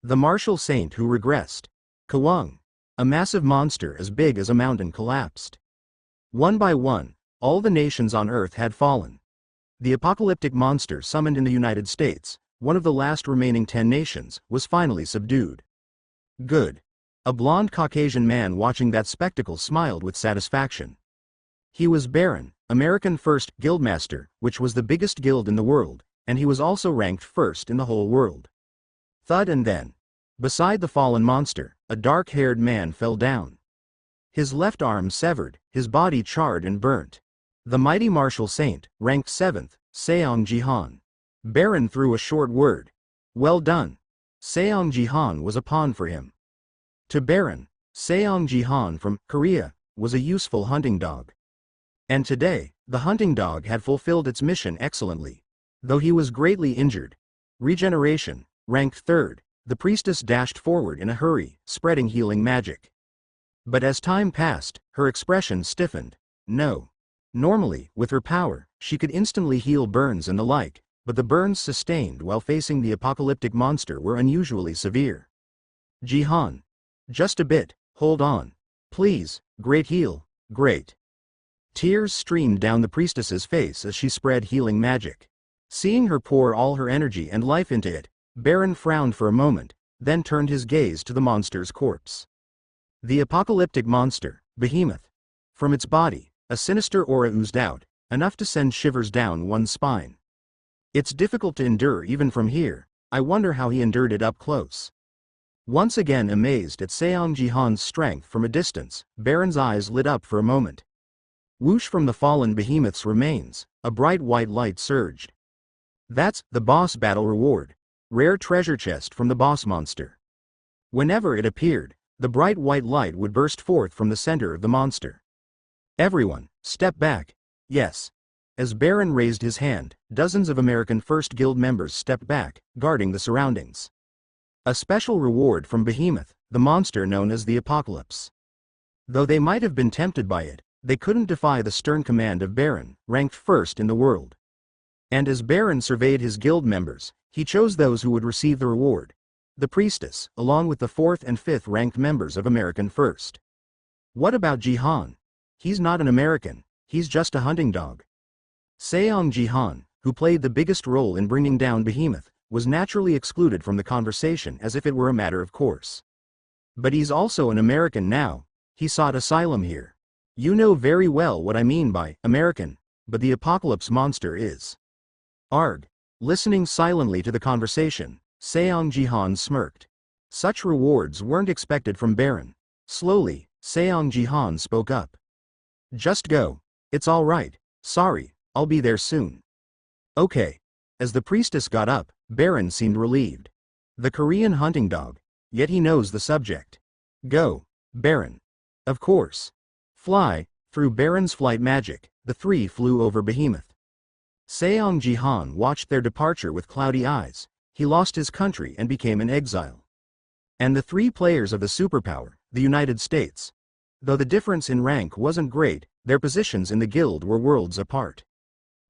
The martial saint who regressed. Kawang. A massive monster as big as a mountain collapsed. One by one, all the nations on Earth had fallen. The apocalyptic monster summoned in the United States, one of the last remaining 10 nations, was finally subdued. Good. A blond Caucasian man watching that spectacle smiled with satisfaction. He was Baron, American First Guildmaster, which was the biggest guild in the world, and he was also ranked first in the whole world. Thud, and then, beside the fallen monster, a dark-haired man fell down. His left arm severed, his body charred and burnt. The mighty martial saint, ranked 7th, Seong Jihan. Baron threw a short word. Well done. Seong Jihan was a pawn for him. To Baron, Seong Jihan from Korea was a useful hunting dog. And today, the hunting dog had fulfilled its mission excellently. Though he was greatly injured. Regeneration, ranked 3rd, the priestess dashed forward in a hurry, spreading healing magic. But as time passed, her expression stiffened. No. Normally, with her power, she could instantly heal burns and the like, but the burns sustained while facing the apocalyptic monster were unusually severe. Jihan. Just a bit, hold on. Please, great heal, great. Tears streamed down the priestess's face as she spread healing magic. Seeing her pour all her energy and life into it, Baron frowned for a moment, then turned his gaze to the monster's corpse. The apocalyptic monster, Behemoth. From its body, a sinister aura oozed out, enough to send shivers down one's spine. It's difficult to endure even from here. I wonder how he endured it up close. Once again amazed at Seong Jihan's strength from a distance, Baron's eyes lit up for a moment. Whoosh, from the fallen behemoth's remains, a bright white light surged. That's the boss battle reward. Rare treasure chest from the boss monster. Whenever it appeared, the bright white light would burst forth from the center of the monster. Everyone, step back. Yes. As Baron raised his hand, dozens of American First Guild members stepped back, guarding the surroundings. A special reward from Behemoth, the monster known as the Apocalypse. Though they might have been tempted by it, they couldn't defy the stern command of Baron, ranked first in the world. And as Baron surveyed his guild members, he chose those who would receive the reward. The priestess, along with the 4th and 5th ranked members of American First. What about Jihan? He's not an American, he's just a hunting dog. Seong Jihan, who played the biggest role in bringing down Behemoth, was naturally excluded from the conversation as if it were a matter of course. But he's also an American now, he sought asylum here. You know very well what I mean by American, but the apocalypse monster is. Arg. Listening silently to the conversation, Seong Jihan smirked. Such rewards weren't expected from Baron. Slowly, Seong Jihan spoke up. Just go. It's all right. Sorry, I'll be there soon. Okay. As the priestess got up, Baron seemed relieved. The Korean hunting dog, yet he knows the subject. Go, Baron. Of course. Fly. Through Baron's flight magic, the three flew over Behemoth. Seong Jihan watched their departure with cloudy eyes. He lost his country and became an exile. And the 3 players of the superpower, the United States. Though the difference in rank wasn't great, their positions in the guild were worlds apart.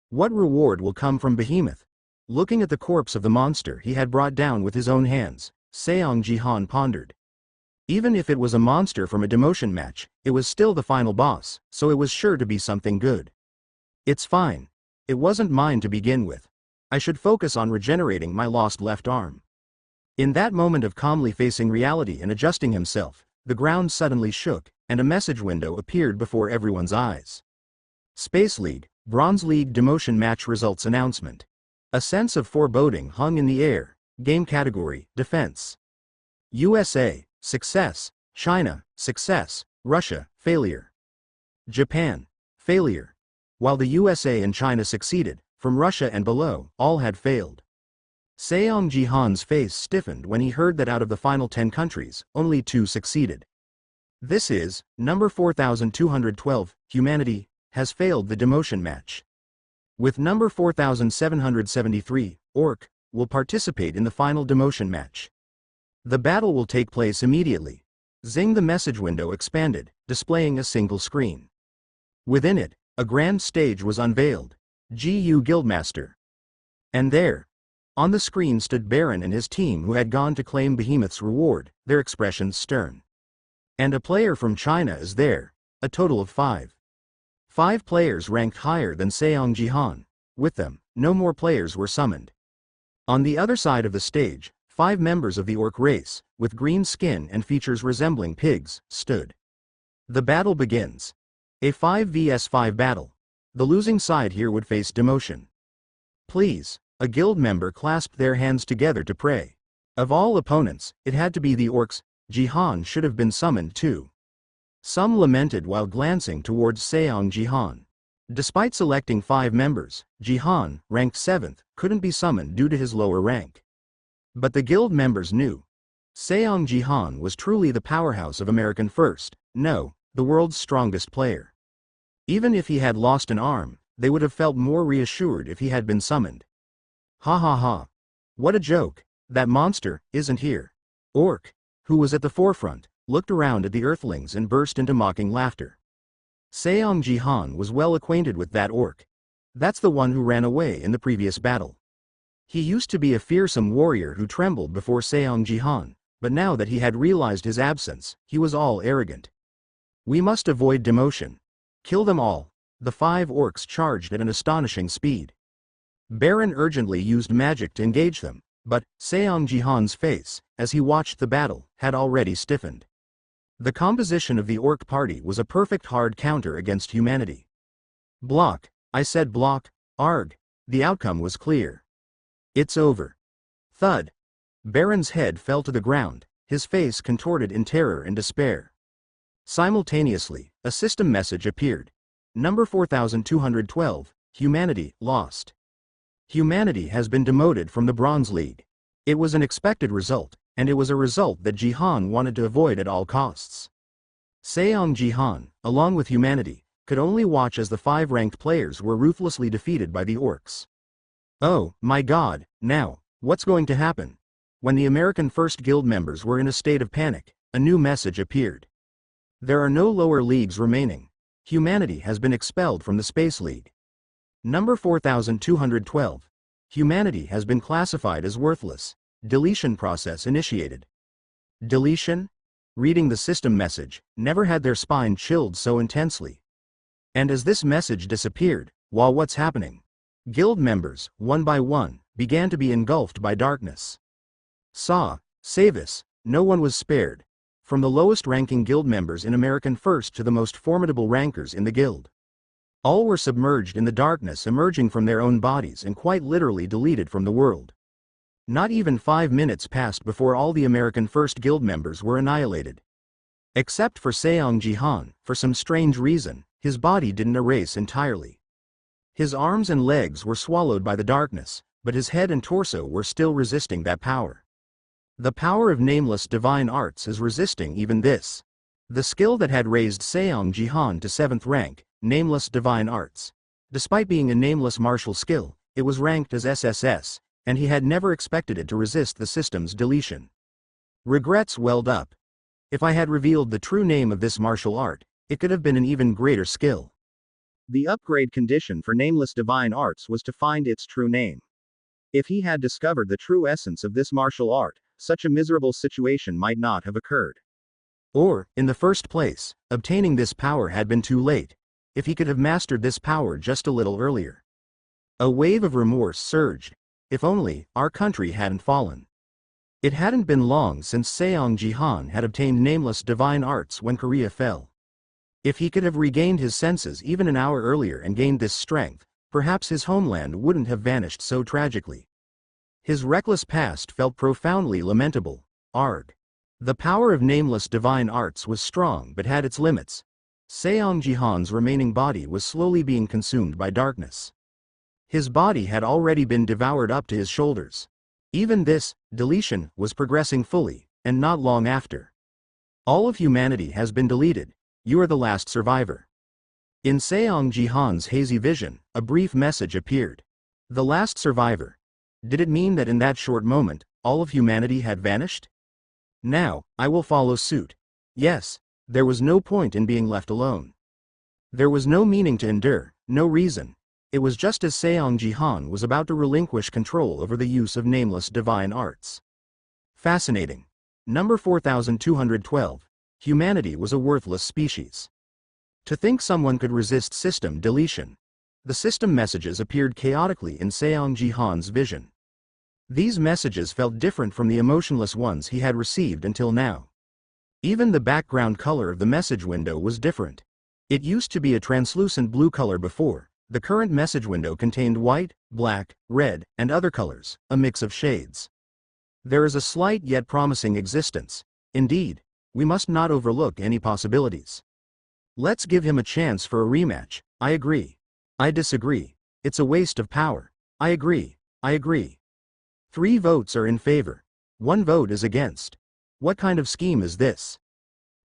What reward will come from Behemoth? Looking at the corpse of the monster he had brought down with his own hands, Seong Jihan pondered. Even if it was a monster from a demotion match, it was still the final boss, so it was sure to be something good. It's fine. It wasn't mine to begin with. I should focus on regenerating my lost left arm. In that moment of calmly facing reality and adjusting himself, the ground suddenly shook, and a message window appeared before everyone's eyes. Space League, Bronze League Demotion Match Results Announcement. A sense of foreboding hung in the air. Game category, Defense. USA, Success. China, Success. Russia, Failure. Japan, Failure. While the USA and China succeeded, from Russia and below, all had failed. Seong Jihan's face stiffened when he heard that out of the final 10 countries, only 2 succeeded. This is, number 4212, humanity, has failed the demotion match. With number 4773, orc, will participate in the final demotion match. The battle will take place immediately. Zing, the message window expanded, displaying a single screen. Within it, a grand stage was unveiled. GU Guildmaster. And there, On the screen stood Baron and his team who had gone to claim Behemoth's reward, their expressions stern. And a player from China is there, a total of 5. 5 players ranked higher than Seong Jihan. With them, no more players were summoned. On the other side of the stage, 5 members of the orc race, with green skin and features resembling pigs, stood. The battle begins. A 5 vs 5 battle. The losing side here would face demotion. Please, a guild member clasped their hands together to pray. Of all opponents, it had to be the orcs. Jihan should have been summoned too. Some lamented while glancing towards Seong Jihan. Despite selecting 5 members, Jihan, ranked 7th, couldn't be summoned due to his lower rank. But the guild members knew. Seong Jihan was truly the powerhouse of American First, no, the world's strongest player. Even if he had lost an arm, they would have felt more reassured if he had been summoned. Ha ha ha. What a joke, that monster isn't here. Orc, who was at the forefront, looked around at the earthlings and burst into mocking laughter. Seong Jihan was well acquainted with that orc. That's the one who ran away in the previous battle. He used to be a fearsome warrior who trembled before Seong Jihan, but now that he had realized his absence, he was all arrogant. We must avoid demotion. Kill them all. The 5 orcs charged at an astonishing speed. Baron urgently used magic to engage them, but Seong Jihan's face, as he watched the battle, had already stiffened. The composition of the orc party was a perfect hard counter against humanity. Block, I said block, arg. The outcome was clear. It's over. Thud. Baron's head fell to the ground, his face contorted in terror and despair. Simultaneously, a system message appeared. Number 4212, Humanity, lost. Humanity has been demoted from the Bronze League. It was an expected result, and it was a result that Jihan wanted to avoid at all costs. Seong Jihan, along with humanity, could only watch as the 5 ranked players were ruthlessly defeated by the orcs. Oh, my God, now, what's going to happen? When the American First Guild members were in a state of panic, a new message appeared. There are no lower leagues remaining. Humanity has been expelled from the Space League. Number 4212. Humanity has been classified as worthless. Deletion process initiated. Deletion? Reading the system message, never had their spine chilled so intensely. And as this message disappeared, while what's happening? Guild members, one by one, began to be engulfed by darkness. Save us, no one was spared. From the lowest ranking guild members in American First to the most formidable rankers in the guild. All were submerged in the darkness emerging from their own bodies and quite literally deleted from the world. Not even 5 minutes passed before all the American First Guild members were annihilated. Except for Seong Jihan, for some strange reason, his body didn't erase entirely. His arms and legs were swallowed by the darkness, but his head and torso were still resisting that power. The power of nameless divine arts is resisting even this. The skill that had raised Seong Jihan to 7th rank, nameless divine arts. Despite being a nameless martial skill, it was ranked as SSS, and he had never expected it to resist the system's deletion. Regrets welled up. If I had revealed the true name of this martial art, it could have been an even greater skill. The upgrade condition for nameless divine arts was to find its true name. If he had discovered the true essence of this martial art, such a miserable situation might not have occurred. Or, in the first place, obtaining this power had been too late. If he could have mastered this power just a little earlier. A wave of remorse surged. If only our country hadn't fallen. It hadn't been long since Seong Jihan had obtained nameless divine arts when Korea fell. If he could have regained his senses even an hour earlier and gained this strength, perhaps his homeland wouldn't have vanished so tragically. His reckless past felt profoundly lamentable. Arg. The power of nameless divine arts was strong but had its limits. Seong Jihan's remaining body was slowly being consumed by darkness. His body had already been devoured up to his shoulders. Even this deletion was progressing fully, and not long after. All of humanity has been deleted. You are the last survivor. In Seong Jihan's hazy vision, a brief message appeared. The last survivor. Did it mean that in that short moment, all of humanity had vanished? Now, I will follow suit. Yes, there was no point in being left alone. There was no meaning to endure, no reason. It was just as Seong Jihan was about to relinquish control over the use of nameless divine arts. Fascinating. Number 4212. Humanity was a worthless species. To think someone could resist system deletion. The system messages appeared chaotically in Seong Jihan's vision. These messages felt different from the emotionless ones he had received until now. Even the background color of the message window was different. It used to be a translucent blue color before. The current message window contained white, black, red, and other colors, a mix of shades. There is a slight yet promising existence. Indeed, we must not overlook any possibilities. Let's give him a chance for a rematch. I agree. I disagree. It's a waste of power. I agree. I agree. 3 votes are in favor. 1 vote is against. What kind of scheme is this?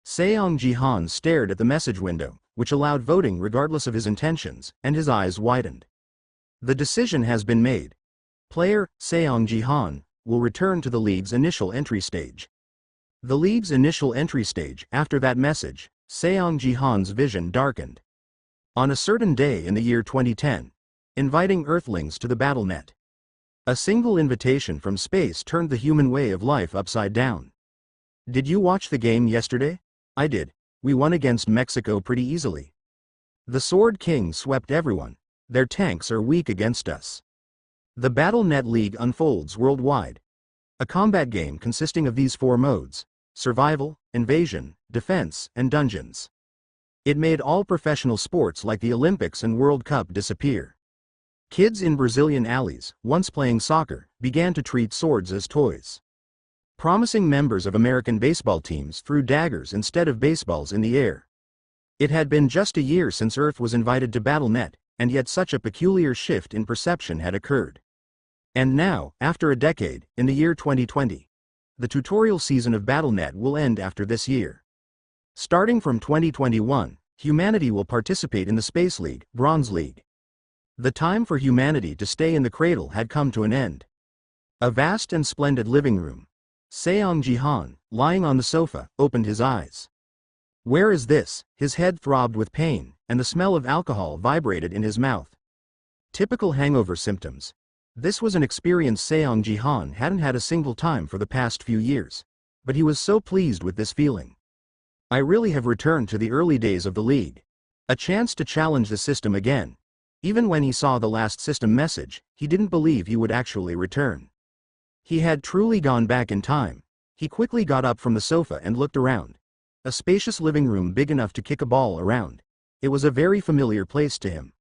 Seong Jihan stared at the message window, which allowed voting regardless of his intentions, and his eyes widened. The decision has been made. Player, Seong Jihan, will return to the league's initial entry stage. The league's initial entry stage. After that message, Seong Jihan's vision darkened. On a certain day in the year 2010, inviting Earthlings to the Battlenet. A single invitation from space turned the human way of life upside down. Did you watch the game yesterday? I did. We won against Mexico pretty easily. The Sword King swept everyone. Their tanks are weak against us. The Battlenet League unfolds worldwide. A combat game consisting of these 4 modes: survival, invasion, defense, and dungeons. It made all professional sports like the Olympics and World Cup disappear. Kids in Brazilian alleys, once playing soccer, began to treat swords as toys. Promising members of American baseball teams threw daggers instead of baseballs in the air. It had been just a year since Earth was invited to Battlenet, and yet such a peculiar shift in perception had occurred. And now, after a decade, in the year 2020, the tutorial season of Battlenet will end after this year. Starting from 2021, humanity will participate in the Space League, Bronze League. The time for humanity to stay in the cradle had come to an end. A vast and splendid living room. Seong Jihan, lying on the sofa, opened his eyes. Where is this? His head throbbed with pain, and the smell of alcohol vibrated in his mouth. Typical hangover symptoms. This was an experience Seong Jihan hadn't had a single time for the past few years. But he was so pleased with this feeling. I really have returned to the early days of the league. A chance to challenge the system again. Even when he saw the last system message, he didn't believe he would actually return. He had truly gone back in time. He quickly got up from the sofa and looked around. A spacious living room big enough to kick a ball around. It was a very familiar place to him.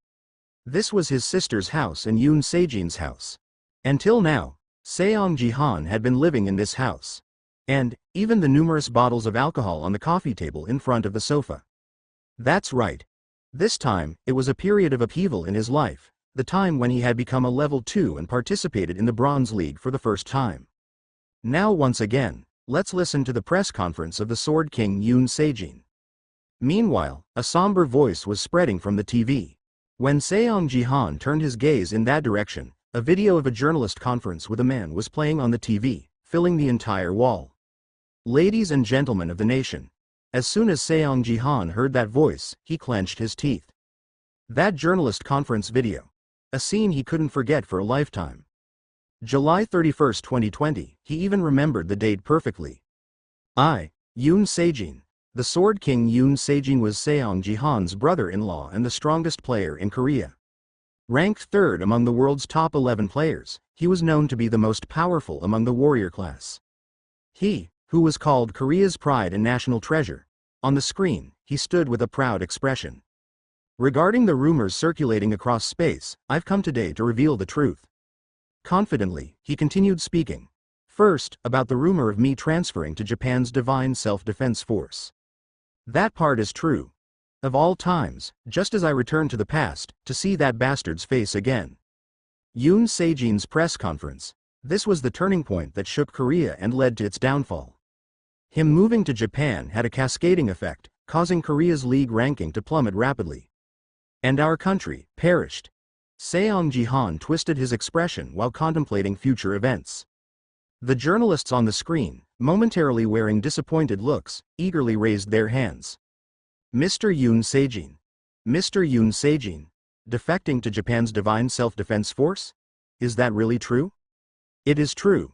This was his sister's house and Yoon Sejin's house. Until now, Seong Jihan had been living in this house. And, even the numerous bottles of alcohol on the coffee table in front of the sofa. That's right. This time, it was a period of upheaval in his life, the time when he had become a level 2 and participated in the Bronze League for the first time. Now once again, let's listen to the press conference of the Sword King Yoon Sejin. Meanwhile, a somber voice was spreading from the TV. When Seong Jihan turned his gaze in that direction, a video of a journalist conference with a man was playing on the TV, filling the entire wall. Ladies and gentlemen of the nation. As soon as Seong Jihan heard that voice, he clenched his teeth. That journalist conference video. A scene he couldn't forget for a lifetime. July 31, 2020, he even remembered the date perfectly. Yoon Sejin. The Sword King Yoon Sejin was Seong Jihan's brother-in-law and the strongest player in Korea. Ranked 3rd among the world's top 11 players, he was known to be the most powerful among the warrior class. He, who was called Korea's pride and national treasure. On the screen, he stood with a proud expression. Regarding the rumors circulating across space, I've come today to reveal the truth. Confidently, he continued speaking. First, about the rumor of me transferring to Japan's Divine Self-Defense Force. That part is true. Of all times, just as I returned to the past, to see that bastard's face again. Yoon Sejin's press conference. This was the turning point that shook Korea and led to its downfall. Him moving to Japan had a cascading effect, causing Korea's league ranking to plummet rapidly. And our country perished. Seong Jihan twisted his expression while contemplating future events. The journalists on the screen, momentarily wearing disappointed looks, eagerly raised their hands. Mr. Yoon Sejin. Mr. Yoon Sejin. defecting to Japan's Divine Self-Defense Force? Is that really true? It is true.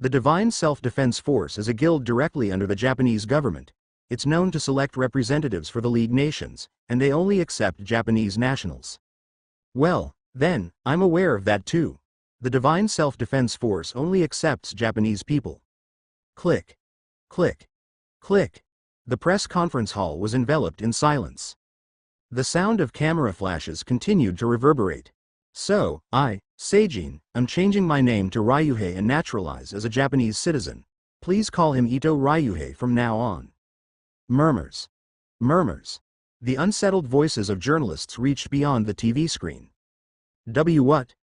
The Divine Self-Defense Force is a guild directly under the Japanese government. It's known to select representatives for the League nations, and they only accept Japanese nationals. Well, then, I'm aware of that too. The Divine Self-Defense Force only accepts Japanese people. Click. Click. Click. The press conference hall was enveloped in silence. The sound of camera flashes continued to reverberate. So, Seijin, am changing my name to Ryuhei and naturalize as a Japanese citizen. Please call him Ito Ryuhei from now on. Murmurs. Murmurs. The unsettled voices of journalists reached beyond the TV screen. What?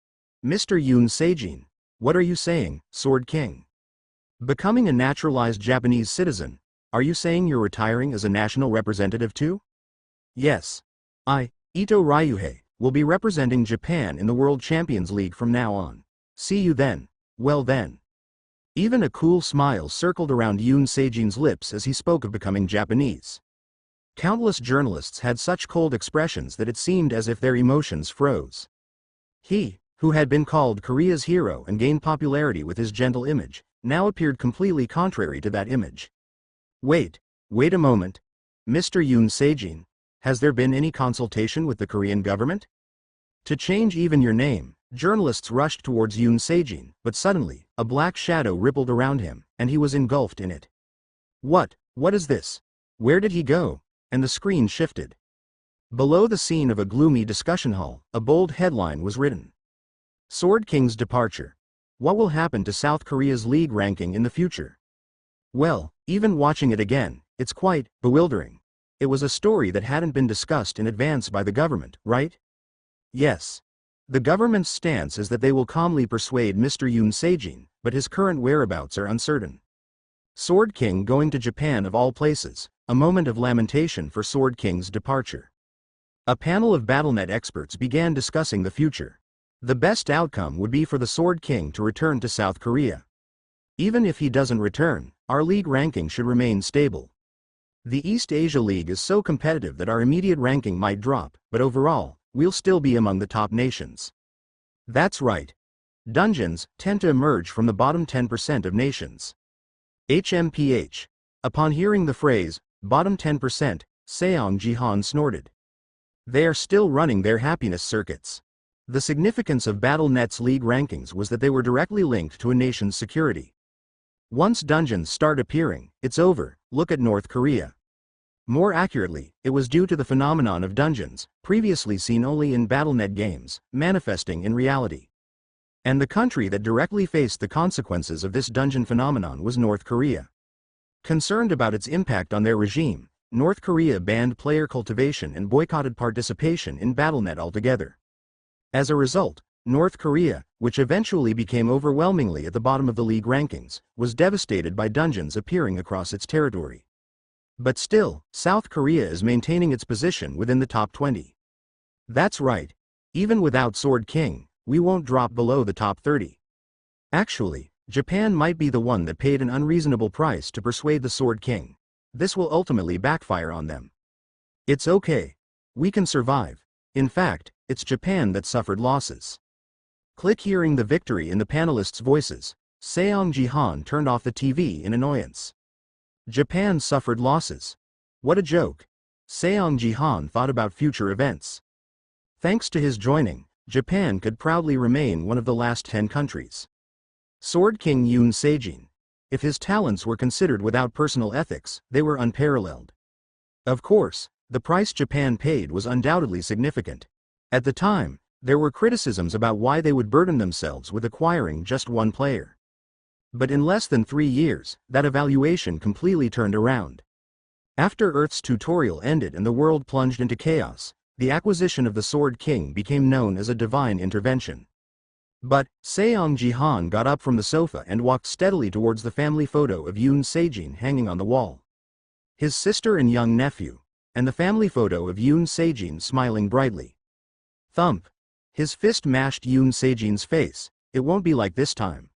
Mr. Yoon Seijin, what are you saying, Sword King? Becoming a naturalized Japanese citizen, are you saying you're retiring as a national representative too? Yes. Ito Ryuhei, will be representing Japan in the World Champions League from now on. See you then. Well then. Even a cool smile circled around Yoon Seijin's lips as he spoke of becoming Japanese. Countless journalists had such cold expressions that it seemed as if their emotions froze. He, who had been called Korea's hero and gained popularity with his gentle image, now appeared completely contrary to that image. Wait a moment. Mr. Yoon Seijin, has there been any consultation with the Korean government? To change even your name, journalists rushed towards Yoon Seijin, but suddenly, a black shadow rippled around him, and he was engulfed in it. What is this? Where did he go? And the screen shifted. Below the scene of a gloomy discussion hall, a bold headline was written. Sword King's departure. What will happen to South Korea's league ranking in the future? Well, even watching it again, it's quite bewildering. It was a story that hadn't been discussed in advance by the government, right? Yes. The government's stance is that they will calmly persuade Mr. Yoon Seijin, but his current whereabouts are uncertain. Sword King going to Japan of all places, a moment of lamentation for Sword King's departure. A panel of Battlenet experts began discussing the future. The best outcome would be for the Sword King to return to South Korea. Even if he doesn't return, our league ranking should remain stable. The East Asia League is so competitive that our immediate ranking might drop, but overall, we'll still be among the top nations. That's right. Dungeons tend to emerge from the bottom 10% of nations. HMPH. Upon hearing the phrase, bottom 10%, Seong Jihan snorted. They are still running their happiness circuits. The significance of Battlenet's league rankings was that they were directly linked to a nation's security. Once dungeons start appearing, it's over. Look at North Korea. More accurately, it was due to the phenomenon of dungeons, previously seen only in Battlenet games, manifesting in reality. And the country that directly faced the consequences of this dungeon phenomenon was North Korea. Concerned about its impact on their regime, North Korea banned player cultivation and boycotted participation in Battlenet altogether. As a result, North Korea, which eventually became overwhelmingly at the bottom of the league rankings, was devastated by dungeons appearing across its territory. But still, South Korea is maintaining its position within the top 20. That's right. Even without Sword King, we won't drop below the top 30. Actually, Japan might be the one that paid an unreasonable price to persuade the Sword King. This will ultimately backfire on them. It's okay. We can survive. In fact, it's Japan that suffered losses. Click. Hearing the victory in the panelists' voices, Seong Jihan turned off the TV in annoyance. Japan suffered losses. What a joke. Seong Jihan thought about future events. Thanks to his joining, Japan could proudly remain one of the last 10 countries. Sword King Yoon Seijin. If his talents were considered without personal ethics, they were unparalleled. Of course, the price Japan paid was undoubtedly significant. At the time, there were criticisms about why they would burden themselves with acquiring just one player. But in less than 3 years, that evaluation completely turned around. After Earth's tutorial ended and the world plunged into chaos, the acquisition of the Sword King became known as a divine intervention. But, Seong Jihan got up from the sofa and walked steadily towards the family photo of Yoon Seijin hanging on the wall. His sister and young nephew, and the family photo of Yoon Seijin smiling brightly. Thump. His fist mashed Yoon Seijin's face. It won't be like this time.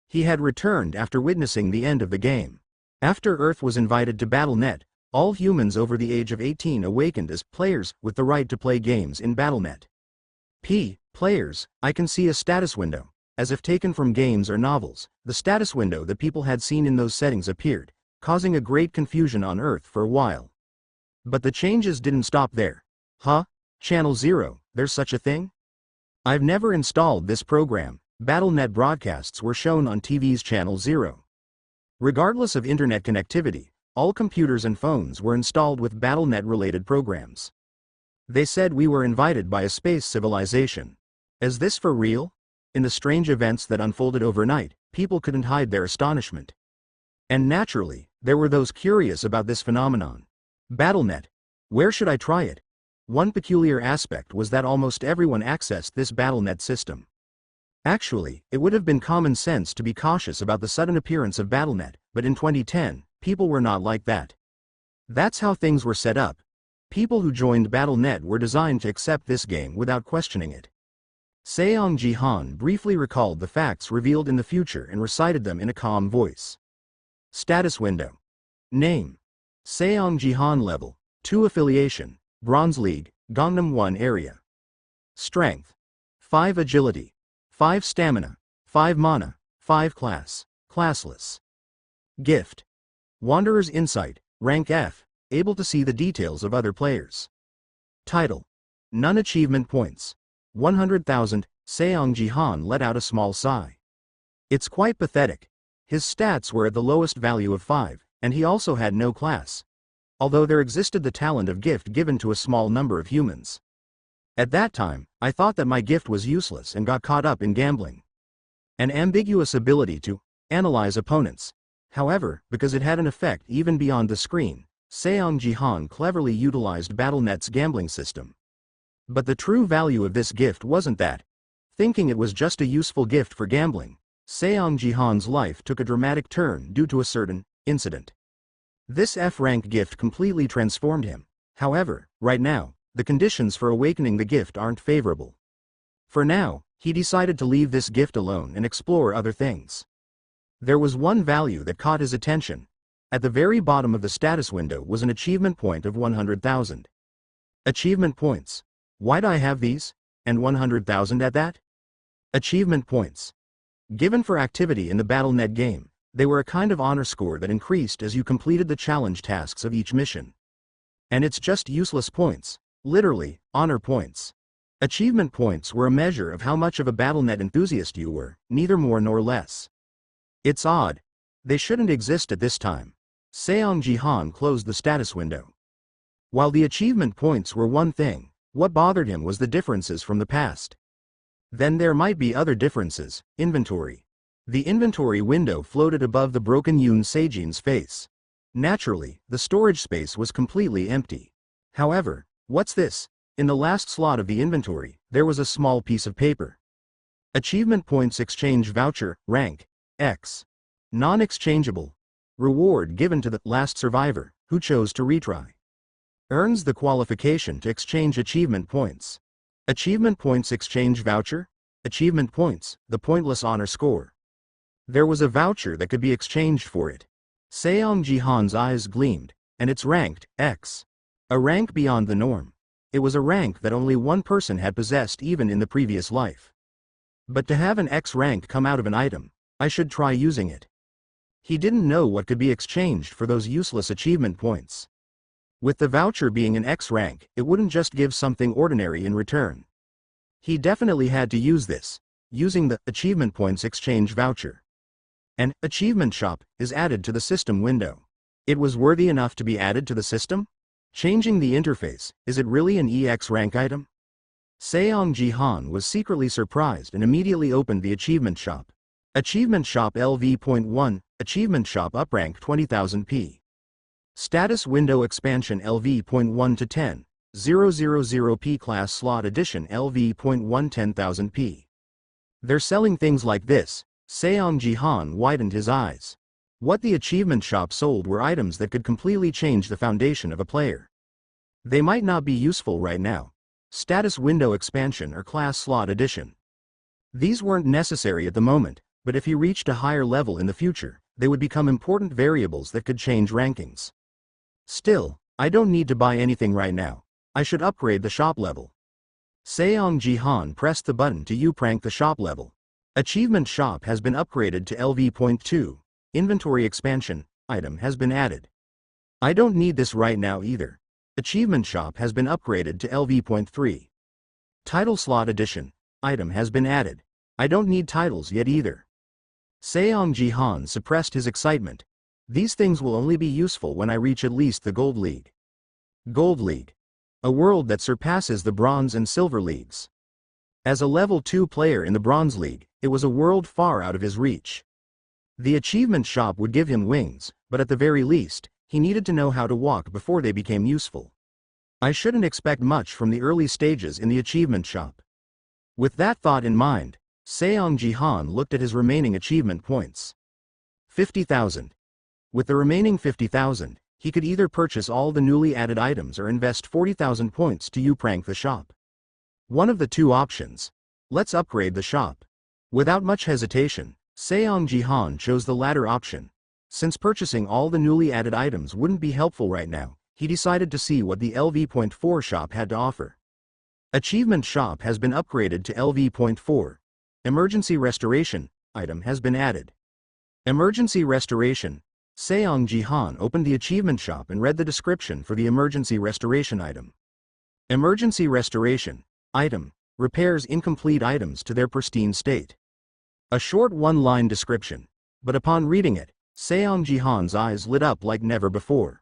He had returned after witnessing the end of the game. After Earth was invited to Battlenet, all humans over the age of 18 awakened as players with the right to play games in Battlenet. Players, I can see a status window. As if taken from games or novels, the status window that people had seen in those settings appeared, causing a great confusion on Earth for a while. But the changes didn't stop there. Huh? Channel 0, there's such a thing? I've never installed this program. Battlenet broadcasts were shown on TV's Channel 0. Regardless of internet connectivity, all computers and phones were installed with Battlenet-related programs. They said we were invited by a space civilization. Is this for real? In the strange events that unfolded overnight, people couldn't hide their astonishment. And naturally, there were those curious about this phenomenon. Battlenet. Where should I try it? One peculiar aspect was that almost everyone accessed this Battlenet system. Actually, it would have been common sense to be cautious about the sudden appearance of Battlenet, but in 2010, people were not like that. That's how things were set up. People who joined Battlenet were designed to accept this game without questioning it. Seong Jihan briefly recalled the facts revealed in the future and recited them in a calm voice. Status window. Name. Seong Jihan level 2 affiliation, Bronze League, Gangnam 1 area. Strength. 5 agility. 5 stamina. 5 mana. 5 class. Classless. Gift. Wanderer's Insight, rank F, able to see the details of other players. Title. None achievement points. 100,000, Seong Jihan let out a small sigh. It's quite pathetic. His stats were at the lowest value of 5, and he also had no class. Although there existed the talent of gift given to a small number of humans. At that time, I thought that my gift was useless and got caught up in gambling. An ambiguous ability to analyze opponents. However, because it had an effect even beyond the screen, Seong Jihan cleverly utilized Battlenet's gambling system. But the true value of this gift wasn't that. Thinking it was just a useful gift for gambling, Seong Jihan's life took a dramatic turn due to a certain incident. This F-rank gift completely transformed him. However, right now, the conditions for awakening the gift aren't favorable. For now, he decided to leave this gift alone and explore other things. There was one value that caught his attention. At the very bottom of the status window was an achievement point of 100,000. Achievement points. Why'd I have these? And 100,000 at that? Achievement points. Given for activity in the Battlenet game, they were a kind of honor score that increased as you completed the challenge tasks of each mission. And it's just useless points. Literally, honor points. Achievement points were a measure of how much of a Battlenet enthusiast you were, neither more nor less. It's odd. They shouldn't exist at this time. Seong Jihan closed the status window. While the achievement points were one thing, what bothered him was the differences from the past. Then there might be other differences. Inventory. The inventory window floated above the broken Yuna Seijin's face. Naturally, the storage space was completely empty. However, what's this? In the last slot of the inventory, there was a small piece of paper. Achievement points exchange voucher, rank X. Non-exchangeable. Reward given to the last survivor who chose to retry. Earns the qualification to exchange achievement points. Achievement points exchange voucher. Achievement points, the pointless honor score. There was a voucher that could be exchanged for it. Seong Jihan's eyes gleamed, and it's ranked X. A rank beyond the norm. It was a rank that only one person had possessed even in the previous life. But to have an X rank come out of an item, I should try using it. He didn't know what could be exchanged for those useless achievement points. With the voucher being an X rank, it wouldn't just give something ordinary in return. He definitely had to use this, using the achievement points exchange voucher. An achievement shop is added to the system window. It was worthy enough to be added to the system? Changing the interface, is it really an EX rank item? Seong Jihan was secretly surprised and immediately opened the achievement shop. Achievement shop LV.1, achievement shop uprank 20,000 P. Status window expansion LV.1 to 10, 000 P class slot edition LV.1 10,000 P. They're selling things like this. Seong Jihan widened his eyes. What the achievement shop sold were items that could completely change the foundation of a player. They might not be useful right now. Status window expansion or class slot edition. These weren't necessary at the moment, but if he reached a higher level in the future, they would become important variables that could change rankings. Still, I don't need to buy anything right now. I should upgrade the shop level. Seong Jihan pressed the button to U-prank the shop level. Achievement shop has been upgraded to LV.2. Inventory expansion item has been added. I don't need this right now either. Achievement shop has been upgraded to LV.3. Title slot edition item has been added. I don't need titles yet either. Seong Jihan suppressed his excitement. These things will only be useful when I reach at least the Gold League. Gold League. A world that surpasses the Bronze and Silver Leagues. As a level 2 player in the Bronze League, it was a world far out of his reach. The achievement shop would give him wings, but at the very least, he needed to know how to walk before they became useful. I shouldn't expect much from the early stages in the achievement shop. With that thought in mind, Seong Jihan looked at his remaining achievement points. 50,000. With the remaining 50,000, he could either purchase all the newly added items or invest 40,000 points to U-prank the shop. One of the two options. Let's upgrade the shop. Without much hesitation, Seong Jihan chose the latter option. Since purchasing all the newly added items wouldn't be helpful right now, he decided to see what the LV.4 shop had to offer. Achievement shop has been upgraded to LV.4. Emergency restoration item has been added. Emergency restoration. Seong Jihan opened the achievement shop and read the description for the emergency restoration item. Emergency restoration item repairs incomplete items to their pristine state. A short one-line description, but upon reading it, Seong Jihan's eyes lit up like never before.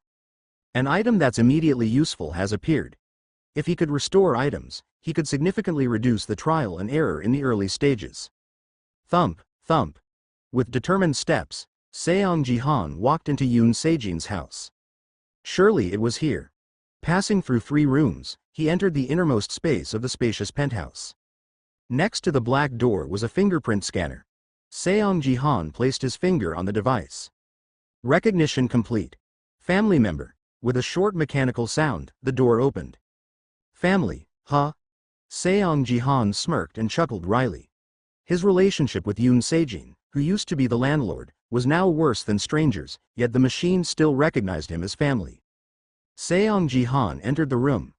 An item that's immediately useful has appeared. If he could restore items, he could significantly reduce the trial and error in the early stages. Thump, thump. With determined steps, Seong Jihan walked into Yoon Sejin's house. Surely it was here. Passing through 3 rooms, he entered the innermost space of the spacious penthouse. Next to the black door was a fingerprint scanner. Seong Jihan placed his finger on the device. Recognition complete. Family member. With a short mechanical sound, the door opened. Family, huh? Seong Jihan smirked and chuckled wryly. His relationship with Yoon Sejin, who used to be the landlord, was now worse than strangers, yet the machine still recognized him as family. Seong Jihan entered the room.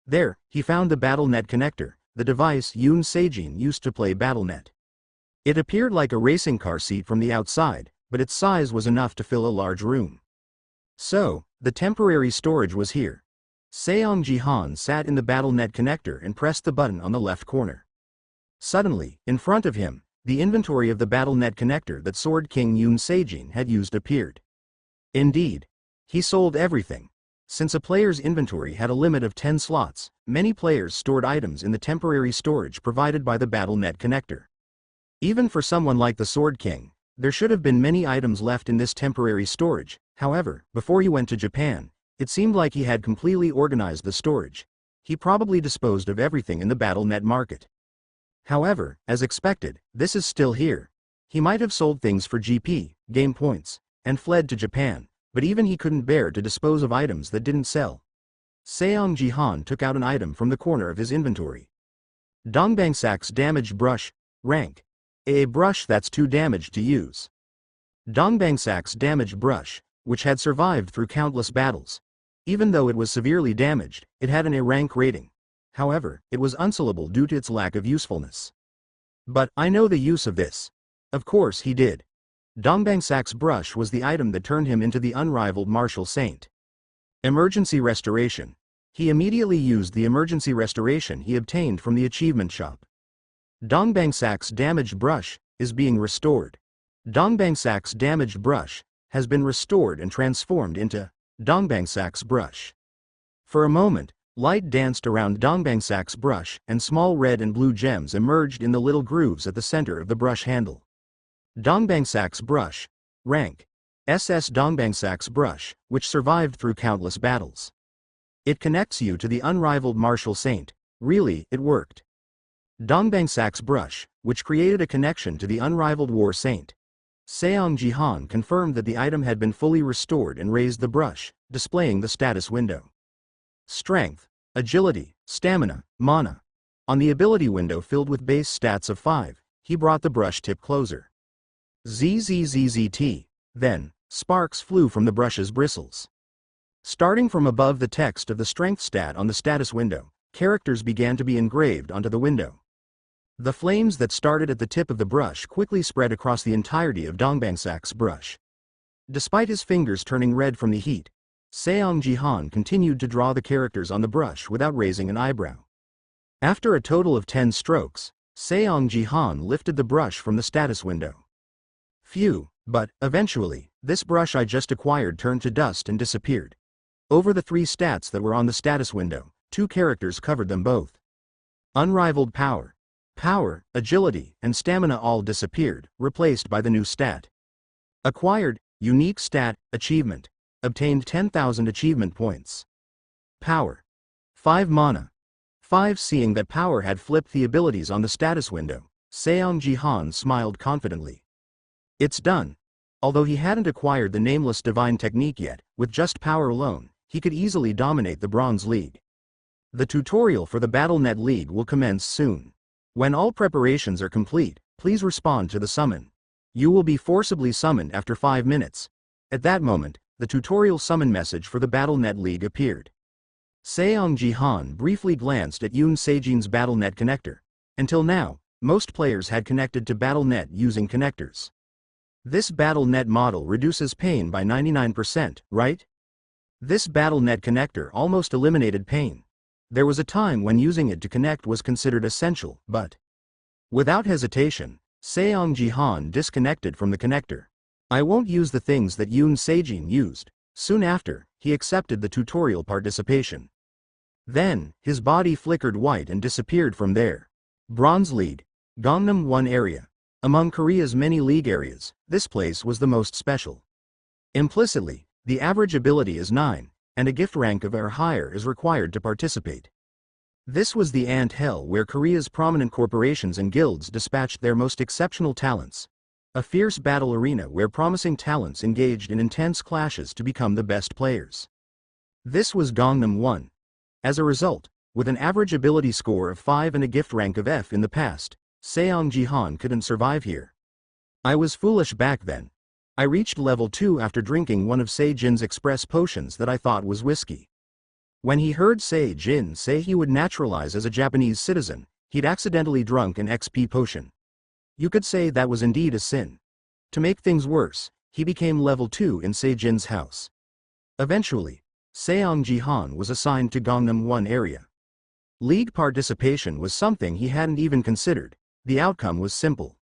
There, he found the Battlenet connector, the device Yoon Sejin used to play Battlenet. It appeared like a racing car seat from the outside, but its size was enough to fill a large room. So, the temporary storage was here. Seong Jihan sat in the Battlenet connector and pressed the button on the left corner. Suddenly, in front of him, the inventory of the Battlenet connector that Sword King Yoon Sejin had used appeared. Indeed, he sold everything. Since a player's inventory had a limit of 10 slots, many players stored items in the temporary storage provided by the Battlenet connector. Even for someone like the Sword King, there should have been many items left in this temporary storage. However, before he went to Japan, it seemed like he had completely organized the storage. He probably disposed of everything in the Battlenet market. However, as expected, this is still here. He might have sold things for GP, game points, and fled to Japan, but even he couldn't bear to dispose of items that didn't sell. Seong Jihan took out an item from the corner of his inventory. Dongbangsak's damaged brush, rank. A brush that's too damaged to use. Dongbangsak's damaged brush, which had survived through countless battles. Even though it was severely damaged, it had an A rank rating. However, it was unsellable due to its lack of usefulness. But, I know the use of this. Of course he did. Dongbangsak's brush was the item that turned him into the unrivaled martial saint. Emergency restoration. He immediately used the emergency restoration he obtained from the achievement shop. Dongbangsak's damaged brush is being restored. Dongbangsak's damaged brush has been restored and transformed into Dongbangsak's brush. For a moment, light danced around Dongbangsak's brush and small red and blue gems emerged in the little grooves at the center of the brush handle. Dongbangsak's brush, rank. SS Dongbangsak's brush, which survived through countless battles. It connects you to the unrivaled martial saint. Really, it worked. Dongbangsak's brush, which created a connection to the unrivaled war saint. Seong Jihan confirmed that the item had been fully restored and raised the brush, displaying the status window. Strength, agility, stamina, mana. On the ability window filled with base stats of 5, he brought the brush tip closer. ZZZZT. Then, sparks flew from the brush's bristles. Starting from above the text of the strength stat on the status window, characters began to be engraved onto the window. The flames that started at the tip of the brush quickly spread across the entirety of Dongbangsak's brush. Despite his fingers turning red from the heat, Seong Jihan continued to draw the characters on the brush without raising an eyebrow. After a total of 10 strokes, Seong Jihan lifted the brush from the status window. Phew, but, eventually, this brush I just acquired turned to dust and disappeared. Over the 3 stats that were on the status window, 2 characters covered them both. Unrivaled power, agility, and stamina all disappeared, replaced by the new stat. Acquired, unique stat, achievement. Obtained 10,000 achievement points. Power. 5 mana. 5. Seeing that power had flipped the abilities on the status window, Seong Jihan smiled confidently. It's done. Although he hadn't acquired the nameless divine technique yet, with just power alone, he could easily dominate the Bronze League. The tutorial for the Battlenet League will commence soon. When all preparations are complete, please respond to the summon. You will be forcibly summoned after 5 minutes. At that moment, the tutorial summon message for the Battlenet League appeared. Seong Jihan briefly glanced at Yoon Sejin's Battlenet connector. Until now, most players had connected to Battlenet using connectors. This Battlenet model reduces pain by 99%, right? This Battlenet connector almost eliminated pain. There was a time when using it to connect was considered essential, but without hesitation, Seong Jihan disconnected from the connector. I won't use the things that Yoon Sejin used. Soon after, he accepted the tutorial participation. Then, his body flickered white and disappeared from there. Bronze League, Gangnam 1 area. Among Korea's many league areas, this place was the most special. Implicitly, the average ability is 9, and a gift rank of or higher is required to participate. This was the ant hell where Korea's prominent corporations and guilds dispatched their most exceptional talents. A fierce battle arena where promising talents engaged in intense clashes to become the best players. This was Gangnam 1. As a result, with an average ability score of 5 and a gift rank of F in the past, Seong Jihan couldn't survive here. I was foolish back then. I reached level 2 after drinking one of Se-jin's express potions that I thought was whiskey. When he heard Se-jin say he would naturalize as a Japanese citizen, he'd accidentally drunk an XP potion. You could say that was indeed a sin. To make things worse, he became level 2 in Se-jin's house. Eventually, Seong Jihan was assigned to Gangnam 1 area. League participation was something he hadn't even considered. The outcome was simple.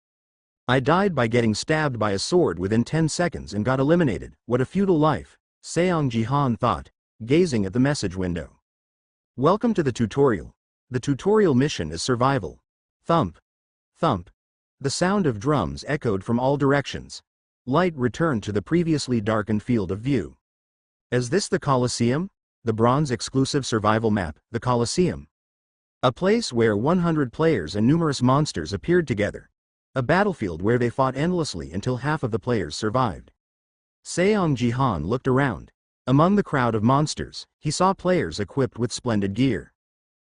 I died by getting stabbed by a sword within 10 seconds and got eliminated. What a futile life, Seong Jihan thought, gazing at the message window. Welcome to the tutorial. The tutorial mission is survival. Thump. Thump. The sound of drums echoed from all directions. Light returned to the previously darkened field of view. Is this the Colosseum? The bronze-exclusive survival map, the Colosseum. A place where 100 players and numerous monsters appeared together. A battlefield where they fought endlessly until half of the players survived. Seong Jihan looked around. Among the crowd of monsters, he saw players equipped with splendid gear.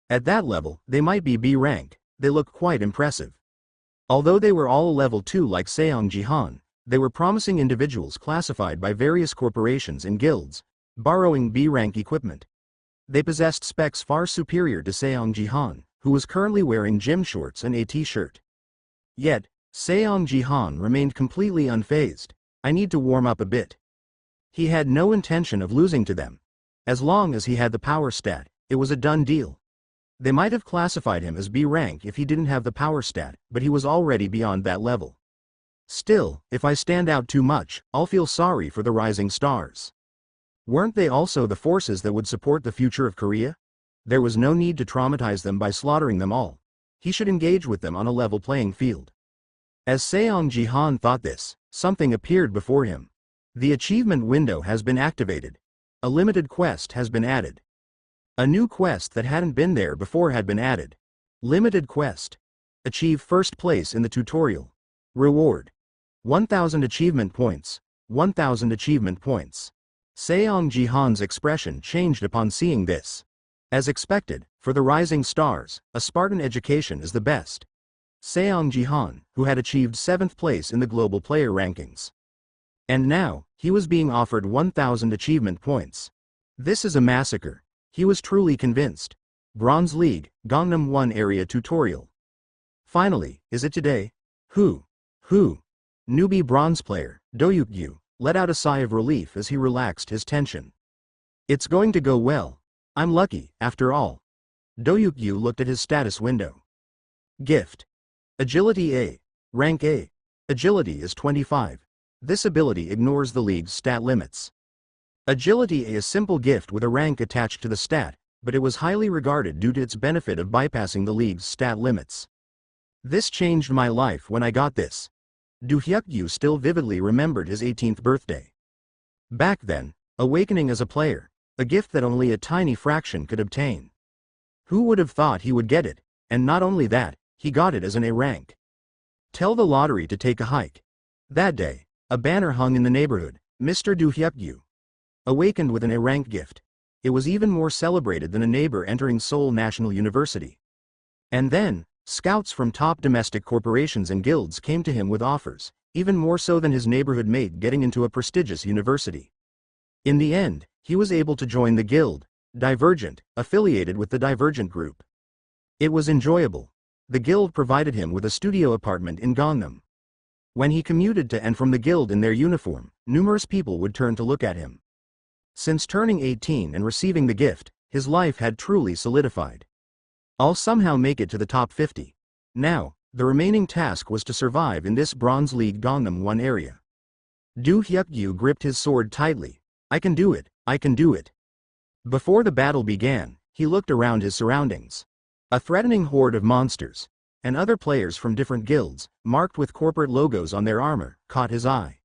At that level, they might be B rank. They looked quite impressive. Although they were all level 2 like Seong Jihan, they were promising individuals classified by various corporations and guilds, borrowing B-rank equipment. They possessed specs far superior to Seong Jihan, who was currently wearing gym shorts and a t-shirt. Yet, Seong Jihan remained completely unfazed. I need to warm up a bit. He had no intention of losing to them. As long as he had the power stat, it was a done deal. They might have classified him as B rank if he didn't have the power stat, but he was already beyond that level. Still, if I stand out too much, I'll feel sorry for the rising stars. Weren't they also the forces that would support the future of Korea? There was no need to traumatize them by slaughtering them all. He should engage with them on a level playing field. As Seong Jihan thought this, something appeared before him. The achievement window has been activated. A limited quest has been added. A new quest that hadn't been there before had been added. Limited quest. Achieve first place in the tutorial. Reward. 1,000 achievement points. 1,000 achievement points. Seong Jihan's expression changed upon seeing this. As expected, for the rising stars, a Spartan education is the best. Seong Jihan, who had achieved 7th place in the global player rankings. And now, he was being offered 1,000 achievement points. This is a massacre. He was truly convinced. Bronze League, Gangnam 1 Area Tutorial. Finally, is it today? Who? Newbie bronze player, Doyukyu, let out a sigh of relief as he relaxed his tension. It's going to go well. I'm lucky, after all. Doyukyu looked at his status window. Gift. Agility A. Rank A. Agility is 25. This ability ignores the league's stat limits. Agility A is a simple gift with a rank attached to the stat, but it was highly regarded due to its benefit of bypassing the league's stat limits. This changed my life when I got this. Dohyukyu still vividly remembered his 18th birthday. Back then, awakening as a player, a gift that only a tiny fraction could obtain. Who would have thought he would get it, and not only that, he got it as an A rank. Tell the lottery to take a hike. That day, a banner hung in the neighborhood, Mr. Dohyukyu awakened with an A rank gift. It was even more celebrated than a neighbor entering Seoul National University. And then, scouts from top domestic corporations and guilds came to him with offers, even more so than his neighborhood mate getting into a prestigious university. In the end, he was able to join the guild, Divergent, affiliated with the Divergent group. It was enjoyable. The guild provided him with a studio apartment in Gangnam. When he commuted to and from the guild in their uniform, numerous people would turn to look at him. Since turning 18 and receiving the gift, his life had truly solidified. I'll somehow make it to the top 50. Now, the remaining task was to survive in this Bronze League Gangnam 1 area. Dohyukyu gripped his sword tightly. I can do it, I can do it. Before the battle began, he looked around his surroundings. A threatening horde of monsters, and other players from different guilds, marked with corporate logos on their armor, caught his eye.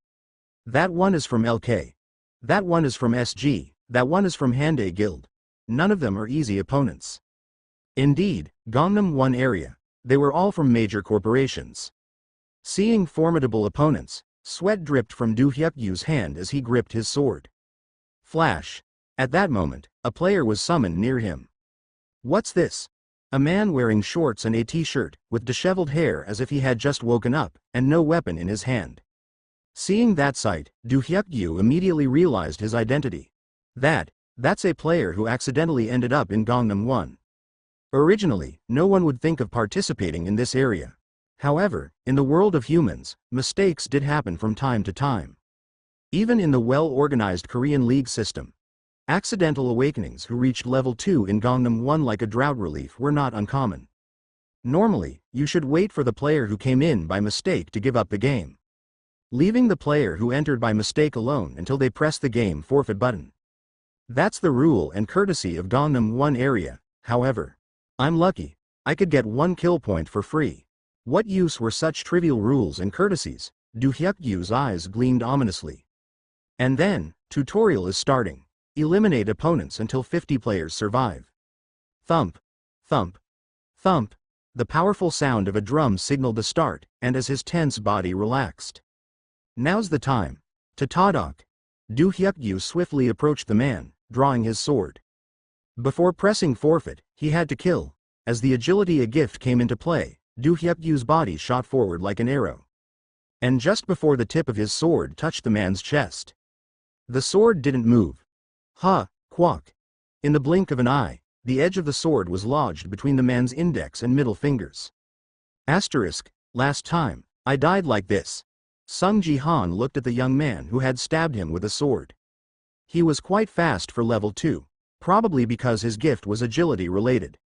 That one is from LK. That one is from SG, that one is from Hyundai Guild. None of them are easy opponents. Indeed, Gangnam 1 area, they were all from major corporations. Seeing formidable opponents, sweat dripped from Dohyukyu's hand as he gripped his sword. Flash. At that moment, a player was summoned near him. What's this? A man wearing shorts and a t-shirt, with disheveled hair as if he had just woken up, and no weapon in his hand. Seeing that sight, Dohyukyu immediately realized his identity. That's a player who accidentally ended up in Gangnam 1. Originally, no one would think of participating in this area. However, in the world of humans, mistakes did happen from time to time. Even in the well-organized Korean League system, accidental awakenings who reached level 2 in Gangnam 1 like a drought relief were not uncommon. Normally, you should wait for the player who came in by mistake to give up the game, leaving the player who entered by mistake alone until they press the game forfeit button. That's the rule and courtesy of Gangnam 1 area. However, I'm lucky. I could get 1 kill point for free. What use were such trivial rules and courtesies? Dohyukyu's eyes gleamed ominously. And then, tutorial is starting. Eliminate opponents until 50 players survive. Thump. Thump. Thump. The powerful sound of a drum signaled the start, and as his tense body relaxed. Now's the time. To talk. Dohyukyu swiftly approached the man, drawing his sword. Before pressing forfeit, he had to kill. As the agility a gift came into play, Dohyukyu's body shot forward like an arrow. And just before the tip of his sword touched the man's chest, the sword didn't move. Quack. In the blink of an eye, the edge of the sword was lodged between the man's index and middle fingers. Asterisk, last time, I died like this. Seong Jihan looked at the young man who had stabbed him with a sword. He was quite fast for level 2, probably because his gift was agility related.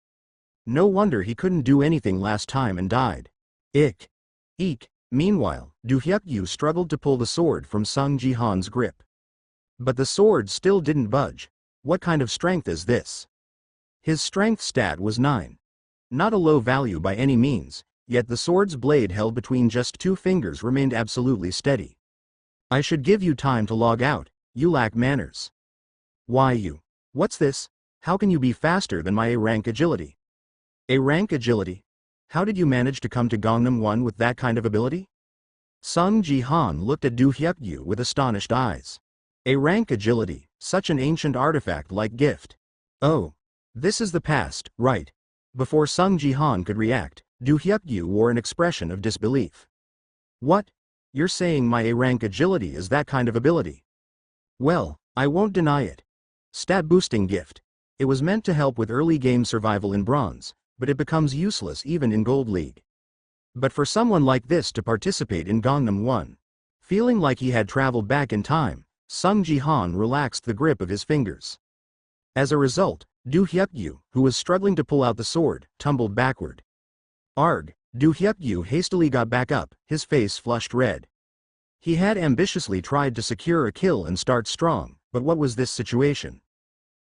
No wonder he couldn't do anything last time and died. Eek. Meanwhile, Dohyukyu struggled to pull the sword from Seong Jihan's grip. But the sword still didn't budge. What kind of strength is this? His strength stat was 9. Not a low value by any means, yet the sword's blade held between just 2 fingers remained absolutely steady. I should give you time to log out, you lack manners. Why you? What's this? How can you be faster than my A-rank agility? A-rank agility? How did you manage to come to Gangnam 1 with that kind of ability? Seong Jihan looked at Dohyukyu with astonished eyes. A-rank agility, such an ancient artifact-like gift. Oh, this is the past, right? Before Seong Jihan could react, Dohyukyu wore an expression of disbelief. What? You're saying my A-rank agility is that kind of ability? Well, I won't deny it. Stat boosting gift. It was meant to help with early game survival in Bronze, but it becomes useless even in Gold League. But for someone like this to participate in Gangnam 1, feeling like he had traveled back in time, Seong Jihan relaxed the grip of his fingers. As a result, Do Hyuk-yu, who was struggling to pull out the sword, tumbled backward. Arg! Do Hyuk-yu hastily got back up, his face flushed red. He had ambitiously tried to secure a kill and start strong, but what was this situation?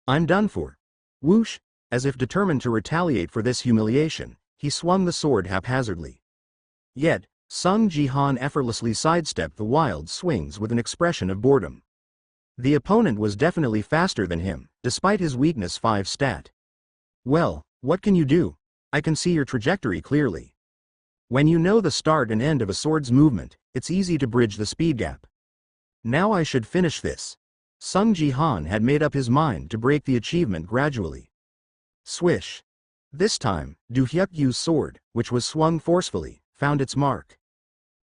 I'm done for. Whoosh! As if determined to retaliate for this humiliation, he swung the sword haphazardly. Yet, Seong Jihan effortlessly sidestepped the wild swings with an expression of boredom. The opponent was definitely faster than him, despite his weakness 5 stat. Well, what can you do? I can see your trajectory clearly. When you know the start and end of a sword's movement, it's easy to bridge the speed gap. Now I should finish this. Seong Jihan had made up his mind to break the achievement gradually. Swish. This time, Do Hyuk-yu's sword, which was swung forcefully, found its mark.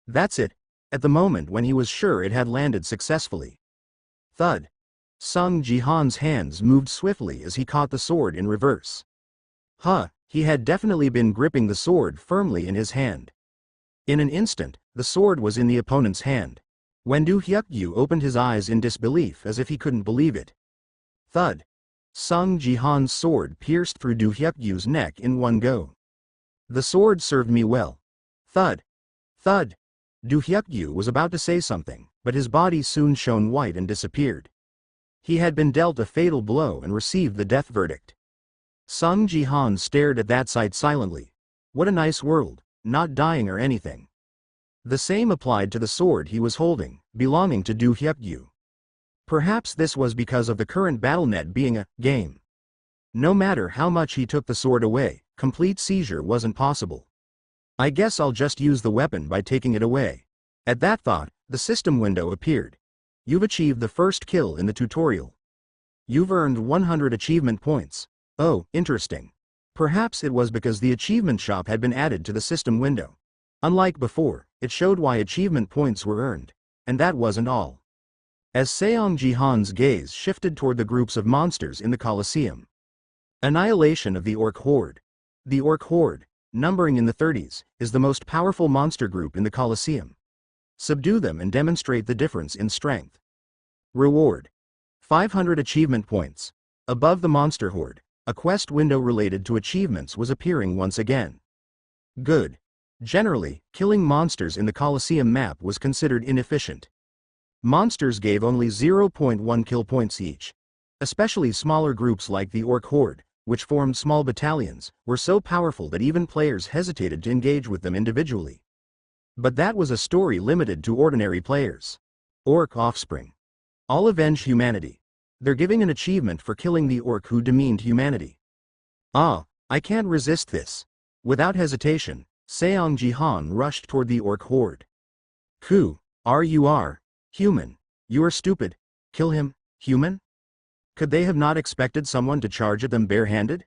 That's it, at the moment when he was sure it had landed successfully. Thud. Seong Jihan's hands moved swiftly as he caught the sword in reverse. He had definitely been gripping the sword firmly in his hand. In an instant, the sword was in the opponent's hand. When Do Hyuk-yu opened his eyes in disbelief as if he couldn't believe it. Thud. Seong Jihan's sword pierced through Do Hyuk-yu's neck in one go. The sword served me well. Thud. Thud. Do Hyuk-yu was about to say something, but his body soon shone white and disappeared. He had been dealt a fatal blow and received the death verdict. Seong Jihan stared at that sight silently. What a nice world, not dying or anything. The same applied to the sword he was holding, belonging to Do Hyuk-yu. Perhaps this was because of the current Battlenet being a game. No matter how much he took the sword away, complete seizure wasn't possible. I guess I'll just use the weapon by taking it away. At that thought, the system window appeared. You've achieved the first kill in the tutorial. You've earned 100 achievement points. Oh, interesting. Perhaps it was because the achievement shop had been added to the system window. Unlike before, it showed why achievement points were earned. And that wasn't all. As Seong Jihan's gaze shifted toward the groups of monsters in the Colosseum. Annihilation of the Orc Horde. The Orc Horde, numbering in the 30s, is the most powerful monster group in the Colosseum. Subdue them and demonstrate the difference in strength. Reward. 500 achievement points. Above the monster horde, a quest window related to achievements was appearing once again. Good. Generally, killing monsters in the Colosseum map was considered inefficient. Monsters gave only 0.1 kill points each. Especially smaller groups like the Orc Horde, which formed small battalions, were so powerful that even players hesitated to engage with them individually. But that was a story limited to ordinary players. Orc Offspring. All avenge humanity. They're giving an achievement for killing the orc who demeaned humanity. I can't resist this. Without hesitation, Seong Jihan rushed toward the Orc Horde. Human. You are stupid. Kill him, human? Could they have not expected someone to charge at them barehanded?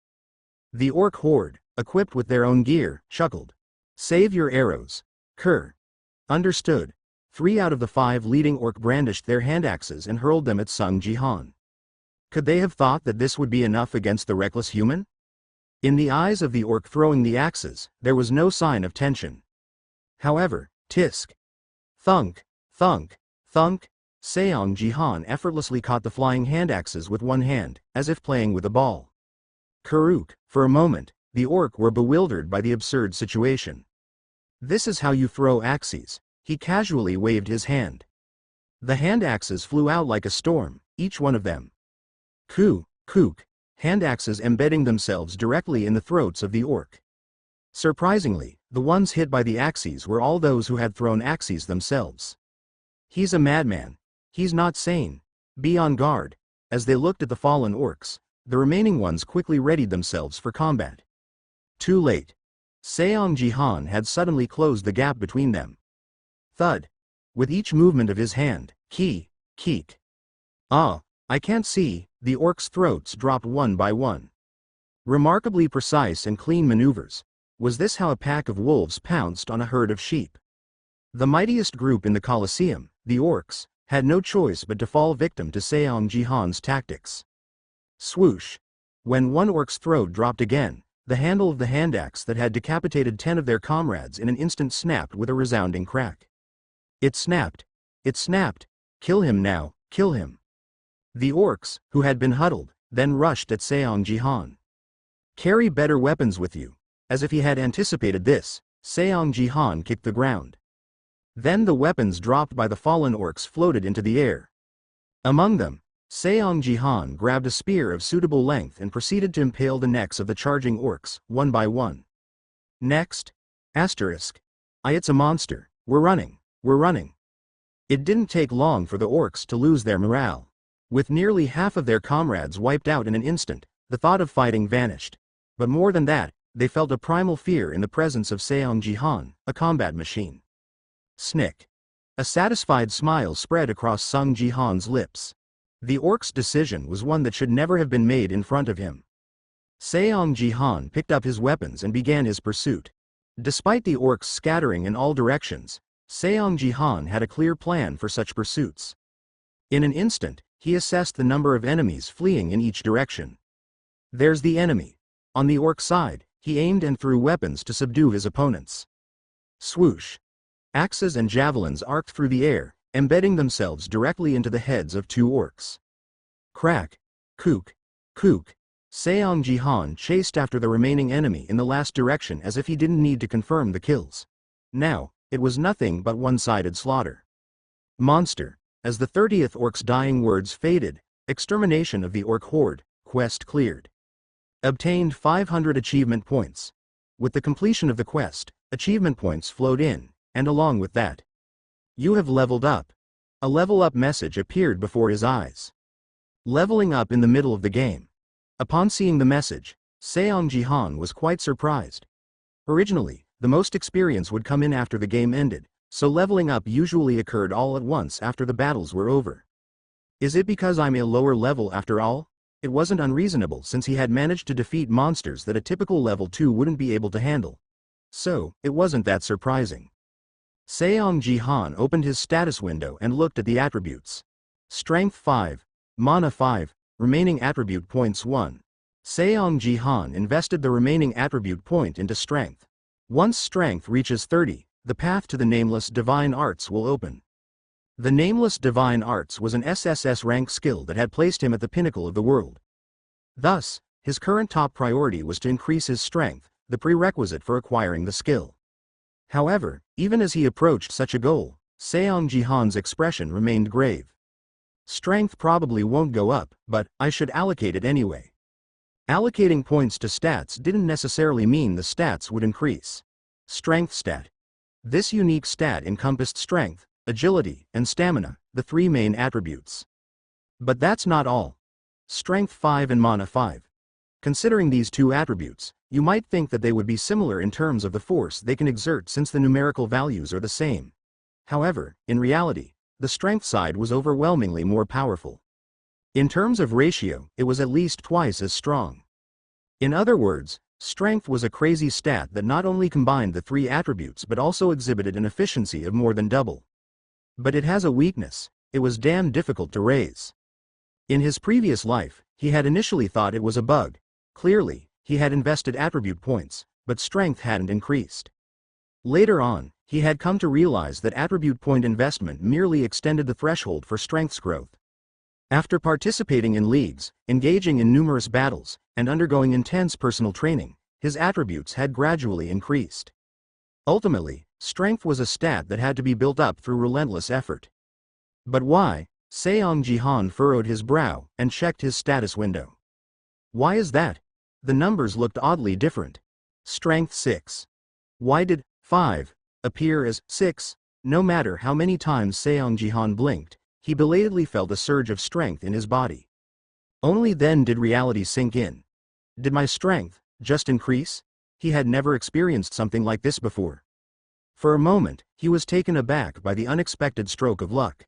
The Orc Horde, equipped with their own gear, chuckled. Save your arrows. Understood. 3 out of the 5 leading orc brandished their handaxes and hurled them at Seong Jihan. Could they have thought that this would be enough against the reckless human? In the eyes of the orc throwing the axes, there was no sign of tension. However, tisk. Thunk, thunk, thunk. Seong Jihan effortlessly caught the flying handaxes with one hand, as if playing with a ball. Karuk. For a moment, the orc were bewildered by the absurd situation. This is how you throw axes. He casually waved his hand. The handaxes flew out like a storm, each one of them. Kook. Handaxes embedding themselves directly in the throats of the orc. Surprisingly, the ones hit by the axes were all those who had thrown axes themselves. He's a madman. He's not sane. Be on guard. As they looked at the fallen orcs, the remaining ones quickly readied themselves for combat. Too late. Seong Jihan had suddenly closed the gap between them. Thud. With each movement of his hand, keek. I can't see. The orcs' throats dropped one by one. Remarkably precise and clean maneuvers. Was this how a pack of wolves pounced on a herd of sheep? The mightiest group in the Colosseum, the orcs, had no choice but to fall victim to Seong Jihan's tactics. Swoosh. When one orc's throat dropped again, the handle of the handaxe that had decapitated 10 of their comrades in an instant snapped with a resounding crack. It snapped. It snapped. Kill him now, kill him. The orcs, who had been huddled, then rushed at Seong Jihan. Carry better weapons with you. As if he had anticipated this, Seong Jihan kicked the ground. Then the weapons dropped by the fallen orcs floated into the air. Among them, Seong Jihan grabbed a spear of suitable length and proceeded to impale the necks of the charging orcs, one by one. Next. It's a monster. We're running. We're running. It didn't take long for the orcs to lose their morale. With nearly half of their comrades wiped out in an instant, the thought of fighting vanished. But more than that, they felt a primal fear in the presence of Seong Jihan, a combat machine. Snick. A satisfied smile spread across Seong Jihan's lips. The orc's decision was one that should never have been made in front of him. Seong Jihan picked up his weapons and began his pursuit. Despite the orcs scattering in all directions, Seong Jihan had a clear plan for such pursuits. In an instant, he assessed the number of enemies fleeing in each direction. There's the enemy. On the orc side, he aimed and threw weapons to subdue his opponents. Swoosh. Axes and javelins arced through the air, embedding themselves directly into the heads of 2 orcs. Crack. Kook. Kook. Seong Jihan chased after the remaining enemy in the last direction as if he didn't need to confirm the kills. Now, it was nothing but one-sided slaughter. Monster. As the 30th orc's dying words faded, extermination of the orc horde, quest cleared. Obtained 500 achievement points. With the completion of the quest, achievement points flowed in, and along with that, you have leveled up. A level up message appeared before his eyes. Leveling up in the middle of the game. Upon seeing the message, Seong Jihan was quite surprised. Originally, the most experience would come in after the game ended, so leveling up usually occurred all at once after the battles were over. Is it because I'm a lower level after all? It wasn't unreasonable since he had managed to defeat monsters that a typical level 2 wouldn't be able to handle. So, it wasn't that surprising. Seong Jihan opened his status window and looked at the attributes. Strength 5, Mana 5, remaining attribute points 1. Seong Jihan invested the remaining attribute point into strength. Once strength reaches 30, the path to the Nameless Divine Arts will open. The Nameless Divine Arts was an SSS rank skill that had placed him at the pinnacle of the world. Thus, his current top priority was to increase his strength, the prerequisite for acquiring the skill. However, even as he approached such a goal, Seong Jihan's expression remained grave. Strength probably won't go up, but I should allocate it anyway. Allocating points to stats didn't necessarily mean the stats would increase. Strength stat. This unique stat encompassed strength, agility, and stamina, the 3 main attributes. But that's not all. Strength 5 and Mana 5. Considering these 2 attributes, you might think that they would be similar in terms of the force they can exert since the numerical values are the same. However, in reality, the strength side was overwhelmingly more powerful. In terms of ratio, it was at least twice as strong. In other words, strength was a crazy stat that not only combined the 3 attributes but also exhibited an efficiency of more than double. But it has a weakness: it was damn difficult to raise. In his previous life, he had initially thought it was a bug. Clearly, he had invested attribute points, but strength hadn't increased. Later on, he had come to realize that attribute point investment merely extended the threshold for strength's growth. After participating in leagues, engaging in numerous battles, and undergoing intense personal training, his attributes had gradually increased. Ultimately, strength was a stat that had to be built up through relentless effort. But why? Seong Jihan furrowed his brow and checked his status window. Why is that? The numbers looked oddly different. Strength 6. Why did 5 appear as 6? No matter how many times Seong Jihan blinked, he belatedly felt a surge of strength in his body. Only then did reality sink in. Did my strength just increase? He had never experienced something like this before. For a moment, he was taken aback by the unexpected stroke of luck.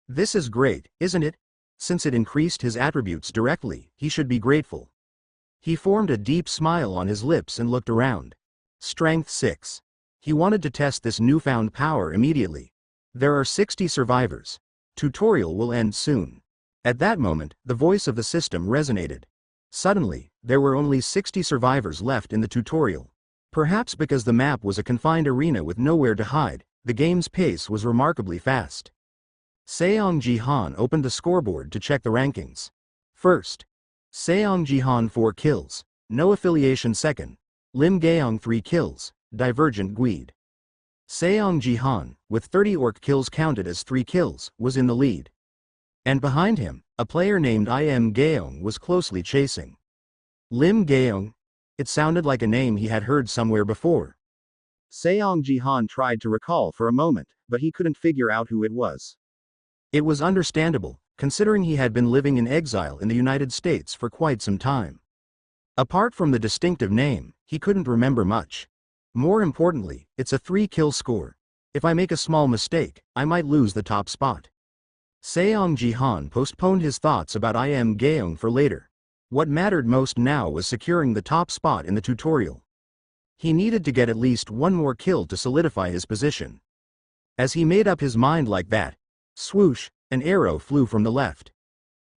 This is great, isn't it? Since it increased his attributes directly, he should be grateful. He formed a deep smile on his lips and looked around. Strength 6. He wanted to test this newfound power immediately. There are 60 survivors. Tutorial will end soon. At that moment, the voice of the system resonated. Suddenly, there were only 60 survivors left in the tutorial. Perhaps because the map was a confined arena with nowhere to hide, the game's pace was remarkably fast. Seong Jihan opened the scoreboard to check the rankings. First, Seong Jihan 4 kills, no affiliation. Second, Lim Gaeong 3 kills, Divergent Guild. Seong Jihan, with 30 orc kills counted as 3 kills, was in the lead. And behind him, a player named Im Gaeong was closely chasing. Lim Gaeong? It sounded like a name he had heard somewhere before. Seong Jihan tried to recall for a moment, but he couldn't figure out who it was. It was understandable, considering he had been living in exile in the United States for quite some time. Apart from the distinctive name, he couldn't remember much. More importantly, it's a 3-kill score. If I make a small mistake, I might lose the top spot. Seong Jihan postponed his thoughts about Im Gaeong for later. What mattered most now was securing the top spot in the tutorial. He needed to get at least one more kill to solidify his position. As he made up his mind like that, swoosh, an arrow flew from the left.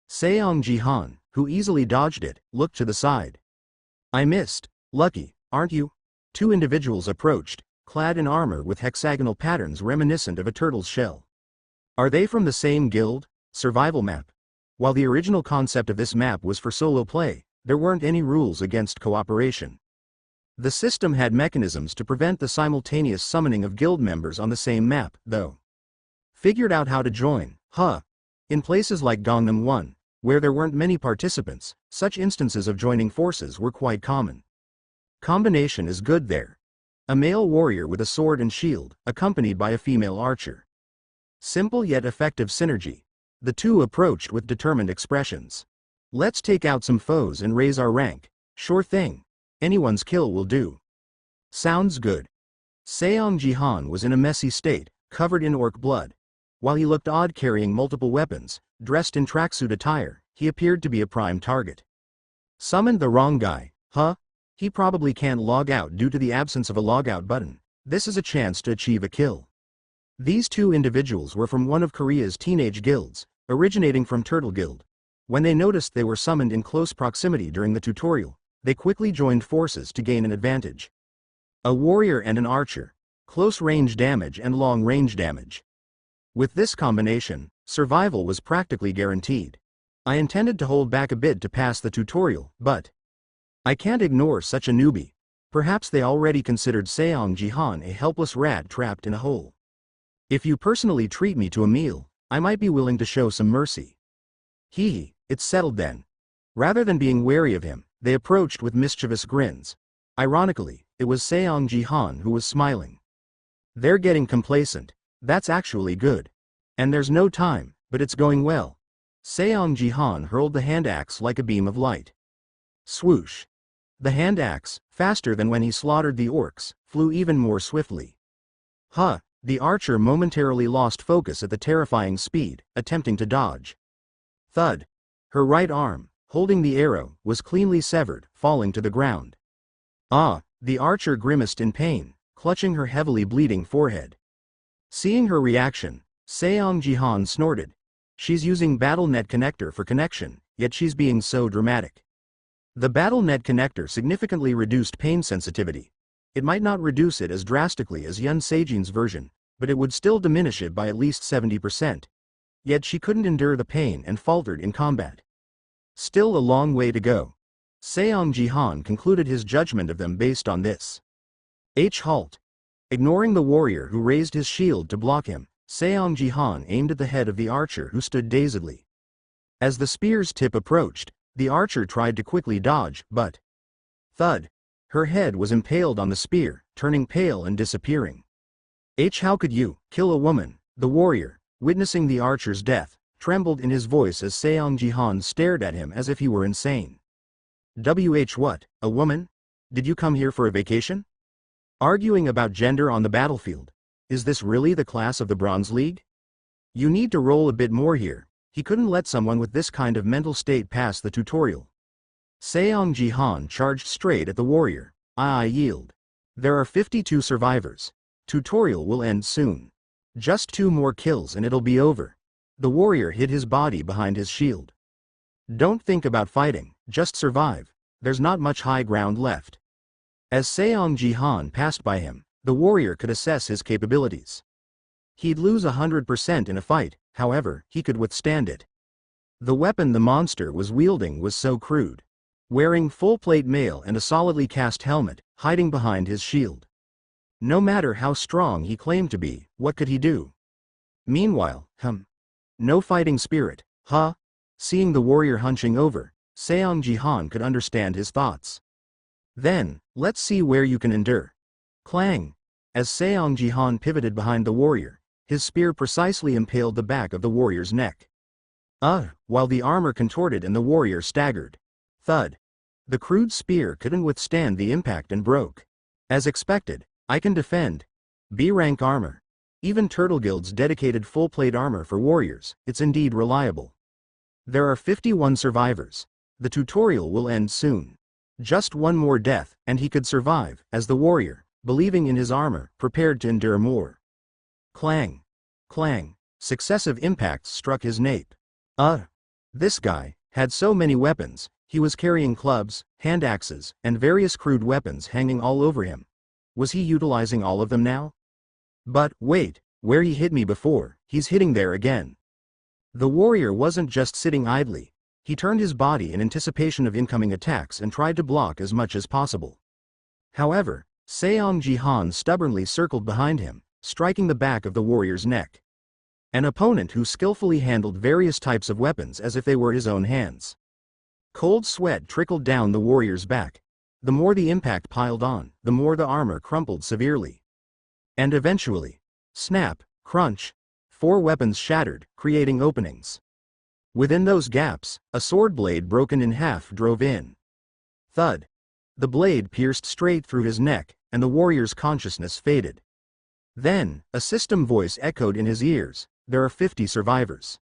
Seong Jihan, who easily dodged it, looked to the side. I missed. Lucky, aren't you? 2 individuals approached, clad in armor with hexagonal patterns reminiscent of a turtle's shell. Are they from the same guild? Survival map. While the original concept of this map was for solo play, there weren't any rules against cooperation. The system had mechanisms to prevent the simultaneous summoning of guild members on the same map, though. Figured out how to join, huh? In places like Gangnam 1, where there weren't many participants, such instances of joining forces were quite common. Combination is good there. A male warrior with a sword and shield, accompanied by a female archer. Simple yet effective synergy. The two approached with determined expressions. Let's take out some foes and raise our rank. Sure thing. Anyone's kill will do. Sounds good. Seong Jihan was in a messy state, covered in orc blood. While he looked odd carrying multiple weapons, dressed in tracksuit attire, he appeared to be a prime target. Summoned the wrong guy, huh? He probably can't log out due to the absence of a logout button. This is a chance to achieve a kill. These 2 individuals were from one of Korea's teenage guilds, originating from Turtle Guild. When they noticed they were summoned in close proximity during the tutorial, they quickly joined forces to gain an advantage. A warrior and an archer. Close range damage and long range damage. With this combination, survival was practically guaranteed. I intended to hold back a bit to pass the tutorial, but I can't ignore such a newbie. Perhaps they already considered Seong Jihan a helpless rat trapped in a hole. If you personally treat me to a meal, I might be willing to show some mercy. Hee, it's settled then. Rather than being wary of him, they approached with mischievous grins. Ironically, it was Seong Jihan who was smiling. They're getting complacent. That's actually good. And there's no time, but it's going well. Seong Jihan hurled the hand axe like a beam of light. Swoosh. The hand axe, faster than when he slaughtered the orcs, flew even more swiftly. Huh, the archer momentarily lost focus at the terrifying speed, attempting to dodge. Thud. Her right arm, holding the arrow, was cleanly severed, falling to the ground. Ah, the archer grimaced in pain, clutching her heavily bleeding forehead. Seeing her reaction, Seong Jihan snorted. She's using Battlenet connector for connection, yet she's being so dramatic. The Battlenet connector significantly reduced pain sensitivity. It might not reduce it as drastically as Yun Sejin's version, but it would still diminish it by at least 70%. Yet she couldn't endure the pain and faltered in combat. Still a long way to go. Seong Jihan concluded his judgment of them based on this. Halt. Ignoring the warrior who raised his shield to block him, Seong Jihan aimed at the head of the archer who stood dazedly. As the spear's tip approached, the archer tried to quickly dodge, but thud. Her head was impaled on the spear, turning pale and disappearing. How could you kill a woman? The warrior, witnessing the archer's death, trembled in his voice as Seong Jihan stared at him as if he were insane. What, a woman? Did you come here for a vacation? Arguing about gender on the battlefield. Is this really the class of the Bronze League? You need to roll a bit more here. He couldn't let someone with this kind of mental state pass the tutorial. Seong Jihan charged straight at the warrior. I yield. There are 52 survivors. Tutorial will end soon. Just 2 more kills and it'll be over. The warrior hid his body behind his shield. Don't think about fighting, just survive. There's not much high ground left. As Seong Jihan passed by him, the warrior could assess his capabilities. He'd lose 100% in a fight, however, he could withstand it. The weapon the monster was wielding was so crude. Wearing full-plate mail and a solidly cast helmet, hiding behind his shield. No matter how strong he claimed to be, what could he do? Meanwhile, no fighting spirit, huh? Seeing the warrior hunching over, Seong Jihan could understand his thoughts. Then, let's see where you can endure. Clang! As Seong Jihan pivoted behind the warrior, his spear precisely impaled the back of the warrior's neck. While the armor contorted and the warrior staggered. Thud. The crude spear couldn't withstand the impact and broke. As expected, I can defend. B-rank armor. Even Turtle Guild's dedicated full-plate armor for warriors, it's indeed reliable. There are 51 survivors. The tutorial will end soon. Just one more death, and he could survive, as the warrior, believing in his armor, prepared to endure more. Clang. Clang. Successive impacts struck his nape. This guy had so many weapons. He was carrying clubs, hand axes, and various crude weapons hanging all over him. Was he utilizing all of them now? But, wait, where he hit me before, he's hitting there again. The warrior wasn't just sitting idly. He turned his body in anticipation of incoming attacks and tried to block as much as possible. However, Seong Jihan stubbornly circled behind him, striking the back of the warrior's neck. An opponent who skillfully handled various types of weapons as if they were his own hands. Cold sweat trickled down the warrior's back. The more the impact piled on, the more the armor crumpled severely. And eventually, snap, crunch, 4 weapons shattered, creating openings. Within those gaps, a sword blade broken in half drove in. Thud. The blade pierced straight through his neck, and the warrior's consciousness faded. Then, a system voice echoed in his ears, there are 50 survivors.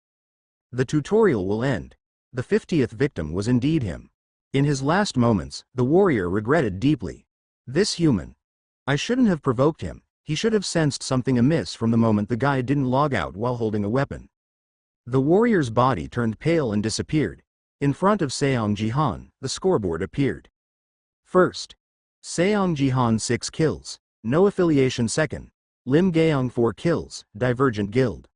The tutorial will end. The 50th victim was indeed him. In his last moments, the warrior regretted deeply. This human. I shouldn't have provoked him. He should have sensed something amiss from the moment the guy didn't log out while holding a weapon. The warrior's body turned pale and disappeared. In front of Seong Jihan, the scoreboard appeared. First, Seong Jihan 6 kills, no affiliation. Second, Lim Gaeong 4 kills, Divergent Guild.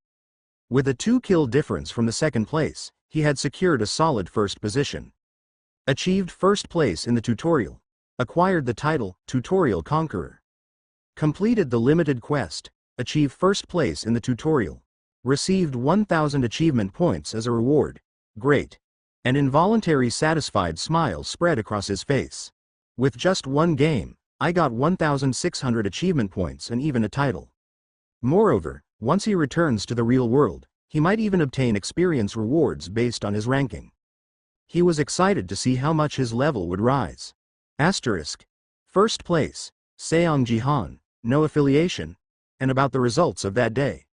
With a 2-kill difference from the second place, he had secured a solid first position. Achieved first place in the tutorial. Acquired the title, Tutorial Conqueror. Completed the limited quest. Achieved first place in the tutorial. Received 1,000 achievement points as a reward. Great. An involuntary satisfied smile spread across his face. With just one game, I got 1,600 achievement points and even a title. Moreover, once he returns to the real world, he might even obtain experience rewards based on his ranking. He was excited to see how much his level would rise. Asterisk. First place, Seong Jihan, no affiliation, and about the results of that day.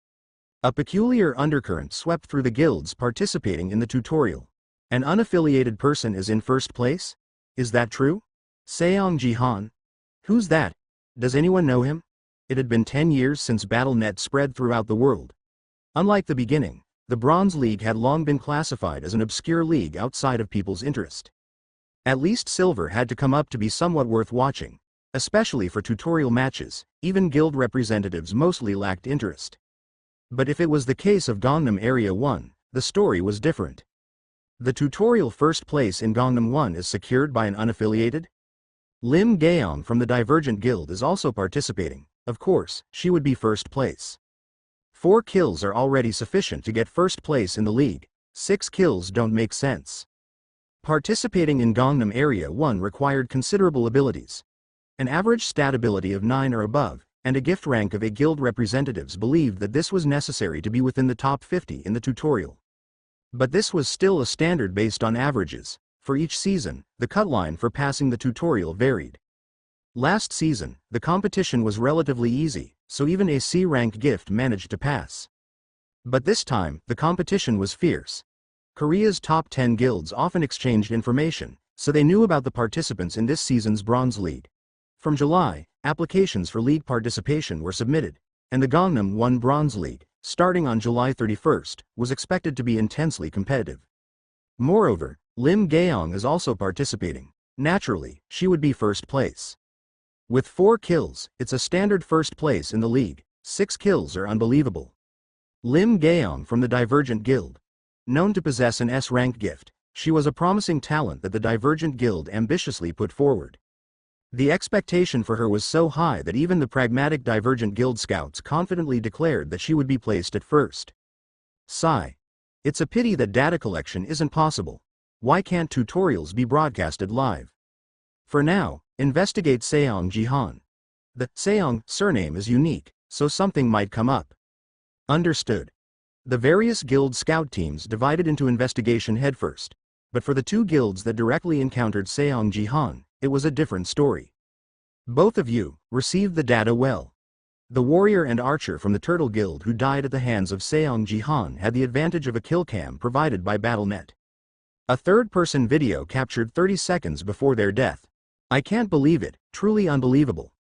A peculiar undercurrent swept through the guilds participating in the tutorial. An unaffiliated person is in first place? Is that true? Seong Jihan? Who's that? Does anyone know him? It had been 10 years since Battlenet spread throughout the world. Unlike the beginning, the Bronze League had long been classified as an obscure league outside of people's interest. At least Silver had to come up to be somewhat worth watching, especially for tutorial matches. Even guild representatives mostly lacked interest. But if it was the case of Gangnam Area 1, the story was different. The tutorial first place in Gangnam 1 is secured by an unaffiliated. Lim Gaeong from the Divergent Guild is also participating. Of course, she would be first place. 4 kills are already sufficient to get first place in the league. 6 kills don't make sense. Participating in Gangnam Area 1 required considerable abilities. An average stat ability of 9 or above, and a gift rank of 8. Guild representatives believed that this was necessary to be within the top 50 in the tutorial. But this was still a standard based on averages. For each season, the cut line for passing the tutorial varied. Last season, the competition was relatively easy, so even a C-rank gift managed to pass. But this time, the competition was fierce. Korea's top 10 guilds often exchanged information, so they knew about the participants in this season's Bronze League. From July, applications for league participation were submitted, and the Gangnam 1 Bronze League, starting on July 31st, was expected to be intensely competitive. Moreover, Lim Gaeong is also participating. Naturally, she would be first place. With 4 kills, it's a standard first place in the league. 6 kills are unbelievable. Lim Gaeong from the Divergent Guild. Known to possess an S-rank gift, she was a promising talent that the Divergent Guild ambitiously put forward. The expectation for her was so high that even the pragmatic Divergent Guild scouts confidently declared that she would be placed at first. Sigh. It's a pity that data collection isn't possible. Why can't tutorials be broadcasted live? For now, investigate Seong Jihan. The Seong surname is unique, so something might come up. Understood. The various guild scout teams divided into investigation headfirst, but for the 2 guilds that directly encountered Seong Jihan, it was a different story. Both of you received the data well. The warrior and archer from the Turtle Guild who died at the hands of Seong Jihan had the advantage of a kill cam provided by Battlenet. A third-person video captured 30 seconds before their death. I can't believe it, truly unbelievable.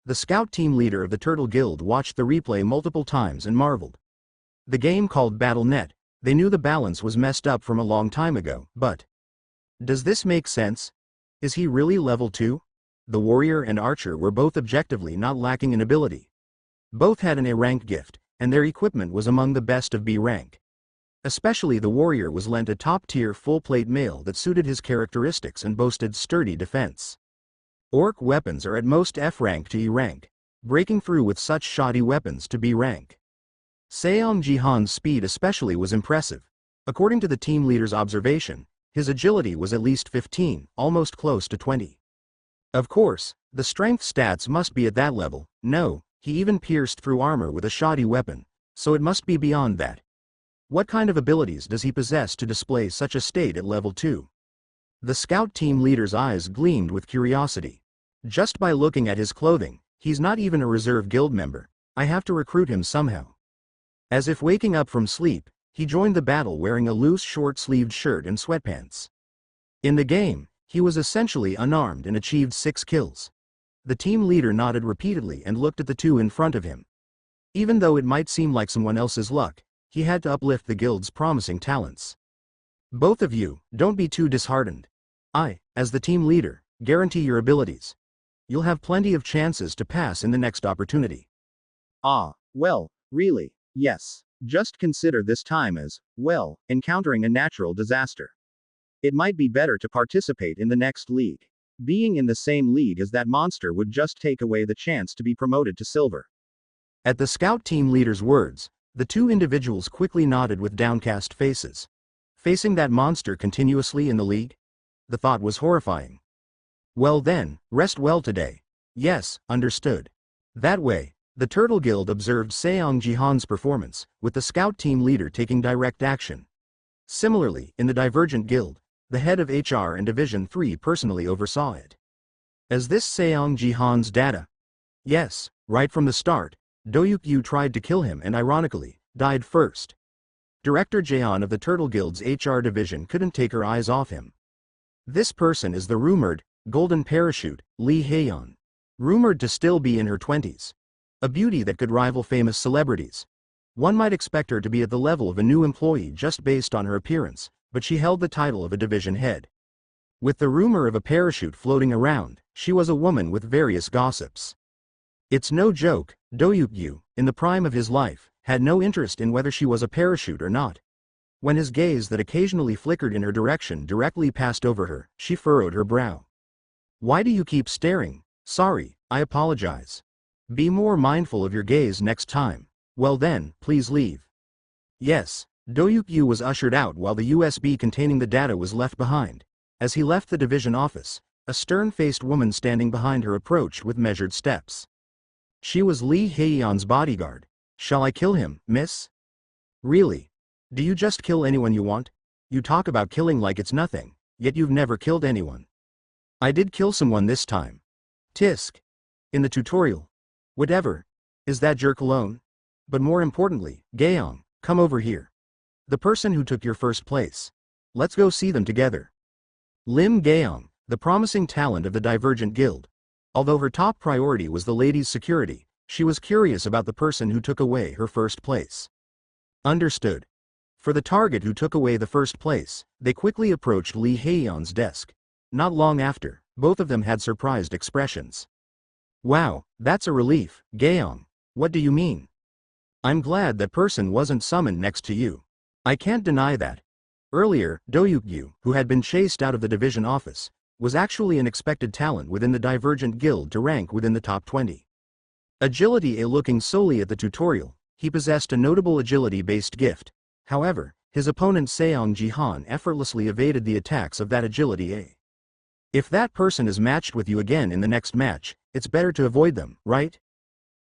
The scout team leader of the Turtle Guild watched the replay multiple times and marveled. The game called Battlenet, they knew the balance was messed up from a long time ago, but... Does this make sense? Is he really level 2? The warrior and archer were both objectively not lacking in ability. Both had an A-rank gift, and their equipment was among the best of B rank. Especially the warrior was lent a top-tier full-plate mail that suited his characteristics and boasted sturdy defense. Orc weapons are at most F rank to E rank, breaking through with such shoddy weapons to B rank. Seong Jihan's speed especially was impressive. According to the team leader's observation, his agility was at least 15, almost close to 20. Of course, the strength stats must be at that level. No, he even pierced through armor with a shoddy weapon, so it must be beyond that. What kind of abilities does he possess to display such a state at level 2? The scout team leader's eyes gleamed with curiosity. Just by looking at his clothing, he's not even a reserve guild member. I have to recruit him somehow. As if waking up from sleep, he joined the battle wearing a loose short-sleeved shirt and sweatpants. In the game, he was essentially unarmed and achieved 6 kills. The team leader nodded repeatedly and looked at the 2 in front of him. Even though it might seem like someone else's luck, he had to uplift the guild's promising talents. Both of you, don't be too disheartened. I, as the team leader, guarantee your abilities. You'll have plenty of chances to pass in the next opportunity. Ah, well, really, yes. Just consider this time as, well, encountering a natural disaster. It might be better to participate in the next league. Being in the same league as that monster would just take away the chance to be promoted to silver. At the scout team leader's words, the 2 individuals quickly nodded with downcast faces. Facing that monster continuously in the league? The thought was horrifying. Well then, rest well today. Yes, understood. That way, the Turtle Guild observed Seong Jihan's performance, with the scout team leader taking direct action. Similarly, in the Divergent Guild, the head of HR and Division 3 personally oversaw it. Is this Seong Jihan's data? Yes, right from the start, Do-Yuk-Yu tried to kill him and ironically, died first. Director Jaeon of the Turtle Guild's HR division couldn't take her eyes off him. This person is the rumored, golden parachute, Lee Haeyeon. Rumored to still be in her 20s. A beauty that could rival famous celebrities. One might expect her to be at the level of a new employee just based on her appearance, but she held the title of a division head. With the rumor of a parachute floating around, she was a woman with various gossips. It's no joke, Do-Yuk-Yu, in the prime of his life, had no interest in whether she was a parachute or not. When his gaze that occasionally flickered in her direction directly passed over her, she furrowed her brow. Why do you keep staring? Sorry, I apologize. Be more mindful of your gaze next time. Well then, please leave. Yes, Do-Yuk-Yu was ushered out while the USB containing the data was left behind. As he left the division office, a stern-faced woman standing behind her approached with measured steps. She was Lee Haeyeon's bodyguard. Shall I kill him, miss? Really? Do you just kill anyone you want? You talk about killing like it's nothing, yet you've never killed anyone. I did kill someone this time. Tisk. In the tutorial. Whatever. Is that jerk alone? But more importantly, Gaeong, come over here. The person who took your first place. Let's go see them together. Lim Gaeong, the promising talent of the Divergent Guild. Although her top priority was the lady's security, she was curious about the person who took away her first place. Understood. For the target who took away the first place, they quickly approached Lee Haeyeon's desk. Not long after, both of them had surprised expressions. Wow, that's a relief, Gaeong. What do you mean? I'm glad that person wasn't summoned next to you. I can't deny that. Earlier, Doyukyu, who had been chased out of the division office, was actually an expected talent within the Divergent Guild to rank within the top 20. Agility A. Looking solely at the tutorial, he possessed a notable agility-based gift. However, his opponent Seong Jihan effortlessly evaded the attacks of that agility A. If that person is matched with you again in the next match, it's better to avoid them, right?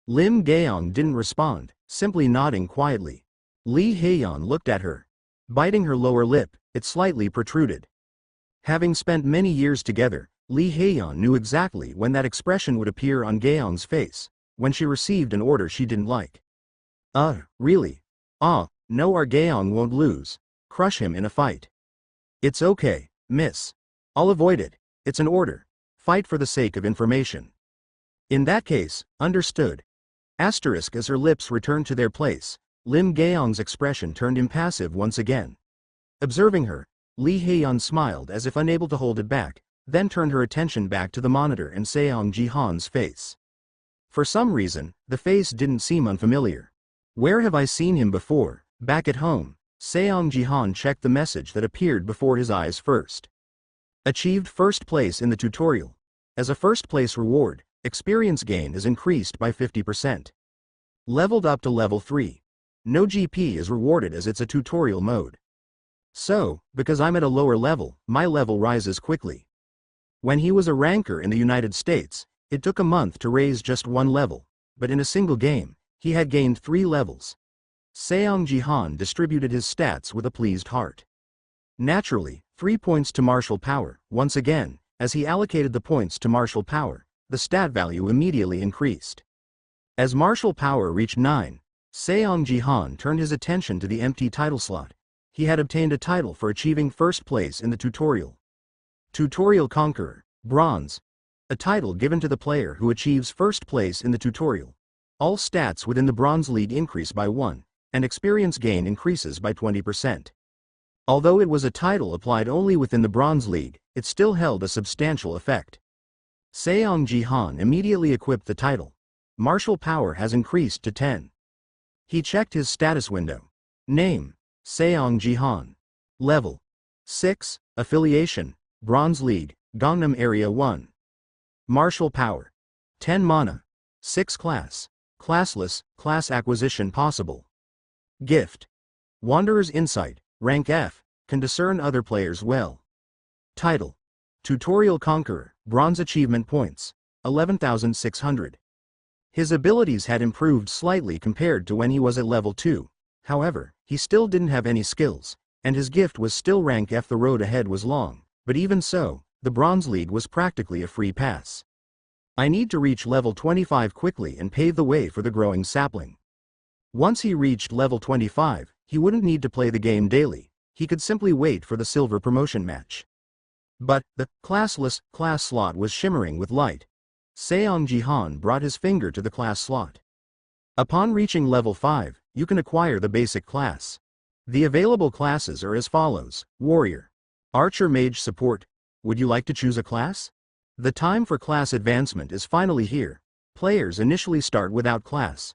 Lim Gaeong didn't respond, simply nodding quietly. Lee Haeyeon looked at her. Biting her lower lip, it slightly protruded. Having spent many years together, Lee Haeyeon knew exactly when that expression would appear on Gaeong's face, when she received an order she didn't like. Really? No, our Gaeong won't lose. Crush him in a fight. It's okay, miss. I'll avoid it. It's an order. Fight for the sake of information. In that case, understood. Asterisk as her lips returned to their place, Lim Gaeong's expression turned impassive once again. Observing her, Lee Haeyeon smiled as if unable to hold it back, then turned her attention back to the monitor and Seong Jihan's face. For some reason, the face didn't seem unfamiliar. Where have I seen him before? Back at home, Seong Jihan checked the message that appeared before his eyes first. Achieved first place in the tutorial. As a first place reward, experience gain is increased by 50%. Leveled up to level 3. No GP is rewarded as it's a tutorial mode. So, because I'm at a lower level, my level rises quickly. When he was a ranker in the United States, it took a month to raise just one level, but in a single game, he had gained 3 levels. Seong Jihan distributed his stats with a pleased heart. Naturally, 3 points to martial power. Once again, as he allocated the points to martial power, the stat value immediately increased. As martial power reached 9, Seong Jihan turned his attention to the empty title slot. He had obtained a title for achieving first place in the tutorial. Tutorial Conqueror, Bronze. A title given to the player who achieves first place in the tutorial. All stats within the Bronze League increase by 1, and experience gain increases by 20%. Although it was a title applied only within the Bronze League, it still held a substantial effect. Seong Jihan immediately equipped the title. Martial power has increased to 10. He checked his status window. Name, Seong Jihan. Level, 6, Affiliation, Bronze League, Gangnam Area 1. Martial power, 10 mana. 6 class, classless, class acquisition possible. Gift, Wanderer's Insight, rank F, can discern other players well. Title, Tutorial Conqueror, Bronze Achievement Points, 11,600. His abilities had improved slightly compared to when he was at level 2, however, he still didn't have any skills, and his gift was still rank F. The road ahead was long, but even so, the Bronze League was practically a free pass. I need to reach level 25 quickly and pave the way for the growing sapling. Once he reached level 25, he wouldn't need to play the game daily, he could simply wait for the silver promotion match. But, the classless class slot was shimmering with light. Seong Jihan brought his finger to the class slot. Upon reaching level 5, you can acquire the basic class. The available classes are as follows: Warrior, Archer, Mage, Support. Would you like to choose a class? The time for class advancement is finally here. Players initially start without class.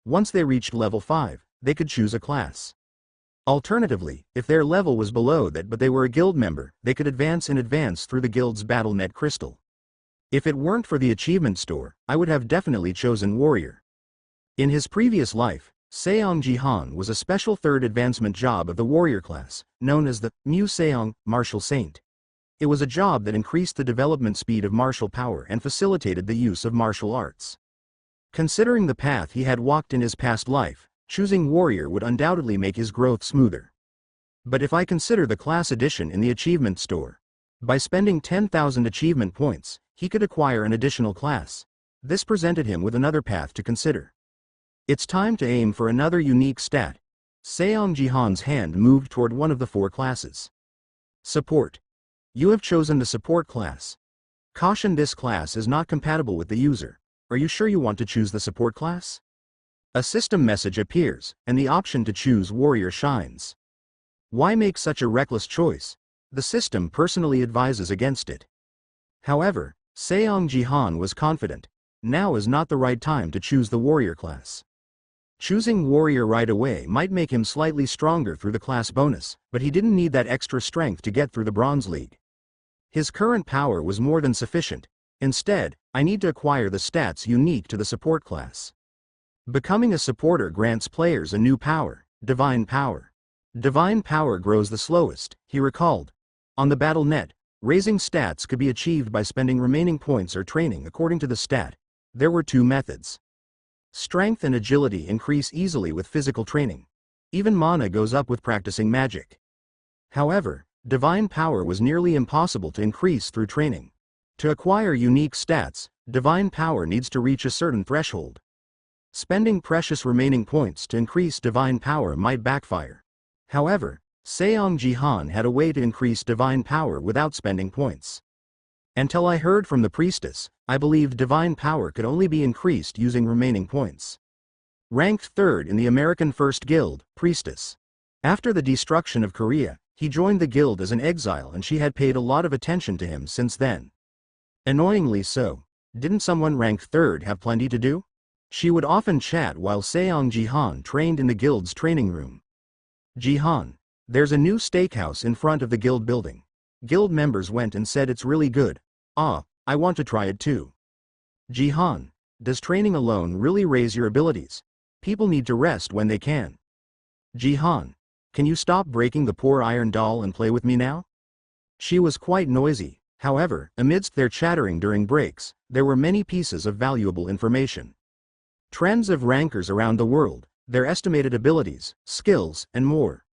Once they reached level 5, they could choose a class. Alternatively, if their level was below that but they were a guild member, they could advance in advance through the guild's Battlenet crystal. If it weren't for the achievement store, I would have definitely chosen Warrior. In his previous life, Seong Jihan was a special third advancement job of the Warrior class, known as the Mu Seong, Martial Saint. It was a job that increased the development speed of martial power and facilitated the use of martial arts. Considering the path he had walked in his past life, choosing Warrior would undoubtedly make his growth smoother. But if I consider the class edition in the achievement store, by spending 10,000 achievement points, he could acquire an additional class. This presented him with another path to consider. It's time to aim for another unique stat. Seong Jihan's hand moved toward one of the 4 classes. Support. You have chosen the support class. Caution: this class is not compatible with the user. Are you sure you want to choose the support class? A system message appears, and the option to choose Warrior shines. Why make such a reckless choice? The system personally advises against it. However, Seong Jihan was confident. Now is not the right time to choose the warrior class. Choosing warrior right away might make him slightly stronger through the class bonus, but he didn't need that extra strength to get through the Bronze League. His current power was more than sufficient. Instead, I need to acquire the stats unique to the support class. Becoming a supporter grants players a new power, Divine Power. Divine Power grows the slowest, he recalled. On the Battlenet, raising stats could be achieved by spending remaining points or training according to the stat. There were two methods. Strength and agility increase easily with physical training. Even mana goes up with practicing magic. However, Divine Power was nearly impossible to increase through training. To acquire unique stats, Divine Power needs to reach a certain threshold. Spending precious remaining points to increase Divine Power might backfire. However, Seong Jihan had a way to increase Divine Power without spending points. Until I heard from the priestess, I believed Divine Power could only be increased using remaining points. Ranked 3rd in the American First Guild, Priestess. After the destruction of Korea, he joined the guild as an exile and she had paid a lot of attention to him since then. Annoyingly so. Didn't someone ranked 3rd have plenty to do? She would often chat while Seong Jihan trained in the guild's training room. Jihan, there's a new steakhouse in front of the guild building. Guild members went and said it's really good. Ah, I want to try it too. Jihan, does training alone really raise your abilities? People need to rest when they can. Jihan, can you stop breaking the poor iron doll and play with me now? She was quite noisy. However, amidst their chattering during breaks, there were many pieces of valuable information. Trends of rankers around the world, their estimated abilities, skills, and more.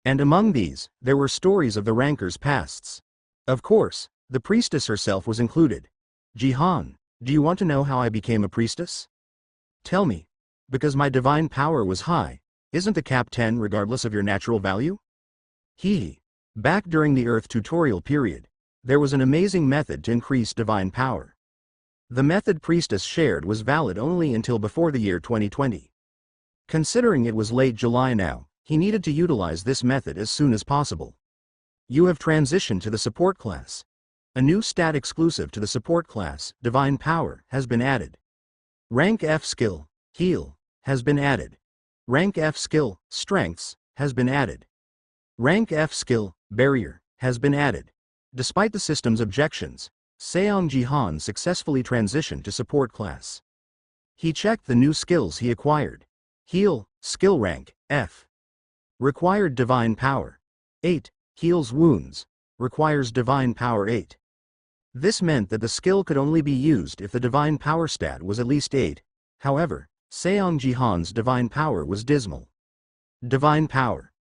And among these, there were stories of the rankers' pasts. Of course, the priestess herself was included. Jihan, do you want to know how I became a priestess? Tell me. Because my divine power was high, isn't the cap 10 regardless of your natural value? Hee. Back during the Earth tutorial period, there was an amazing method to increase divine power. The method priestess shared was valid only until before the year 2020. Considering it was late July now, he needed to utilize this method as soon as possible. You have transitioned to the support class. A new stat exclusive to the support class, Divine Power, has been added. Rank F skill, Heal, has been added. Rank F skill, Strengths, has been added. Rank F skill, Barrier, has been added. Despite the system's objections, Seong Jihan successfully transitioned to support class. He checked the new skills he acquired. Heal, skill rank, F. Required divine power. 8, heals wounds. Requires divine power 8. This meant that the skill could only be used if the divine power stat was at least 8. However, Seong Jihan's divine power was dismal. Divine power.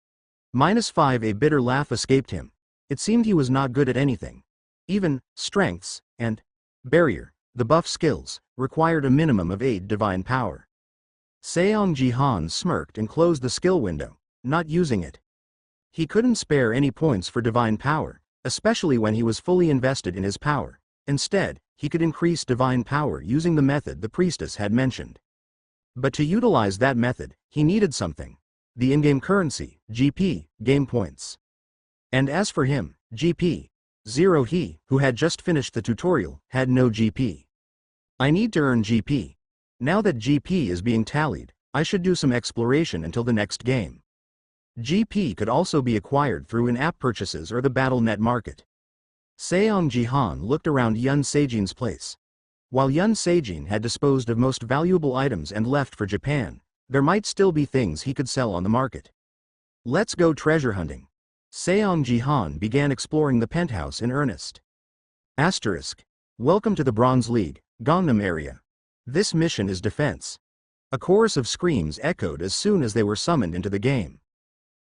-5. A bitter laugh escaped him. It seemed he was not good at anything. Even strengths and barrier, the buff skills, required a minimum of 8 divine power. Seong Jihan smirked and closed the skill window, not using it. He couldn't spare any points for divine power, especially when he was fully invested in his power. Instead, he could increase divine power using the method the priestess had mentioned. But to utilize that method, he needed something. The in-game currency, GP, game points. And as for him, GP, 0. He, who had just finished the tutorial, had no GP. I need to earn GP. Now that GP is being tallied, I should do some exploration until the next game. GP could also be acquired through in-app purchases or the Battlenet market. Seong Jihan looked around Yun Seijin's place. While Yun Seijin had disposed of most valuable items and left for Japan, there might still be things he could sell on the market. Let's go treasure hunting. Seong Jihan began exploring the penthouse in earnest. Asterisk. Welcome to the Bronze League, Gangnam area. This mission is defense. A chorus of screams echoed as soon as they were summoned into the game.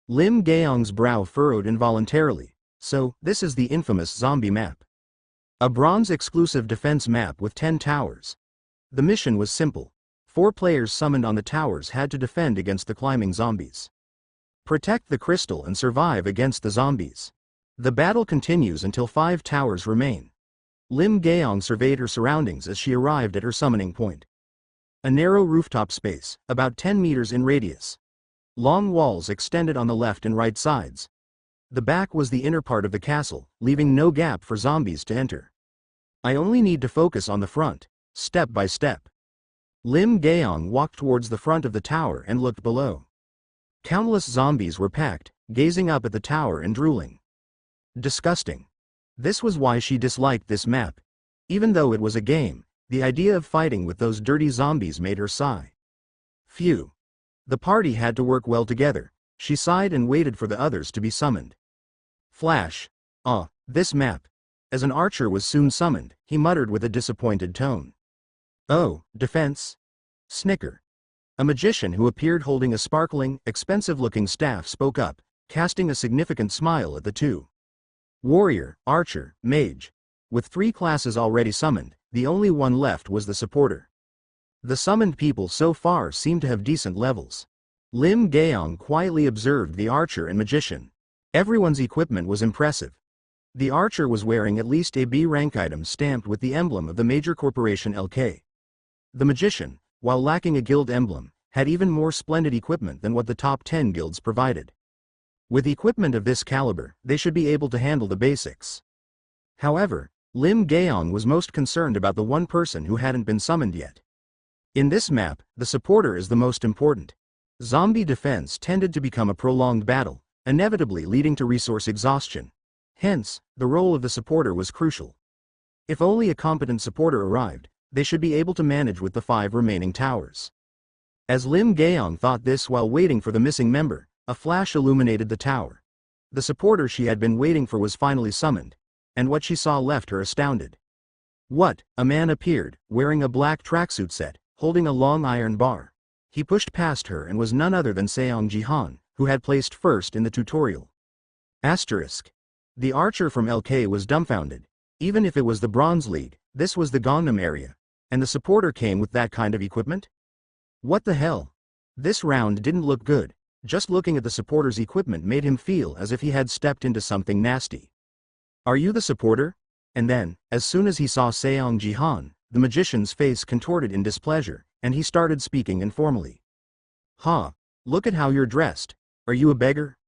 Lim Gaeong's brow furrowed involuntarily. So, this is the infamous zombie map. A bronze-exclusive defense map with 10 towers. The mission was simple. 4 players summoned on the towers had to defend against the climbing zombies. Protect the crystal and survive against the zombies. The battle continues until 5 towers remain. Lim Gaeong surveyed her surroundings as she arrived at her summoning point. A narrow rooftop space, about 10 meters in radius. Long walls extended on the left and right sides. The back was the inner part of the castle, leaving no gap for zombies to enter. I only need to focus on the front, step by step. Lim Gaeong walked towards the front of the tower and looked below. Countless zombies were packed, gazing up at the tower and drooling. Disgusting. This was why she disliked this map. Even though it was a game, the idea of fighting with those dirty zombies made her sigh. Phew. The party had to work well together. She sighed and waited for the others to be summoned. Flash. This map. As an archer was soon summoned, he muttered with a disappointed tone. Oh, defense? Snicker. A magician who appeared holding a sparkling, expensive-looking staff spoke up, casting a significant smile at the two. Warrior, archer, mage. With 3 classes already summoned, the only one left was the supporter. The summoned people so far seemed to have decent levels. Lim Gaeong quietly observed the archer and magician. Everyone's equipment was impressive. The archer was wearing at least a B rank item stamped with the emblem of the major corporation LK. The magician, while lacking a guild emblem, had even more splendid equipment than what the top 10 guilds provided. With equipment of this caliber, they should be able to handle the basics. However, Lim Gaeong was most concerned about the one person who hadn't been summoned yet. In this map, the supporter is the most important. Zombie defense tended to become a prolonged battle, inevitably leading to resource exhaustion. Hence, the role of the supporter was crucial. If only a competent supporter arrived, they should be able to manage with the 5 remaining towers. As Lim Gaeong thought this while waiting for the missing member, a flash illuminated the tower. The supporter she had been waiting for was finally summoned, and what she saw left her astounded. What? A man appeared, wearing a black tracksuit set, holding a long iron bar. He pushed past her and was none other than Seong Jihan, who had placed first in the tutorial. Asterisk. The archer from LK was dumbfounded. Even if it was the Bronze League, this was the Gangnam area, and the supporter came with that kind of equipment? What the hell? This round didn't look good. Just looking at the supporter's equipment made him feel as if he had stepped into something nasty. Are you the supporter? And then, as soon as he saw Seong Jihan, the magician's face contorted in displeasure, and he started speaking informally. Look at how you're dressed. Are you a beggar?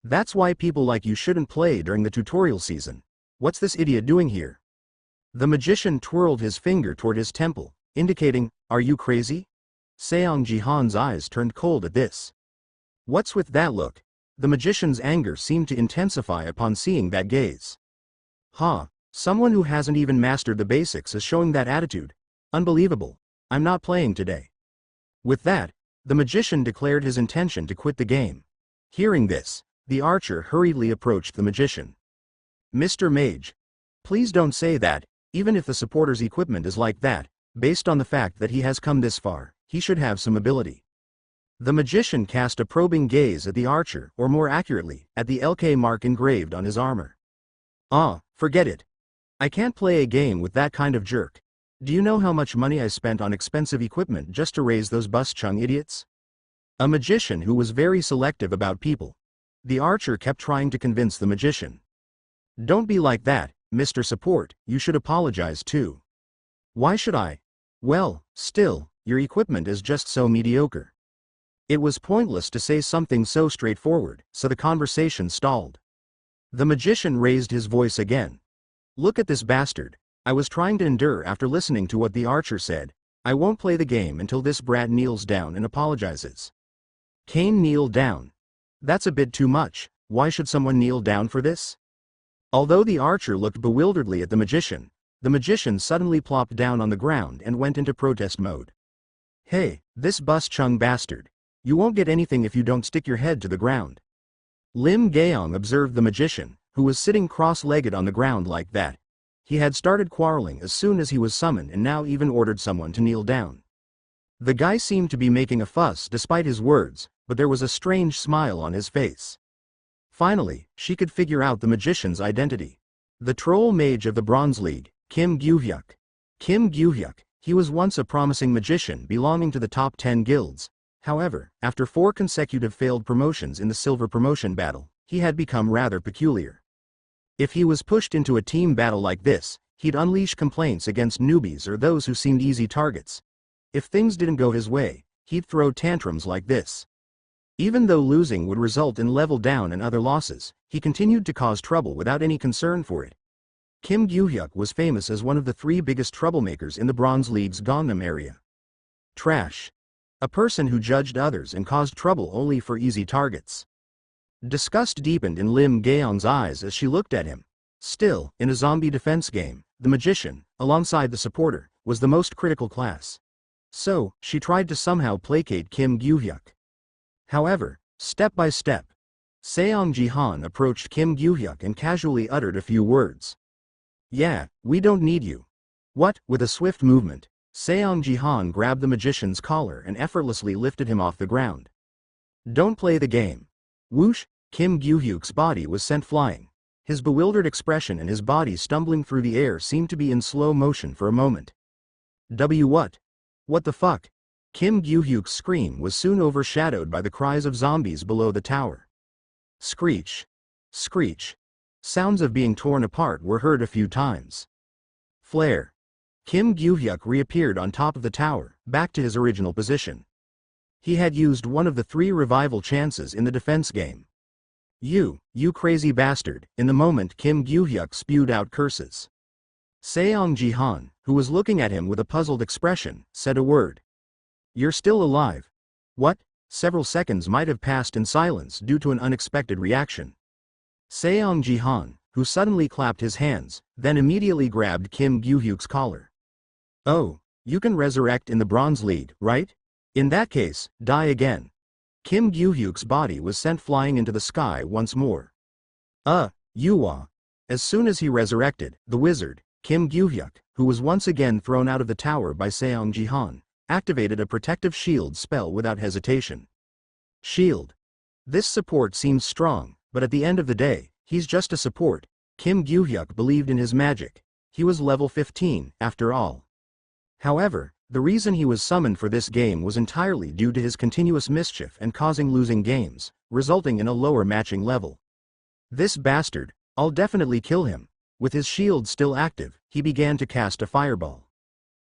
That's why people like you shouldn't play during the tutorial season. What's this idiot doing here? The magician twirled his finger toward his temple, indicating, are you crazy? Seong Jihan's eyes turned cold at this. What's with that look? The magician's anger seemed to intensify upon seeing that gaze. Someone who hasn't even mastered the basics is showing that attitude. Unbelievable. I'm not playing today. With that, the magician declared his intention to quit the game. Hearing this, the archer hurriedly approached the magician. Mr. Mage. Please don't say that. Even if the supporter's equipment is like that, based on the fact that he has come this far, he should have some ability. The magician cast a probing gaze at the archer, or more accurately, at the LK mark engraved on his armor. Forget it. I can't play a game with that kind of jerk. Do you know how much money I spent on expensive equipment just to raise those bus-chung idiots? A magician who was very selective about people. The archer kept trying to convince the magician. Don't be like that, Mr. Support, you should apologize too. Why should I? Well, still, your equipment is just so mediocre. It was pointless to say something so straightforward, so the conversation stalled. The magician raised his voice again. Look at this bastard. I was trying to endure after listening to what the archer said. I won't play the game until this brat kneels down and apologizes. Kane kneeled down. That's a bit too much. Why should someone kneel down for this? Although the archer looked bewilderedly at the magician suddenly plopped down on the ground and went into protest mode. Hey, this bus-chung bastard. You won't get anything if you don't stick your head to the ground. Lim Gaeong observed the magician, who was sitting cross-legged on the ground like that. He had started quarreling as soon as he was summoned and now even ordered someone to kneel down. The guy seemed to be making a fuss despite his words, but there was a strange smile on his face. Finally, she could figure out the magician's identity. The troll mage of the Bronze League, Kim Gyuhyuk. Kim Gyuhyuk, he was once a promising magician belonging to the top 10 guilds. However, after 4 consecutive failed promotions in the silver promotion battle, he had become rather peculiar. If he was pushed into a team battle like this, he'd unleash complaints against newbies or those who seemed easy targets. If things didn't go his way, he'd throw tantrums like this. Even though losing would result in level down and other losses, he continued to cause trouble without any concern for it. Kim Gyu-hyuk was famous as one of the 3 biggest troublemakers in the Bronze League's Gangnam area. Trash. A person who judged others and caused trouble only for easy targets. Disgust deepened in Lim Gaeon's eyes as she looked at him. Still, in a zombie defense game, the magician, alongside the supporter, was the most critical class. So, she tried to somehow placate Kim Gyu-hyuk. However, step by step, Seong Jihan approached Kim Gyu-hyuk and casually uttered a few words. "Yeah, we don't need you." What? With a swift movement, Seong Jihan grabbed the magician's collar and effortlessly lifted him off the ground. "Don't play the game." Whoosh! Kim Gyu-hyuk's body was sent flying. His bewildered expression and his body stumbling through the air seemed to be in slow motion for a moment. What? What the fuck? Kim Gyu-hyuk's scream was soon overshadowed by the cries of zombies below the tower. Screech. Screech. Sounds of being torn apart were heard a few times. Flare. Kim Gyu-hyuk reappeared on top of the tower, back to his original position. He had used one of the 3 revival chances in the defense game. You crazy bastard." In the moment Kim Gyu-hyuk spewed out curses. Seong Jihan, who was looking at him with a puzzled expression, said a word. "You're still alive." What? Several seconds might have passed in silence due to an unexpected reaction. Seong Jihan, who suddenly clapped his hands, then immediately grabbed Kim Gyu-hyuk's collar. "Oh, you can resurrect in the Bronze League, right? In that case, die again." Kim Gyu-hyuk's body was sent flying into the sky once more. Yuwa. As soon as he resurrected, the wizard, Kim Gyu-hyuk, who was once again thrown out of the tower by Seong Jihan, activated a protective shield spell without hesitation. Shield. This support seems strong, but at the end of the day, he's just a support. Kim Gyu-hyuk believed in his magic. He was level 15, after all. However, the reason he was summoned for this game was entirely due to his continuous mischief and causing losing games, resulting in a lower matching level. This bastard, I'll definitely kill him. With his shield still active, he began to cast a fireball.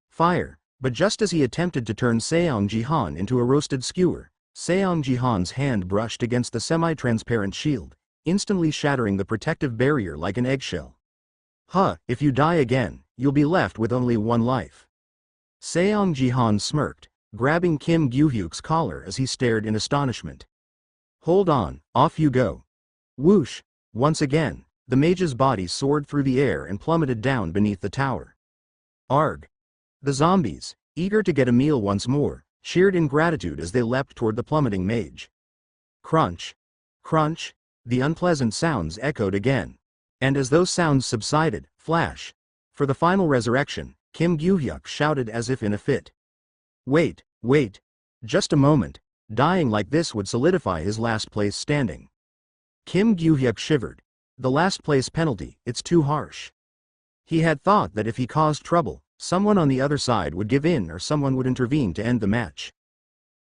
Fire, but just as he attempted to turn Seong Jihan into a roasted skewer, Seong Jihan's hand brushed against the semi-transparent shield, instantly shattering the protective barrier like an eggshell. If you die again, you'll be left with only 1 life. Seong Jihan smirked, grabbing Kim Gyu-hyuk's collar as he stared in astonishment. "Hold on, off you go." Whoosh! Once again, the mage's body soared through the air and plummeted down beneath the tower. Arg! The zombies, eager to get a meal once more, cheered in gratitude as they leapt toward the plummeting mage. Crunch! Crunch! The unpleasant sounds echoed again. And as those sounds subsided, flash! For the final resurrection, Kim Gyu-hyuk shouted as if in a fit. Wait! Just a moment. Dying like this would solidify his last place standing. Kim Gyu-hyuk shivered. The last place penalty, it's too harsh. He had thought that if he caused trouble, someone on the other side would give in or someone would intervene to end the match.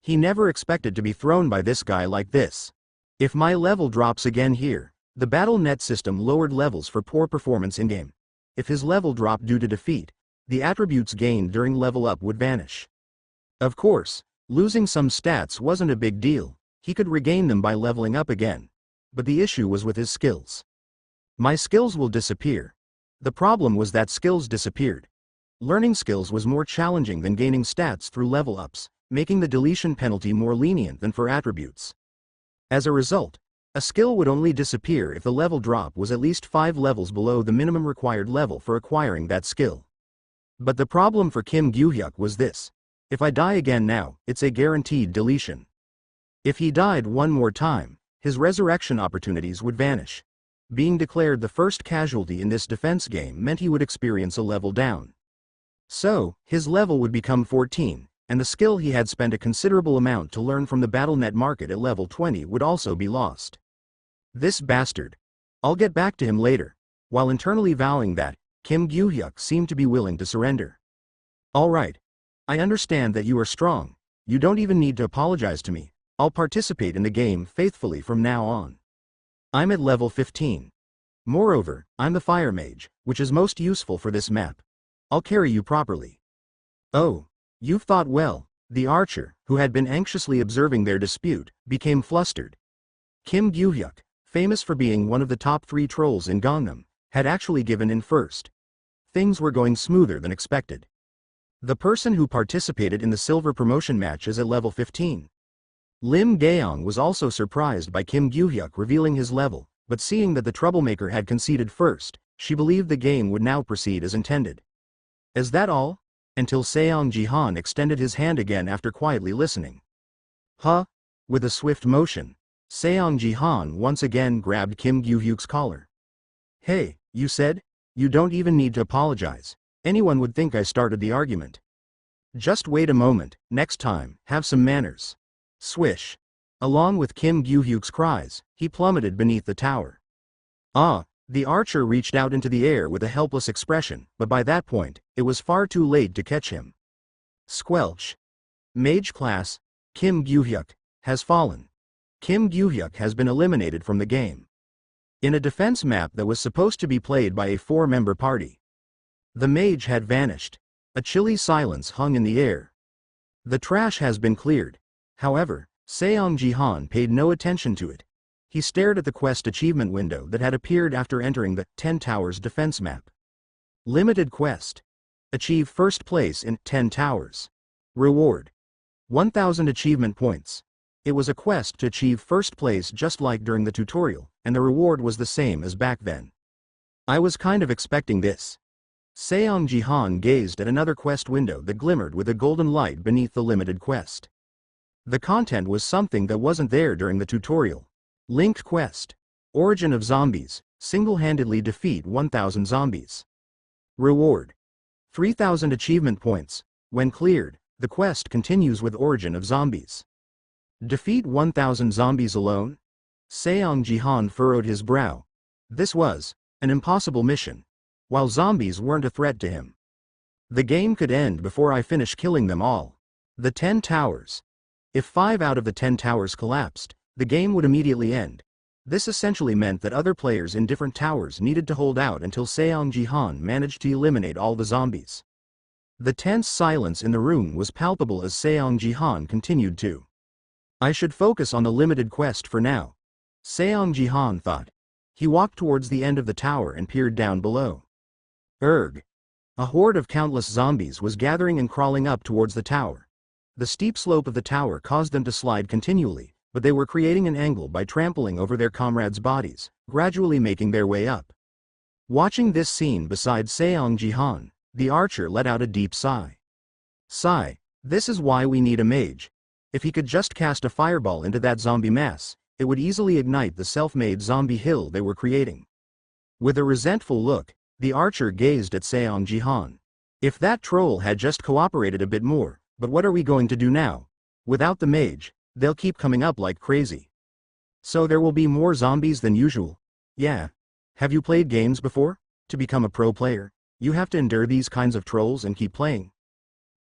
He never expected to be thrown by this guy like this. If my level drops again here, the Battlenet system lowered levels for poor performance in-game. If his level dropped due to defeat, the attributes gained during level up would vanish. Of course, losing some stats wasn't a big deal, he could regain them by leveling up again. But the issue was with his skills. My skills will disappear. The problem was that skills disappeared. Learning skills was more challenging than gaining stats through level ups, making the deletion penalty more lenient than for attributes. As a result, a skill would only disappear if the level drop was at least 5 levels below the minimum required level for acquiring that skill. But the problem for Kim Gyu-hyuk was this. If I die again now, it's a guaranteed deletion. If he died one more time, his resurrection opportunities would vanish. Being declared the first casualty in this defense game meant he would experience a level down. So, his level would become 14, and the skill he had spent a considerable amount to learn from the Battlenet market at level 20 would also be lost. This bastard. I'll get back to him later. While internally vowing that, Kim Gyu-hyuk seemed to be willing to surrender. Alright. I understand that you are strong. You don't even need to apologize to me. I'll participate in the game faithfully from now on. I'm at level 15. Moreover, I'm the fire mage, which is most useful for this map. I'll carry you properly. Oh, you've thought well. The archer, who had been anxiously observing their dispute, became flustered. Kim Gyu-hyuk, famous for being one of the top 3 trolls in Gangnam, had actually given in first. Things were going smoother than expected. The person who participated in the silver promotion match is at level 15. Lim Gaeong was also surprised by Kim Gyu-hyuk revealing his level, but seeing that the troublemaker had conceded first, she believed the game would now proceed as intended. Is that all? Until Seong Jihan extended his hand again after quietly listening. Huh? With a swift motion, Seong Jihan once again grabbed Kim Gyu-hyuk's collar. Hey, you said? You don't even need to apologize. Anyone would think I started the argument. Just wait a moment, next time, have some manners. Swish. Along with Kim Gyu-hyuk's cries, he plummeted beneath the tower. The archer reached out into the air with a helpless expression, but by that point, it was far too late to catch him. Squelch. Mage class, Kim Gyu-hyuk, has fallen. Kim Gyu-hyuk has been eliminated from the game. In a defense map that was supposed to be played by a 4-member party, the mage had vanished. A chilly silence hung in the air. The trash has been cleared. However, Seong Jihan paid no attention to it. He stared at the quest achievement window that had appeared after entering the 10 Towers defense map. Limited quest. Achieve first place in 10 Towers. Reward. 1000 achievement points. It was a quest to achieve first place just like during the tutorial, and the reward was the same as back then. I was kind of expecting this. Seong Jihan gazed at another quest window that glimmered with a golden light beneath the limited quest. The content was something that wasn't there during the tutorial. Linked quest. Origin of zombies. Single-handedly defeat 1000 zombies. Reward. 3000 achievement points. When cleared, the quest continues with Origin of zombies. Defeat 1000 zombies alone? Seong Jihan furrowed his brow. This was an impossible mission, while zombies weren't a threat to him. The game could end before I finish killing them all. The 10 Towers. If 5 out of the 10 towers collapsed, the game would immediately end. This essentially meant that other players in different towers needed to hold out until Seong Jihan managed to eliminate all the zombies. The tense silence in the room was palpable as Seong Jihan continued to. I should focus on the limited quest for now, Seong Jihan thought. He walked towards the end of the tower and peered down below. Erg. A horde of countless zombies was gathering and crawling up towards the tower. The steep slope of the tower caused them to slide continually, but they were creating an angle by trampling over their comrades' bodies, gradually making their way up. Watching this scene beside Seong Jihan, the archer let out a deep sigh. Sigh, this is why we need a mage. If he could just cast a fireball into that zombie mass, it would easily ignite the self-made zombie hill they were creating. With a resentful look, the archer gazed at Seong Jihan. If that troll had just cooperated a bit more, but what are we going to do now? Without the mage, they'll keep coming up like crazy. So there will be more zombies than usual? Yeah. Have you played games before? To become a pro player, you have to endure these kinds of trolls and keep playing.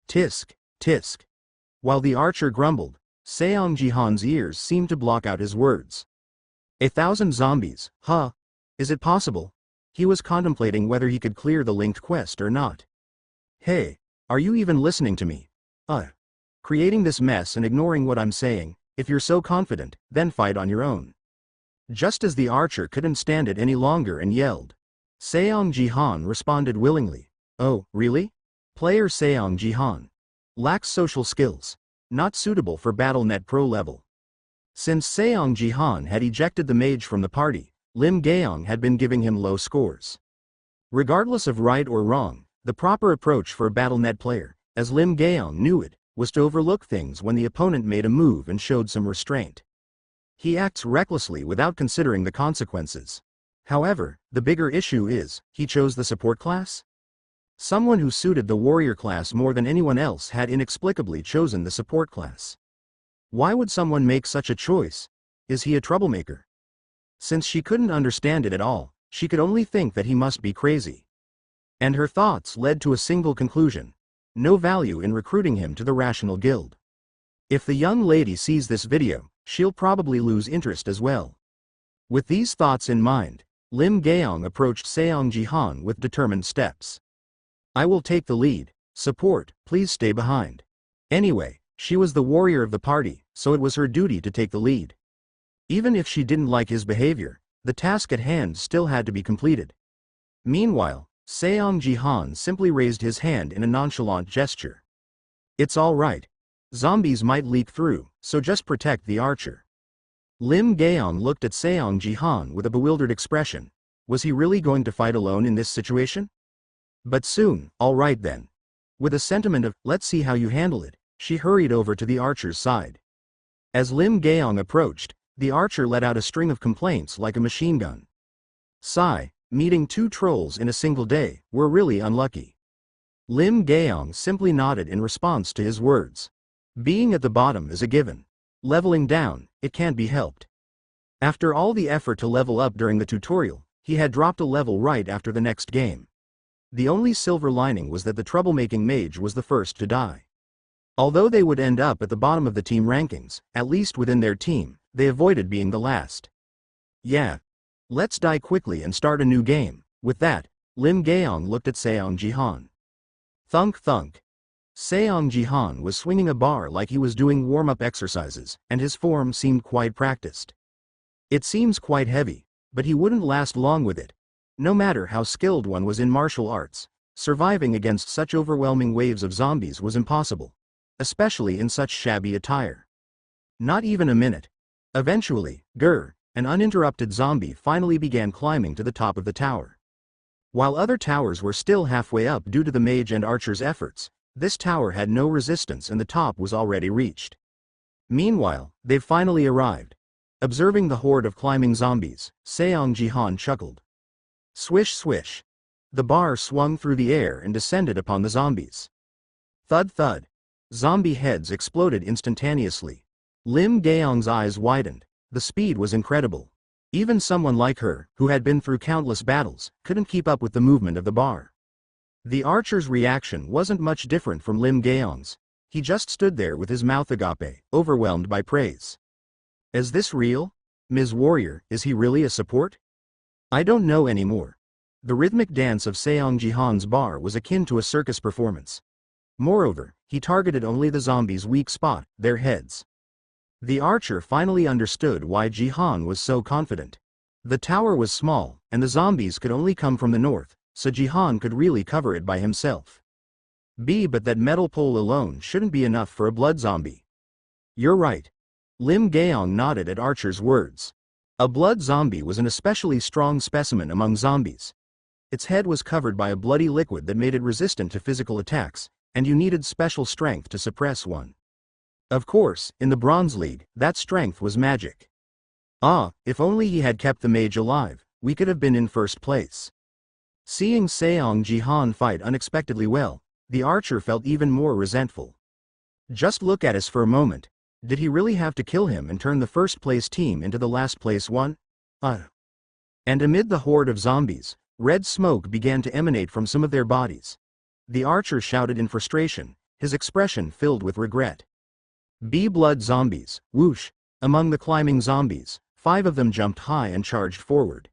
Tisk, tisk. While the archer grumbled, Seong Jihan's ears seemed to block out his words. 1,000 zombies, huh? Is it possible? He was contemplating whether he could clear the linked quest or not. Hey, are you even listening to me? Creating this mess and ignoring what I'm saying, if you're so confident, then fight on your own. Just as the archer couldn't stand it any longer and yelled. Seong Jihan responded willingly. Oh, really? Player Seong Jihan. Lacks social skills. Not suitable for Battlenet Pro level. Since Seong Jihan had ejected the mage from the party, Lim Gaeong had been giving him low scores. Regardless of right or wrong, the proper approach for a Battlenet player, as Lim Gaeong knew it, was to overlook things when the opponent made a move and showed some restraint. He acts recklessly without considering the consequences. However, the bigger issue is, he chose the support class? Someone who suited the warrior class more than anyone else had inexplicably chosen the support class. Why would someone make such a choice? Is he a troublemaker? Since she couldn't understand it at all, she could only think that he must be crazy. And her thoughts led to a single conclusion. No value in recruiting him to the Rational Guild. If the young lady sees this video, she'll probably lose interest as well. With these thoughts in mind, Lim Gaeong approached Seong Jihan with determined steps. I will take the lead. Support, please stay behind. Anyway, she was the warrior of the party, so it was her duty to take the lead. Even if she didn't like his behavior, The task at hand still had to be completed. Meanwhile, Seong Jihan simply raised his hand in a nonchalant gesture. It's all right. Zombies might leak through, so just protect the archer. Lim Gaeong looked at Seong Jihan with a bewildered expression. Was he really going to fight alone in this situation? But soon, all right then. With a sentiment of, let's see how you handle it, she hurried over to the archer's side. As Lim Gaeong approached, the archer let out a string of complaints like a machine gun. Sigh, meeting 2 trolls in a single day, we're really unlucky. Lim Gaeong simply nodded in response to his words. Being at the bottom is a given. Leveling down, it can't be helped. After all the effort to level up during the tutorial, he had dropped a level right after the next game. The only silver lining was that the troublemaking mage was the first to die. Although they would end up at the bottom of the team rankings, at least within their team, they avoided being the last. Yeah. Let's die quickly and start a new game. With that, Lim Gaeong looked at Seong Jihan. Thunk thunk. Seong Jihan was swinging a bar like he was doing warm-up exercises, and his form seemed quite practiced. It seems quite heavy, but he wouldn't last long with it. No matter how skilled one was in martial arts, surviving against such overwhelming waves of zombies was impossible, especially in such shabby attire. Not even a minute. Eventually, an uninterrupted zombie finally began climbing to the top of the tower. While other towers were still halfway up due to the mage and archer's efforts, this tower had no resistance and the top was already reached. Meanwhile, they've finally arrived. Observing the horde of climbing zombies, Seong Jihan chuckled. Swish swish. The bar swung through the air and descended upon the zombies. Thud thud. Zombie heads exploded instantaneously. Lim Gaeong's eyes widened. The speed was incredible. Even someone like her, who had been through countless battles, couldn't keep up with the movement of the bar. The archer's reaction wasn't much different from Lim Gaeong's. He just stood there with his mouth agape, overwhelmed by praise. Is this real? Ms. Warrior, is he really a support? I don't know anymore. The rhythmic dance of Seong Jihan's bar was akin to a circus performance. Moreover, he targeted only the zombies' weak spot, their heads. The archer finally understood why Jihan was so confident. The tower was small, and the zombies could only come from the north, so Jihan could really cover it by himself. But that metal pole alone shouldn't be enough for a blood zombie. You're right. Lim Gaeong nodded at Archer's words. A blood zombie was an especially strong specimen among zombies. Its head was covered by a bloody liquid that made it resistant to physical attacks, and you needed special strength to suppress one. Of course, in the Bronze League, that strength was magic. If only he had kept the mage alive, we could have been in first place. Seeing Seong Jihan fight unexpectedly well, the archer felt even more resentful. Just look at us for a moment. Did he really have to kill him and turn the first place team into the last place one? And amid the horde of zombies, red smoke began to emanate from some of their bodies. The archer shouted in frustration, his expression filled with regret. Blood zombies, whoosh. Among the climbing zombies, 5 of them jumped high and charged forward.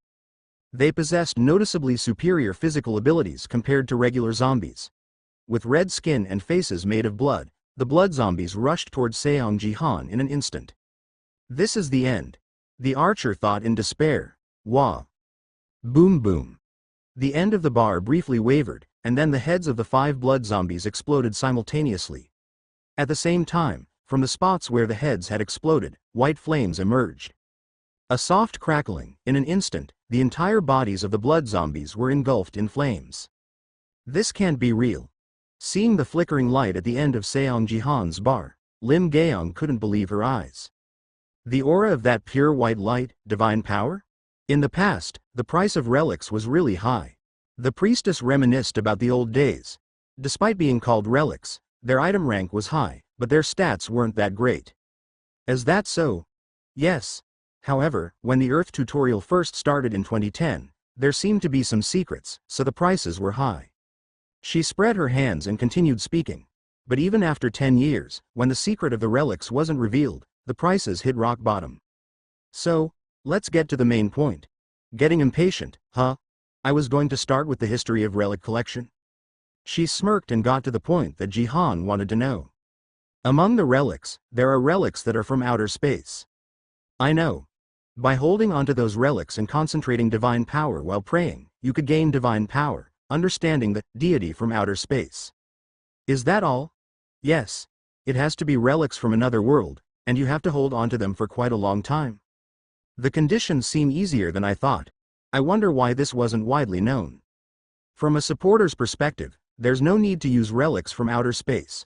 They possessed noticeably superior physical abilities compared to regular zombies. With red skin and faces made of blood, the blood zombies rushed towards Seong Jihan in an instant. This is the end. The archer thought in despair. Wah. Boom boom. The end of the bar briefly wavered, and then the heads of the 5 blood zombies exploded simultaneously. At the same time, from the spots where the heads had exploded, white flames emerged. A soft crackling, in an instant, the entire bodies of the blood zombies were engulfed in flames. This can't be real. Seeing the flickering light at the end of Seong Jihan's bar, Lim Gaeong couldn't believe her eyes. The aura of that pure white light, divine power? In the past, the price of relics was really high. The priestess reminisced about the old days. Despite being called relics, their item rank was high, but their stats weren't that great. Is that so? Yes. However, when the Earth tutorial first started in 2010, there seemed to be some secrets, so the prices were high. She spread her hands and continued speaking. But even after 10 years, when the secret of the relics wasn't revealed, the prices hit rock bottom. So, let's get to the main point. Getting impatient, huh? I was going to start with the history of relic collection. She smirked and got to the point that Jihan wanted to know. Among the relics, there are relics that are from outer space. I know. By holding onto those relics and concentrating divine power while praying, you could gain divine power, understanding the deity from outer space. Is that all? Yes. It has to be relics from another world, and you have to hold onto them for quite a long time. The conditions seem easier than I thought. I wonder why this wasn't widely known. From a supporter's perspective, there's no need to use relics from outer space.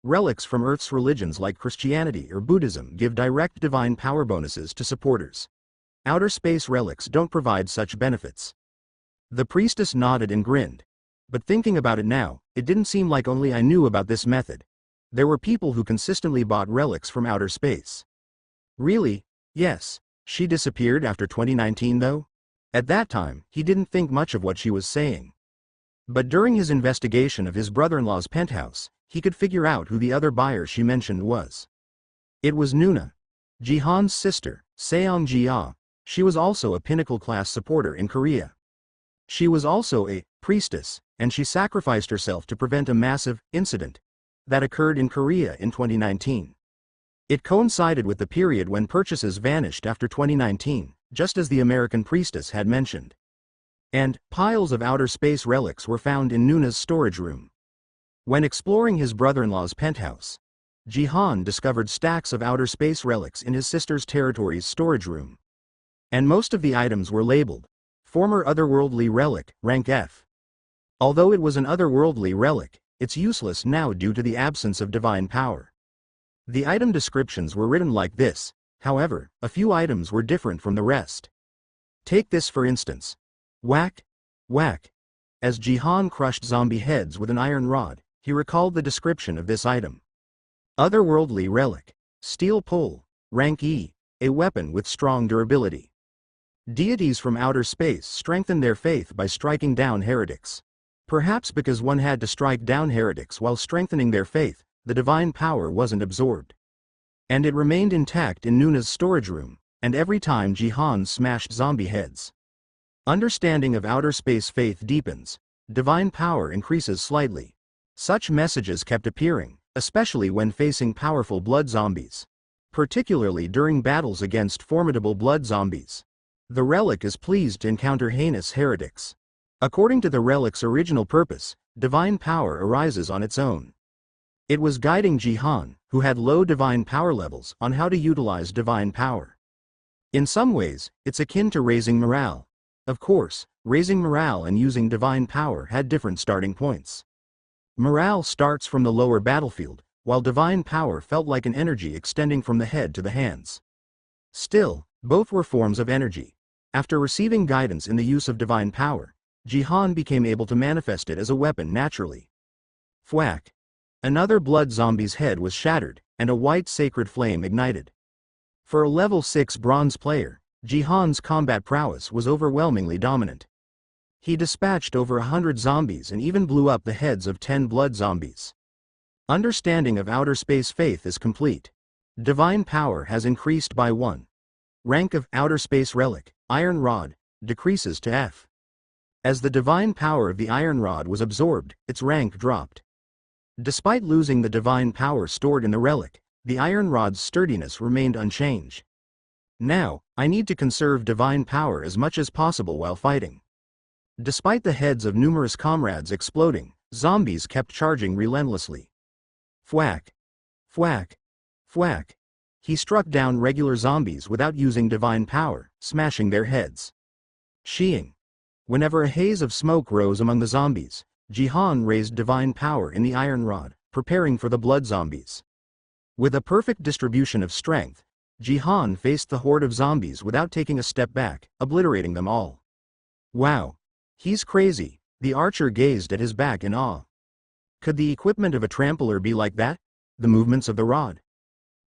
Relics from Earth's religions like Christianity or Buddhism give direct divine power bonuses to supporters. Outer space relics don't provide such benefits. The priestess nodded and grinned. But thinking about it now, it didn't seem like only I knew about this method. There were people who consistently bought relics from outer space. Really? Yes. She disappeared after 2019 though? At that time, he didn't think much of what she was saying. But during his investigation of his brother-in-law's penthouse, he could figure out who the other buyer she mentioned was. It was Yuna, Jihan's sister, Seong Jihan. She was also a pinnacle-class supporter in Korea. She was also a priestess, and she sacrificed herself to prevent a massive incident that occurred in Korea in 2019. It coincided with the period when purchases vanished after 2019, just as the American priestess had mentioned. And piles of outer space relics were found in Yuna's storage room. When exploring his brother-in-law's penthouse, Jihan discovered stacks of outer space relics in his sister's territory's storage room. And most of the items were labeled former otherworldly relic, rank F. Although it was an otherworldly relic, it's useless now due to the absence of divine power. The item descriptions were written like this, however, a few items were different from the rest. Take this for instance. Whack, whack. As Jihan crushed zombie heads with an iron rod, he recalled the description of this item. Otherworldly relic. Steel pole, rank E, a weapon with strong durability. Deities from outer space strengthened their faith by striking down heretics. Perhaps because one had to strike down heretics while strengthening their faith, the divine power wasn't absorbed. And it remained intact in Yuna's storage room, and every time Jihan smashed zombie heads. Understanding of outer space faith deepens. Divine power increases slightly. Such messages kept appearing, especially when facing powerful blood zombies. Particularly during battles against formidable blood zombies. The relic is pleased to encounter heinous heretics. According to the relic's original purpose, divine power arises on its own. It was guiding Jihan, who had low divine power levels, on how to utilize divine power. In some ways, it's akin to raising morale. Of course, raising morale and using divine power had different starting points. Morale starts from the lower battlefield, while divine power felt like an energy extending from the head to the hands. Still, both were forms of energy. After receiving guidance in the use of divine power, Jihan became able to manifest it as a weapon naturally. Thwack. Another blood zombie's head was shattered, and a white sacred flame ignited. For a level 6 bronze player, Jihan's combat prowess was overwhelmingly dominant. He dispatched over 100 zombies and even blew up the heads of 10 blood zombies. Understanding of outer space faith is complete. Divine power has increased by 1. Rank of outer space relic, iron rod, decreases to F. As the divine power of the iron rod was absorbed, its rank dropped. Despite losing the divine power stored in the relic, the iron rod's sturdiness remained unchanged. Now, I need to conserve divine power as much as possible while fighting. Despite the heads of numerous comrades exploding, zombies kept charging relentlessly. Thwack. Thwack. Thwack. He struck down regular zombies without using divine power, smashing their heads. Sheeing. Whenever a haze of smoke rose among the zombies, Jihan raised divine power in the iron rod, preparing for the blood zombies. With a perfect distribution of strength, Jihan faced the horde of zombies without taking a step back, obliterating them all. Wow. He's crazy, the archer gazed at his back in awe. Could the equipment of a trampler be like that? The movements of the rod.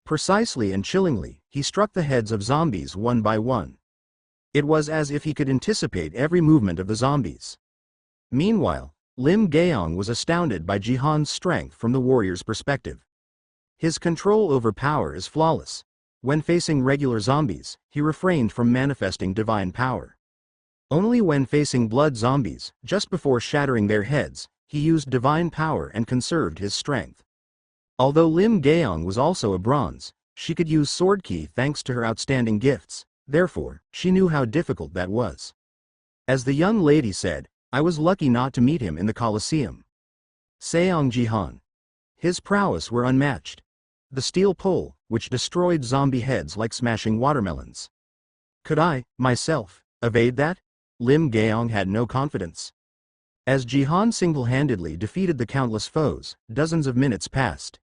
Precisely and chillingly, he struck the heads of zombies one by one. It was as if he could anticipate every movement of the zombies. Meanwhile, Lim Gaeong was astounded by Jihan's strength from the warrior's perspective. His control over power is flawless. When facing regular zombies, he refrained from manifesting divine power. Only when facing blood zombies, just before shattering their heads, he used divine power and conserved his strength. Although Lim Gaeong was also a bronze, she could use sword ki thanks to her outstanding gifts, Therefore, she knew how difficult that was. As the young lady said, I was lucky not to meet him in the Colosseum. Seong Jihan. His prowess were unmatched. The steel pole, which destroyed zombie heads like smashing watermelons. Could I, myself, evade that? Lim Gaong had no confidence. As Jihan single-handedly defeated the countless foes, dozens of minutes passed.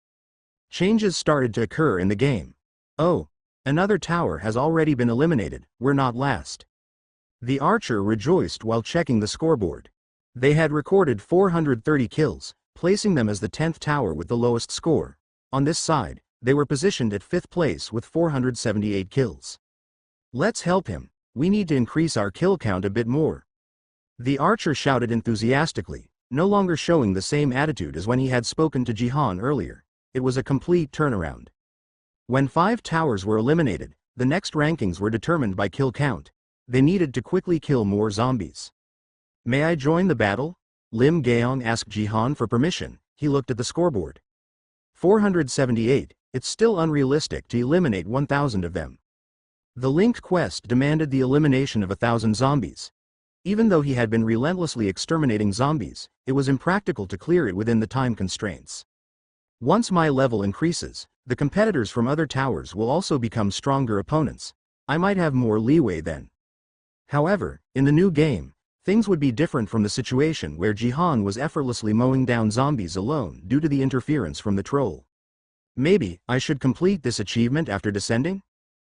Changes started to occur in the game. Oh, another tower has already been eliminated, we're not last. The archer rejoiced while checking the scoreboard. They had recorded 430 kills, placing them as the 10th tower with the lowest score. On this side, they were positioned at 5th place with 478 kills. Let's help him, we need to increase our kill count a bit more. The archer shouted enthusiastically, no longer showing the same attitude as when he had spoken to Jihan earlier. It was a complete turnaround. When 5 towers were eliminated, the next rankings were determined by kill count. They needed to quickly kill more zombies. May I join the battle? Lim Gaong asked Jihan for permission. He looked at the scoreboard. 478, it's still unrealistic to eliminate 1,000 of them. The linked quest demanded the elimination of 1,000 zombies. Even though he had been relentlessly exterminating zombies, it was impractical to clear it within the time constraints. Once my level increases, the competitors from other towers will also become stronger opponents. I might have more leeway then. However, in the new game, things would be different from the situation where Jihan was effortlessly mowing down zombies alone due to the interference from the troll. Maybe I should complete this achievement after descending?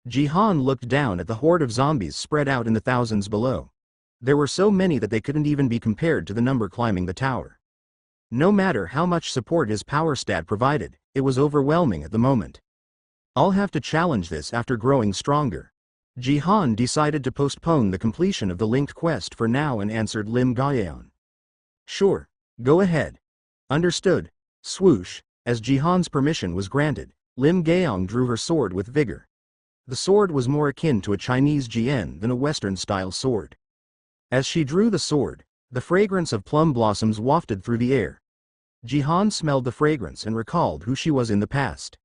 Jihan looked down at the horde of zombies spread out in the thousands below. There were so many that they couldn't even be compared to the number climbing the tower. No matter how much support his power stat provided, it was overwhelming at the moment. I'll have to challenge this after growing stronger. Jihan decided to postpone the completion of the linked quest for now and answered Lim Gaeon. Sure, go ahead. Understood. Swoosh, as Jihan's permission was granted, Lim Gaeong drew her sword with vigor. The sword was more akin to a Chinese jian than a Western-style sword. As she drew the sword, the fragrance of plum blossoms wafted through the air. Jihan smelled the fragrance and recalled who she was in the past.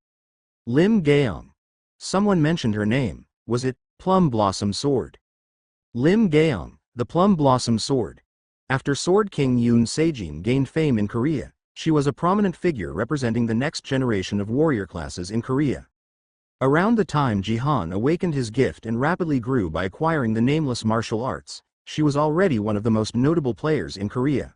Lim Gaeong. Someone mentioned her name. Was it Plum Blossom Sword? Lim Gaeong, the Plum Blossom Sword. After Sword King Yoon Sejin gained fame in Korea, she was a prominent figure representing the next generation of warrior classes in Korea. Around the time Jihan awakened his gift and rapidly grew by acquiring the nameless martial arts, she was already one of the most notable players in Korea.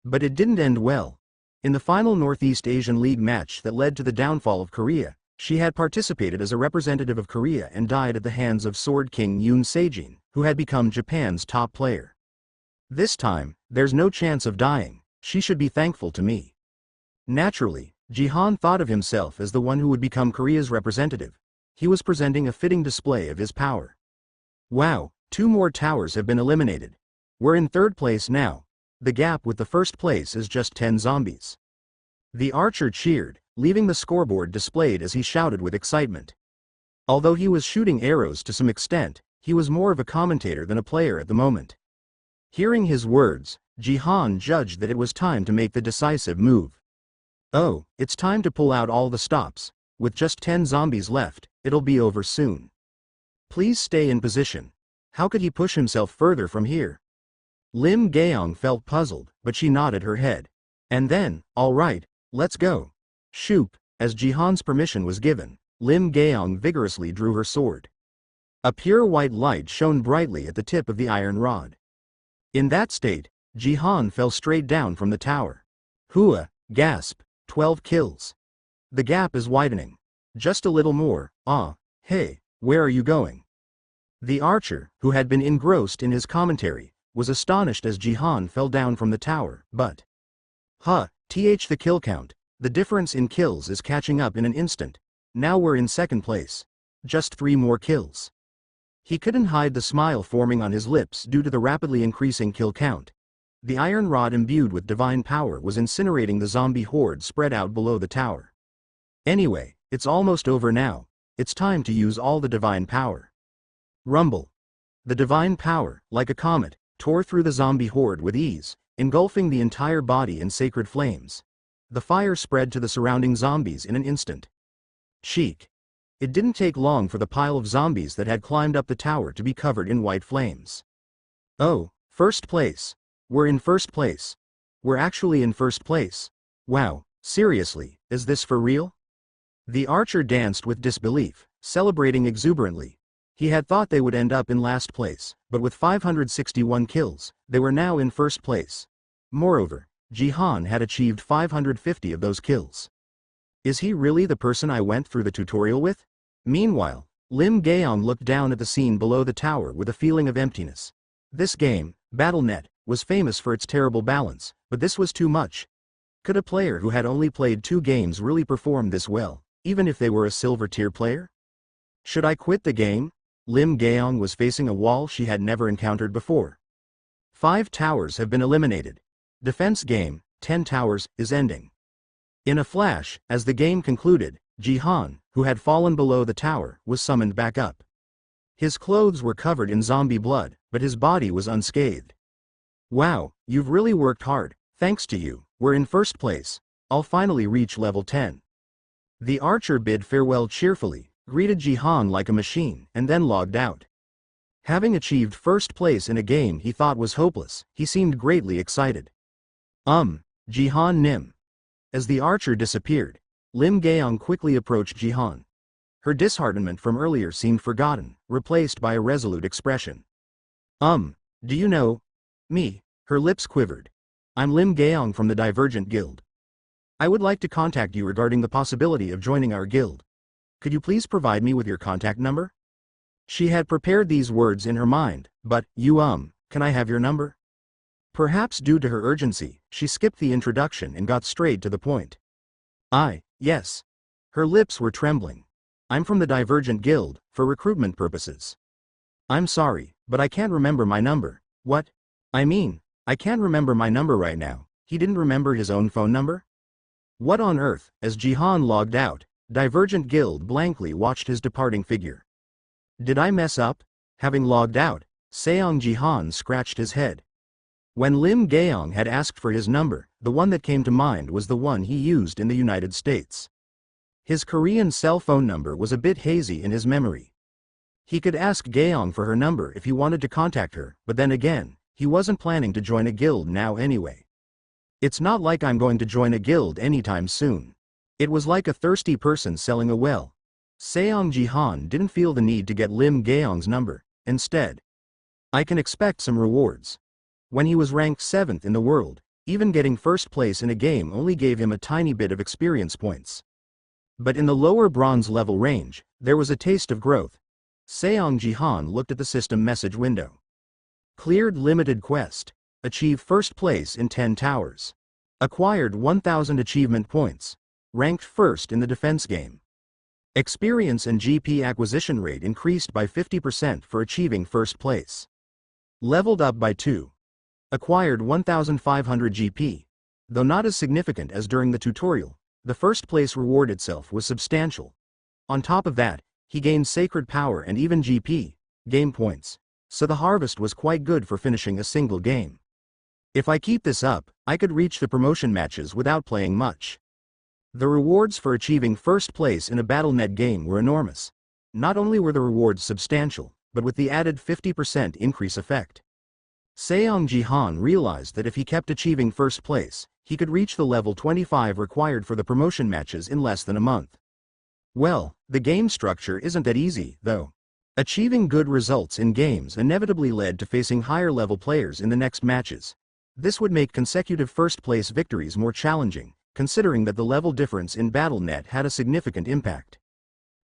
But it didn't end well. In the final Northeast Asian League match that led to the downfall of Korea, she had participated as a representative of Korea and died at the hands of Sword King Yoon Sejin, who had become Japan's top player. This time, there's no chance of dying, she should be thankful to me. Naturally, Jihan thought of himself as the one who would become Korea's representative. He was presenting a fitting display of his power. Wow, 2 more towers have been eliminated. We're in 3rd place now. The gap with the 1st place is just 10 zombies. The archer cheered, leaving the scoreboard displayed as he shouted with excitement. Although he was shooting arrows to some extent, he was more of a commentator than a player at the moment. Hearing his words, Jihan judged that it was time to make the decisive move. Oh, it's time to pull out all the stops. With just 10 zombies left, it'll be over soon. Please stay in position. How could he push himself further from here? Lim Gaeong felt puzzled, but she nodded her head. And then, all right, let's go. Shoop, as Jihan's permission was given, Lim Gaeong vigorously drew her sword. A pure white light shone brightly at the tip of the iron rod. In that state, Jihan fell straight down from the tower. Hua, gasp, 12 kills. The gap is widening. Just a little more. Hey, where are you going? The archer, who had been engrossed in his commentary, was astonished as Jihan fell down from the tower, but... the kill count. The difference in kills is catching up in an instant. Now we're in 2nd place. Just 3 more kills. He couldn't hide the smile forming on his lips due to the rapidly increasing kill count. The iron rod imbued with divine power was incinerating the zombie horde spread out below the tower. Anyway, it's almost over now. It's time to use all the divine power. Rumble. The divine power, like a comet, tore through the zombie horde with ease, engulfing the entire body in sacred flames. The fire spread to the surrounding zombies in an instant. Cheek. It didn't take long for the pile of zombies that had climbed up the tower to be covered in white flames. Oh, first place. We're in first place. We're actually in first place. Wow, seriously, is this for real? The archer danced with disbelief, celebrating exuberantly. He had thought they would end up in last place, but with 561 kills, they were now in first place. Moreover, Jihan had achieved 550 of those kills. Is he really the person I went through the tutorial with? Meanwhile, Lim Gaeong looked down at the scene below the tower with a feeling of emptiness. This game, Battlenet, was famous for its terrible balance, but this was too much. Could a player who had only played 2 games really perform this well, even if they were a silver tier player? Should I quit the game? Lim Gaeong was facing a wall she had never encountered before. 5 towers have been eliminated. Defense game, 10 towers, is ending. In a flash, as the game concluded, Jihan, who had fallen below the tower, was summoned back up. His clothes were covered in zombie blood, but his body was unscathed. Wow, you've really worked hard. Thanks to you, we're in first place. I'll finally reach level 10. The archer bid farewell cheerfully, greeted Jihan like a machine, and then logged out. Having achieved first place in a game he thought was hopeless, he seemed greatly excited. Jihan Nim. As the archer disappeared, Lim Gaeong quickly approached Jihan. Her disheartenment from earlier seemed forgotten, replaced by a resolute expression. Do you know me? Her lips quivered. I'm Lim Gaeong from the Divergent Guild. I would like to contact you regarding the possibility of joining our guild. Could you please provide me with your contact number? She had prepared these words in her mind, but, can I have your number? Perhaps due to her urgency, she skipped the introduction and got straight to the point. Yes. Her lips were trembling. I'm from the Divergent Guild, for recruitment purposes. I'm sorry, but I can't remember my number. What? I can't remember my number right now. He didn't remember his own phone number? What on earth? As Jihan logged out, Divergent Guild blankly watched his departing figure. Did I mess up? Having logged out, Seong Jihan scratched his head. When Lim Gaeong had asked for his number, the one that came to mind was the one he used in the United States. His Korean cell phone number was a bit hazy in his memory. He could ask Gaeong for her number if he wanted to contact her, but then again, he wasn't planning to join a guild now anyway. It's not like I'm going to join a guild anytime soon. It was like a thirsty person selling a well. Seong Jihan didn't feel the need to get Lim Gaeong's number. Instead, I can expect some rewards. When he was ranked 7th in the world, even getting first place in a game only gave him a tiny bit of experience points. But in the lower bronze level range, there was a taste of growth. Seong Jihan looked at the system message window. Cleared limited quest. Achieve first place in 10 towers. Acquired 1000 achievement points. Ranked first in the defense game. Experience and GP acquisition rate increased by 50% for achieving first place. Leveled up by 2. Acquired 1500 GP. Though not as significant as during the tutorial, the first place reward itself was substantial. On top of that, he gained sacred power and even GP, game points, so the harvest was quite good for finishing a single game. If I keep this up, I could reach the promotion matches without playing much. The rewards for achieving first place in a Battlenet game were enormous. Not only were the rewards substantial, but with the added 50% increase effect. Seong Jihan realized that if he kept achieving first place, he could reach the level 25 required for the promotion matches in less than a month. Well, the game structure isn't that easy, though. Achieving good results in games inevitably led to facing higher level players in the next matches. This would make consecutive first place victories more challenging, considering that the level difference in Battlenet had a significant impact.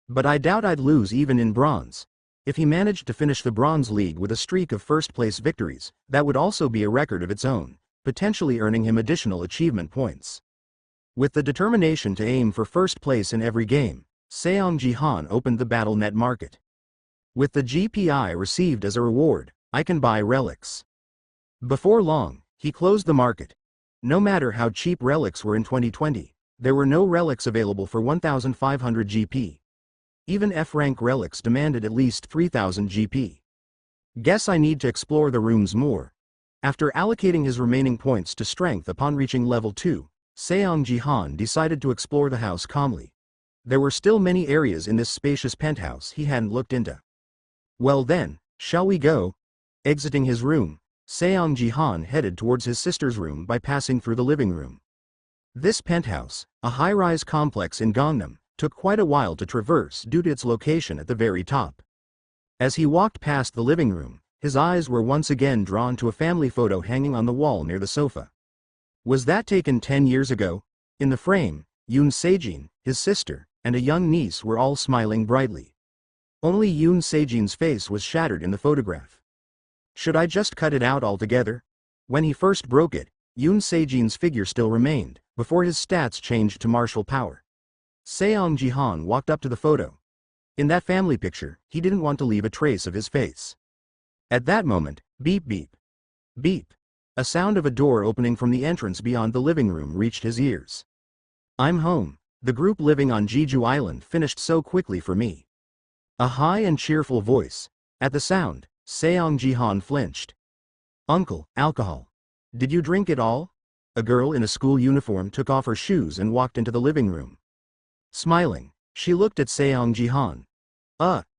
But I doubt I'd lose even in bronze. If he managed to finish the Bronze League with a streak of first-place victories, that would also be a record of its own, potentially earning him additional achievement points. With the determination to aim for first place in every game, Seong Jihan opened the Battlenet market. With the GPI received as a reward, I can buy relics. Before long, he closed the market. No matter how cheap relics were in 2020, there were no relics available for 1500 GP. Even F-rank relics demanded at least 3000 GP. Guess I need to explore the rooms more. After allocating his remaining points to strength upon reaching level 2, Seong Jihan decided to explore the house calmly. There were still many areas in this spacious penthouse he hadn't looked into. Well then, shall we go? Exiting his room, Seong Jihan headed towards his sister's room by passing through the living room. This penthouse, a high-rise complex in Gangnam, took quite a while to traverse due to its location at the very top. As he walked past the living room, his eyes were once again drawn to a family photo hanging on the wall near the sofa. Was that taken 10 years ago? In the frame, Yoon Sejin, his sister, and a young niece were all smiling brightly. Only Yoon Sejin's face was shattered in the photograph. Should I just cut it out altogether? When he first broke it, Yoon Sejin's figure still remained, before his stats changed to martial power. Seong Jihan walked up to the photo. In that family picture, he didn't want to leave a trace of his face. At that moment, beep beep. Beep. A sound of a door opening from the entrance beyond the living room reached his ears. I'm home. The group living on Jeju Island finished so quickly for me. A high and cheerful voice. At the sound, Seong Jihan flinched. Uncle, alcohol. Did you drink it all? A girl in a school uniform took off her shoes and walked into the living room. Smiling, she looked at Seong Jihan.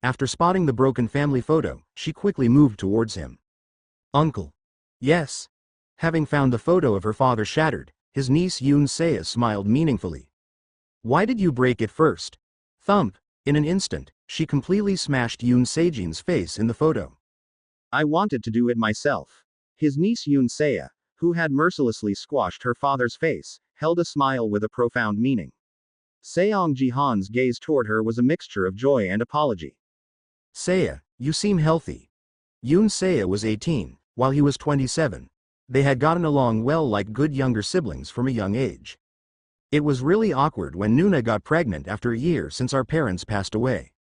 After spotting the broken family photo, she quickly moved towards him. Uncle. Yes. Having found the photo of her father shattered, his niece Yoon Seo smiled meaningfully. Why did you break it first? Thump. In an instant, she completely smashed Yoon Sejin's face in the photo. I wanted to do it myself. His niece Yoon Seo, who had mercilessly squashed her father's face, held a smile with a profound meaning. Seong Jihan's gaze toward her was a mixture of joy and apology. Seo, you seem healthy. Yoon Seo was 18, while he was 27. They had gotten along well like good younger siblings from a young age. It was really awkward when Yuna got pregnant after a year since our parents passed away.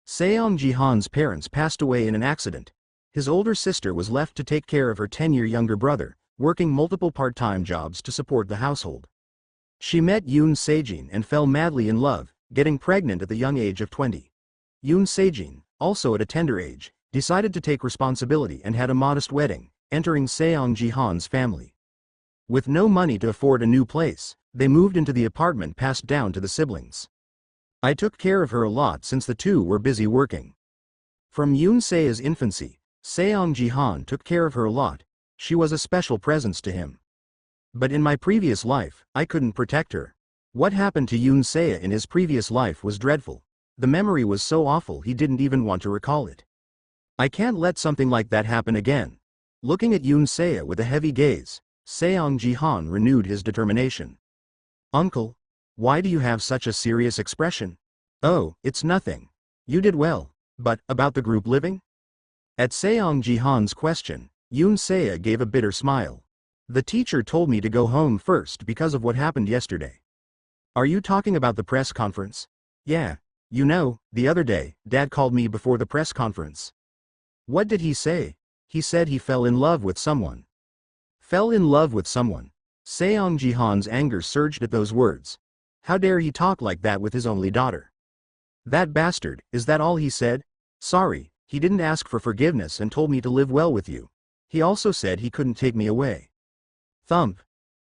Seong Jihan's parents passed away in an accident. His older sister was left to take care of her 10-year younger brother, working multiple part-time jobs to support the household. She met Yoon Sejin and fell madly in love, getting pregnant at the young age of 20. Yoon Sejin, also at a tender age, decided to take responsibility and had a modest wedding, entering Seong Jihan's family. With no money to afford a new place, they moved into the apartment passed down to the siblings. I took care of her a lot since the two were busy working. From Yoon Seo's infancy, Seong Jihan took care of her a lot. She was a special presence to him. But in my previous life, I couldn't protect her. What happened to Yoon Seo in his previous life was dreadful. The memory was so awful he didn't even want to recall it. I can't let something like that happen again. Looking at Yoon Seo with a heavy gaze, Seong Jihan renewed his determination. Uncle, why do you have such a serious expression? Oh, it's nothing. You did well. But, about the group living? At Seong Jihan's question, Yoon Seo gave a bitter smile. The teacher told me to go home first because of what happened yesterday. Are you talking about the press conference? Yeah. You know, the other day, Dad called me before the press conference. What did he say? He said he fell in love with someone. Fell in love with someone. Seong Jihan's anger surged at those words. How dare he talk like that with his only daughter? That bastard, is that all he said? Sorry, he didn't ask for forgiveness and told me to live well with you. He also said he couldn't take me away. Thump.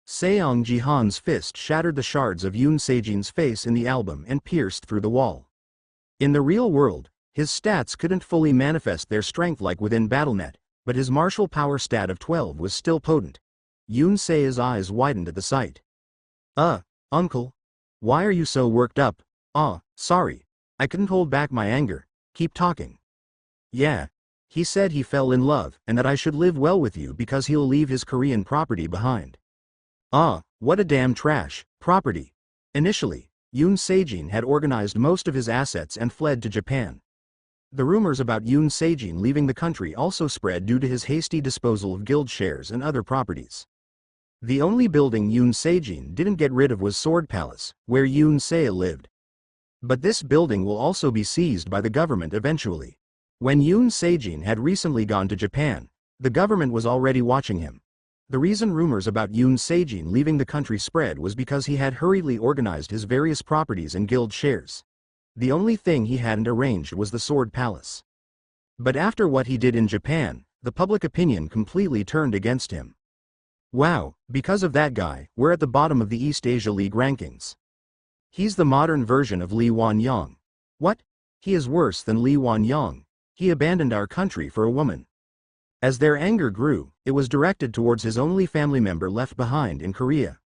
Seong Jihan's fist shattered the shards of Yoon Sejin's face in the album and pierced through the wall. In the real world, his stats couldn't fully manifest their strength like within Battlenet, but his martial power stat of 12 was still potent. Yoon Seo's eyes widened at the sight. Uncle. Why are you so worked up? Sorry. I couldn't hold back my anger. Keep talking. Yeah. He said he fell in love and that I should live well with you because he'll leave his Korean property behind. What a damn trash property. Initially, Yoon Sejin had organized most of his assets and fled to Japan. The rumors about Yoon Sejin leaving the country also spread due to his hasty disposal of guild shares and other properties. The only building Yoon Sejin didn't get rid of was Sword Palace, where Yoon Seo lived. But this building will also be seized by the government eventually. When Yoon Sejin had recently gone to Japan, the government was already watching him. The reason rumors about Yoon Sejin leaving the country spread was because he had hurriedly organized his various properties and guild shares. The only thing he hadn't arranged was the Sword Palace. But after what he did in Japan, the public opinion completely turned against him. Wow, because of that guy, we're at the bottom of the East Asia League rankings. He's the modern version of Li Wanyang. What? He is worse than Li Wanyang. He abandoned our country for a woman. As their anger grew, it was directed towards his only family member left behind in Korea.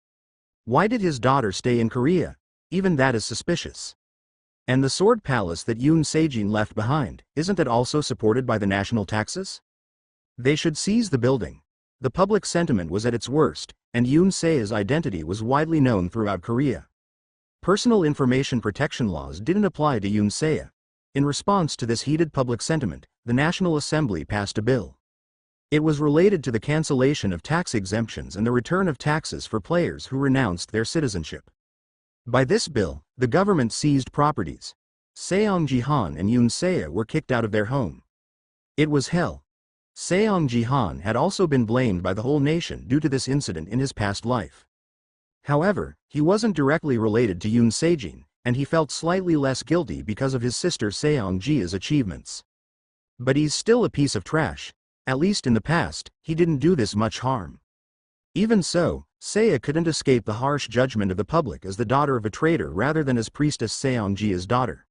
Why did his daughter stay in Korea? Even that is suspicious. And the sword palace that Yoon Sejin left behind, isn't that also supported by the national taxes? They should seize the building. The public sentiment was at its worst, and Yoon Se's identity was widely known throughout Korea. Personal information protection laws didn't apply to Yoon Se. In response to this heated public sentiment, the National Assembly passed a bill. It was related to the cancellation of tax exemptions and the return of taxes for players who renounced their citizenship. By this bill, the government seized properties. Seong Jihan and Yoon Se were kicked out of their home. It was hell. Seong Jihan had also been blamed by the whole nation due to this incident in his past life. However, he wasn't directly related to Yoon Sejin, and he felt slightly less guilty because of his sister Seong Ji's achievements. But he's still a piece of trash. At least in the past, he didn't do this much harm. Even so, Se couldn't escape the harsh judgment of the public as the daughter of a traitor rather than as priestess Seong Ji's daughter.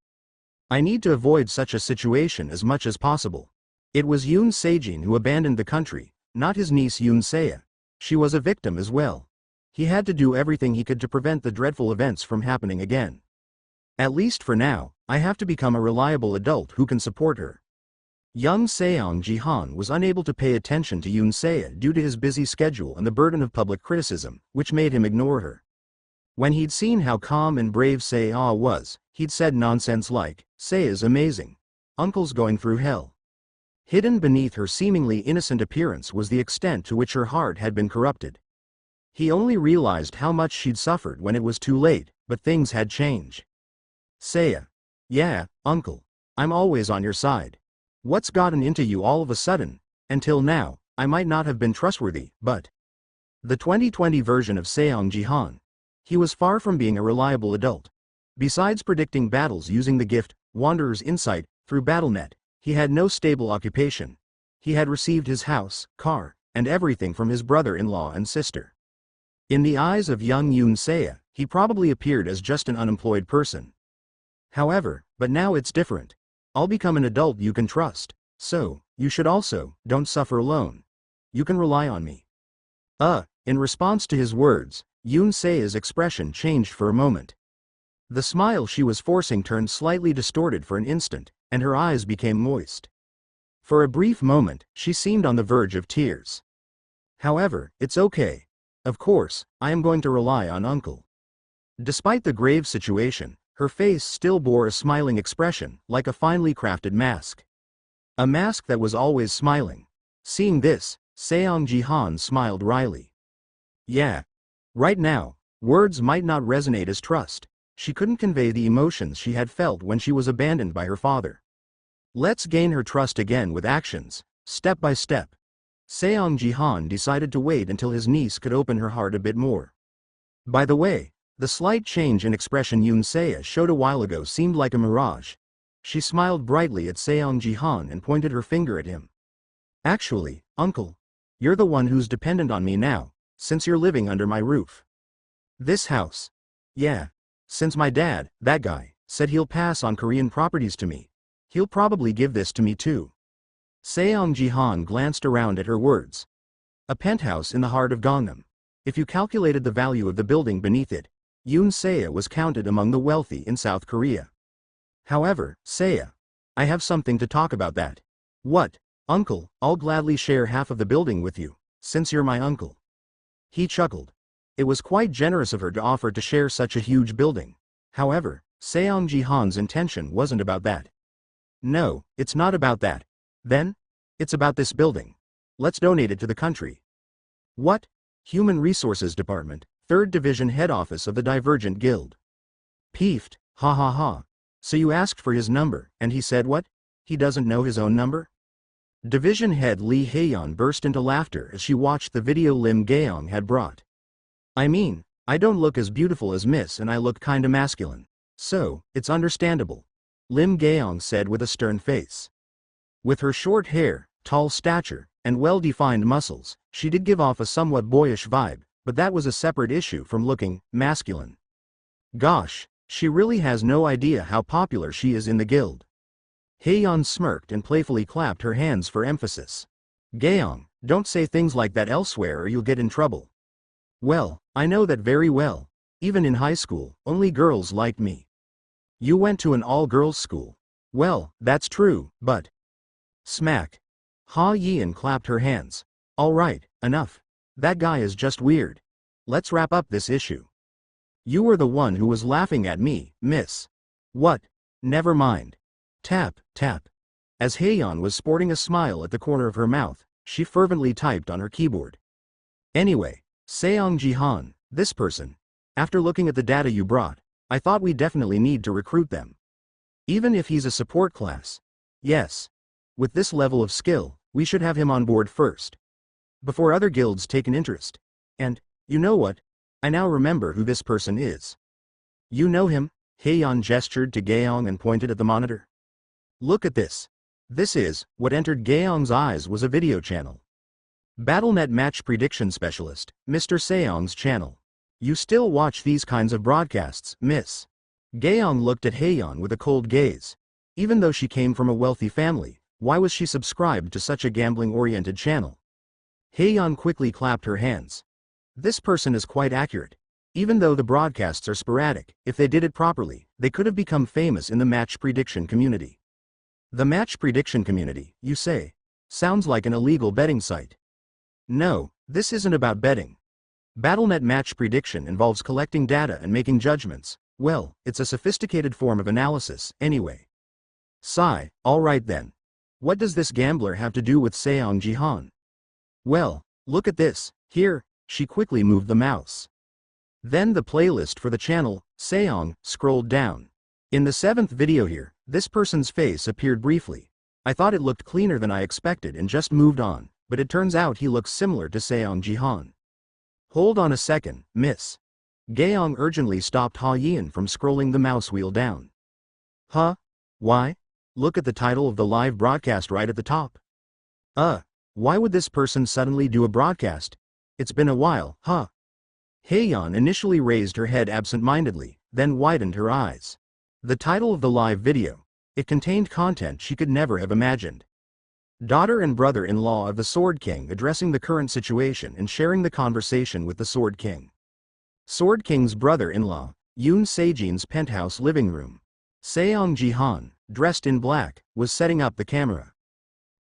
I need to avoid such a situation as much as possible. It was Yoon Sejin who abandoned the country, not his niece Yoon Se. She was a victim as well. He had to do everything he could to prevent the dreadful events from happening again. At least for now, I have to become a reliable adult who can support her. Young Seong Jihan was unable to pay attention to Yoon Se due to his busy schedule and the burden of public criticism, which made him ignore her. When he'd seen how calm and brave Se was, he'd said nonsense like, "Se is amazing. Uncle's going through hell." Hidden beneath her seemingly innocent appearance was the extent to which her heart had been corrupted. He only realized how much she'd suffered when it was too late, but things had changed. Se. Yeah, uncle. I'm always on your side. What's gotten into you all of a sudden? Until now, I might not have been trustworthy, but... The 2020 version of Seong Jihan. He was far from being a reliable adult. Besides predicting battles using the gift, Wanderer's Insight, through Battlenet, he had no stable occupation. He had received his house, car, and everything from his brother-in-law and sister. In the eyes of young Yoon Se, he probably appeared as just an unemployed person. However, but now it's different. I'll become an adult you can trust, so, you should also, don't suffer alone. You can rely on me. In response to his words, Yoon Se's expression changed for a moment. The smile she was forcing turned slightly distorted for an instant, and her eyes became moist. For a brief moment, she seemed on the verge of tears. However, it's okay. Of course, I am going to rely on Uncle. Despite the grave situation, her face still bore a smiling expression, like a finely crafted mask. A mask that was always smiling. Seeing this, Seong Jihan smiled wryly. Yeah. Right now, words might not resonate as trust. She couldn't convey the emotions she had felt when she was abandoned by her father. Let's gain her trust again with actions, step by step. Seong Jihan decided to wait until his niece could open her heart a bit more. By the way, the slight change in expression Yoon Se showed a while ago seemed like a mirage. She smiled brightly at Seong Jihan and pointed her finger at him. Actually, uncle, you're the one who's dependent on me now, since you're living under my roof. This house. Yeah. Since my dad, that guy, said he'll pass on Korean properties to me, he'll probably give this to me too. Seong Jihan glanced around at her words. A penthouse in the heart of Gangnam. If you calculated the value of the building beneath it, Yoon Se was counted among the wealthy in South Korea. However, Se, I have something to talk about that. What? Uncle, I'll gladly share half of the building with you, since you're my uncle. He chuckled. It was quite generous of her to offer to share such a huge building. However, Seong Jihan's intention wasn't about that. No, it's not about that. Then? It's about this building. Let's donate it to the country. What? Human Resources Department, 3rd Division Head Office of the Divergent Guild. Peeved, ha ha ha. So you asked for his number, and he said what? He doesn't know his own number? Division Head Lee Haeyeon burst into laughter as she watched the video Lim Gaeong had brought. I mean, I don't look as beautiful as Miss and I look kinda masculine. So, it's understandable. Lim Gaeong said with a stern face. With her short hair, tall stature, and well-defined muscles, she did give off a somewhat boyish vibe, but that was a separate issue from looking masculine. Gosh, She really has no idea how popular she is in the guild. Haeyeon smirked and playfully clapped her hands for emphasis. Gaeong, don't say things like that elsewhere or you'll get in trouble. Well, I know that very well. Even in high school, only girls liked me. You went to an all-girls school. Well, that's true, but... Smack. Haeyeon clapped her hands. Alright, enough. That guy is just weird. Let's wrap up this issue. You were the one who was laughing at me, miss. What? Never mind. Tap, tap. As Haeyeon was sporting a smile at the corner of her mouth, she fervently typed on her keyboard. Anyway, Seong Jihan, this person. After looking at the data you brought, I thought we definitely need to recruit them. Even if he's a support class. Yes. With this level of skill, we should have him on board first. Before other guilds take an interest. And, you know what? I now remember who this person is. You know him? Haeyeon gestured to Gaeong and pointed at the monitor. Look at this. This is, what entered Gaeong's eyes was a video channel. Battlenet match prediction specialist, Mr. Seong's channel. You still watch these kinds of broadcasts, miss? Gaeong looked at Haeyeon with a cold gaze. Even though she came from a wealthy family, why was she subscribed to such a gambling-oriented channel? Haeyeon quickly clapped her hands. This person is quite accurate. Even though the broadcasts are sporadic, if they did it properly, they could have become famous in the match prediction community. The match prediction community, you say? Sounds like an illegal betting site. No, this isn't about betting. Battlenet match prediction involves collecting data and making judgments. Well, it's a sophisticated form of analysis, anyway. Sigh, alright then. What does this gambler have to do with Seong Jihan? Well, look at this, here, she quickly moved the mouse. Then the playlist for the channel, Seong, scrolled down. In the 7th video here, this person's face appeared briefly. I thought it looked cleaner than I expected and just moved on, but it turns out he looks similar to Seong Jihan. Hold on a second, miss. Gaeong urgently stopped Haeyeon from scrolling the mouse wheel down. Huh? Why? Look at the title of the live broadcast right at the top. Why would this person suddenly do a broadcast? It's been a while, huh? Haeyeon initially raised her head absent-mindedly, then widened her eyes. The title of the live video. It contained content she could never have imagined. Daughter and brother-in-law of the Sword King addressing the current situation and sharing the conversation with the Sword King. Sword King's brother-in-law, Yoon Sejin's penthouse living room. Seong Jihan, dressed in black, was setting up the camera.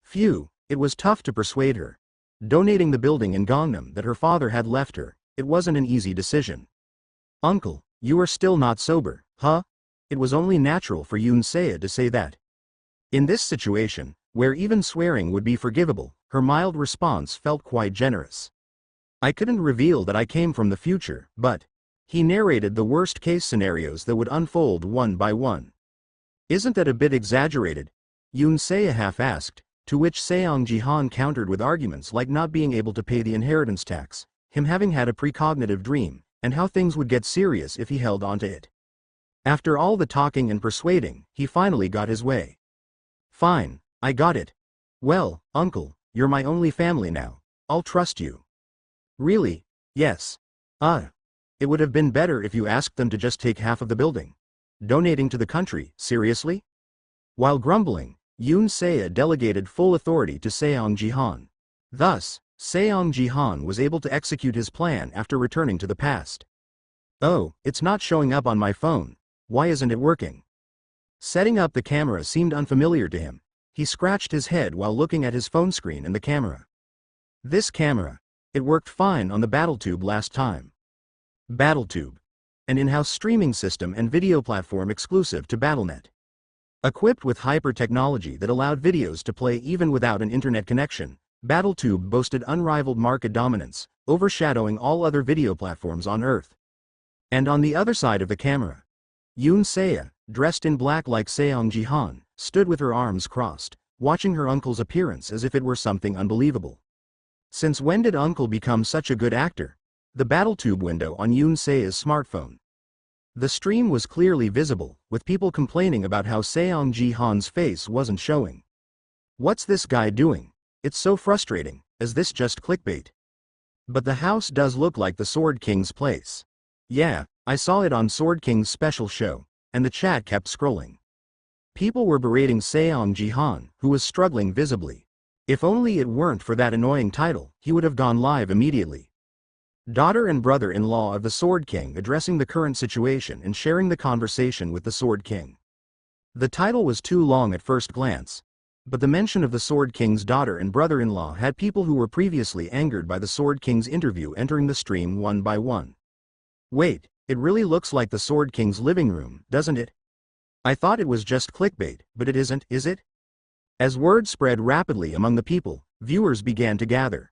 Phew, it was tough to persuade her. Donating the building in Gangnam that her father had left her, it wasn't an easy decision. Uncle, you are still not sober, huh? It was only natural for Yoon Se to say that. In this situation, where even swearing would be forgivable, her mild response felt quite generous. I couldn't reveal that I came from the future, but... He narrated the worst-case scenarios that would unfold one by one. Isn't that a bit exaggerated? Yoon Se half-asked, to which Seong Jihan countered with arguments like not being able to pay the inheritance tax, him having had a precognitive dream, and how things would get serious if he held onto it. After all the talking and persuading, he finally got his way. Fine, I got it. Well, uncle, you're my only family now. I'll trust you. Really? Yes. It would have been better if you asked them to just take half of the building. Donating to the country, seriously? While grumbling, Yoon Se delegated full authority to Seong Jihan. Thus, Seong Jihan was able to execute his plan after returning to the past. Oh, it's not showing up on my phone. Why isn't it working? Setting up the camera seemed unfamiliar to him. He scratched his head while looking at his phone screen and the camera. This camera. It worked fine on the Battletube last time. Battletube. An in-house streaming system and video platform exclusive to Battlenet. Equipped with hyper-technology that allowed videos to play even without an internet connection, Battletube boasted unrivaled market dominance, overshadowing all other video platforms on Earth. And on the other side of the camera, Yoon Se, dressed in black like Seong Jihan, stood with her arms crossed, watching her uncle's appearance as if it were something unbelievable. Since when did uncle become such a good actor? The Battletube window on Yoon Se's smartphone. The stream was clearly visible, with people complaining about how Seong Jihan's face wasn't showing. What's this guy doing? It's so frustrating. Is this just clickbait? But the house does look like the Sword King's place. Yeah, I saw it on Sword King's special show, and the chat kept scrolling. People were berating Seong Jihan, who was struggling visibly. If only it weren't for that annoying title, he would have gone live immediately. Daughter and brother-in-law of the Sword King addressing the current situation and sharing the conversation with the Sword King. The title was too long at first glance, but the mention of the Sword King's daughter and brother-in-law had people who were previously angered by the Sword King's interview entering the stream one by one. Wait, it really looks like the Sword King's living room, doesn't it? I thought it was just clickbait, but it isn't, is it? As word spread rapidly among the people, viewers began to gather.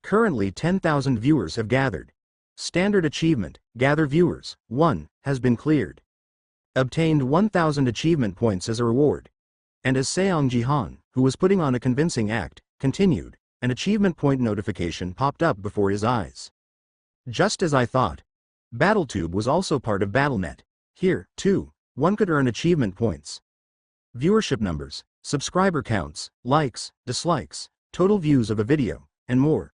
Currently 10,000 viewers have gathered. Standard achievement, gather viewers, 1, has been cleared. Obtained 1,000 achievement points as a reward. And as Seong Jihan, who was putting on a convincing act, continued, an achievement point notification popped up before his eyes. Just as I thought. Battletube was also part of Battlenet. Here, too, one could earn achievement points. Viewership numbers, subscriber counts, likes, dislikes, total views of a video, and more.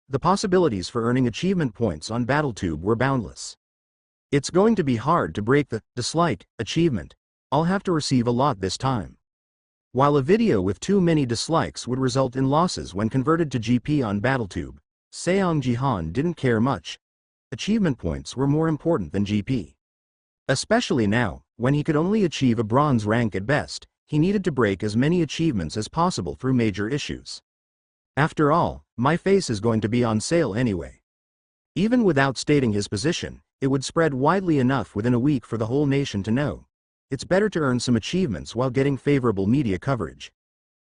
The possibilities for earning achievement points on Battletube were boundless. It's going to be hard to break the dislike achievement. I'll have to receive a lot this time. While a video with too many dislikes would result in losses when converted to GP on Battletube, Seong Jihan didn't care much. Achievement points were more important than GP. Especially now, when he could only achieve a bronze rank at best, he needed to break as many achievements as possible through major issues. After all, my face is going to be on sale anyway. Even without stating his position, it would spread widely enough within a week for the whole nation to know. It's better to earn some achievements while getting favorable media coverage.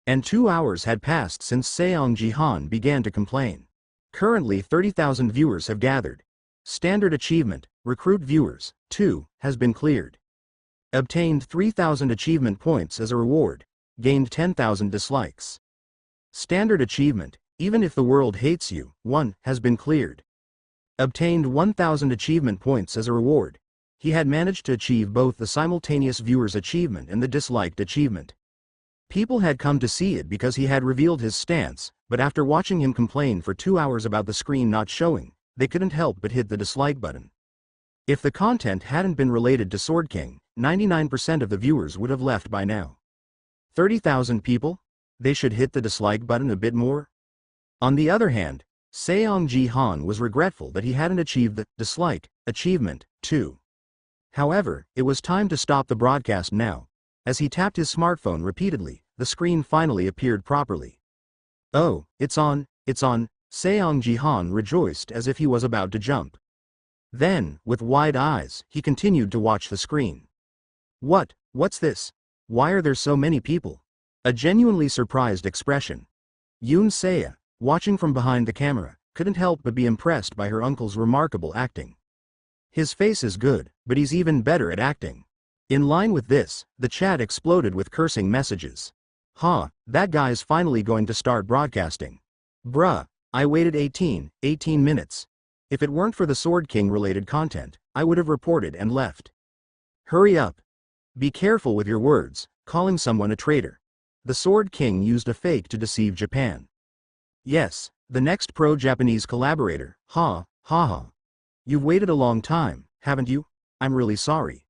And 2 hours had passed since Seong Jihan began to complain. Currently 30,000 viewers have gathered. Standard achievement, recruit viewers, 2, has been cleared. Obtained 3,000 achievement points as a reward, gained 10,000 dislikes. Standard achievement, even if the world hates you, 1, has been cleared. Obtained 1,000 achievement points as a reward. He had managed to achieve both the simultaneous viewer's achievement and the disliked achievement. People had come to see it because he had revealed his stance, but after watching him complain for 2 hours about the screen not showing, they couldn't help but hit the dislike button. If the content hadn't been related to Sword King, 99% of the viewers would have left by now. 30,000 people? They should hit the dislike button a bit more? On the other hand, Seong Jihan was regretful that he hadn't achieved the dislike achievement, too. However, it was time to stop the broadcast now. As he tapped his smartphone repeatedly, the screen finally appeared properly. Oh, it's on, Seong Jihan rejoiced as if he was about to jump. Then, with wide eyes, he continued to watch the screen. What's this? Why are there so many people? A genuinely surprised expression. Yuna, watching from behind the camera, couldn't help but be impressed by her uncle's remarkable acting. His face is good, but he's even better at acting. In line with this, the chat exploded with cursing messages. That guy's finally going to start broadcasting. Bruh, I waited 18 minutes. If it weren't for the Sword King related content, I would have reported and left. Hurry up. Be careful with your words, calling someone a traitor. The Sword King used a fake to deceive Japan. Yes, the next pro-Japanese collaborator, You've waited a long time, haven't you? I'm really sorry.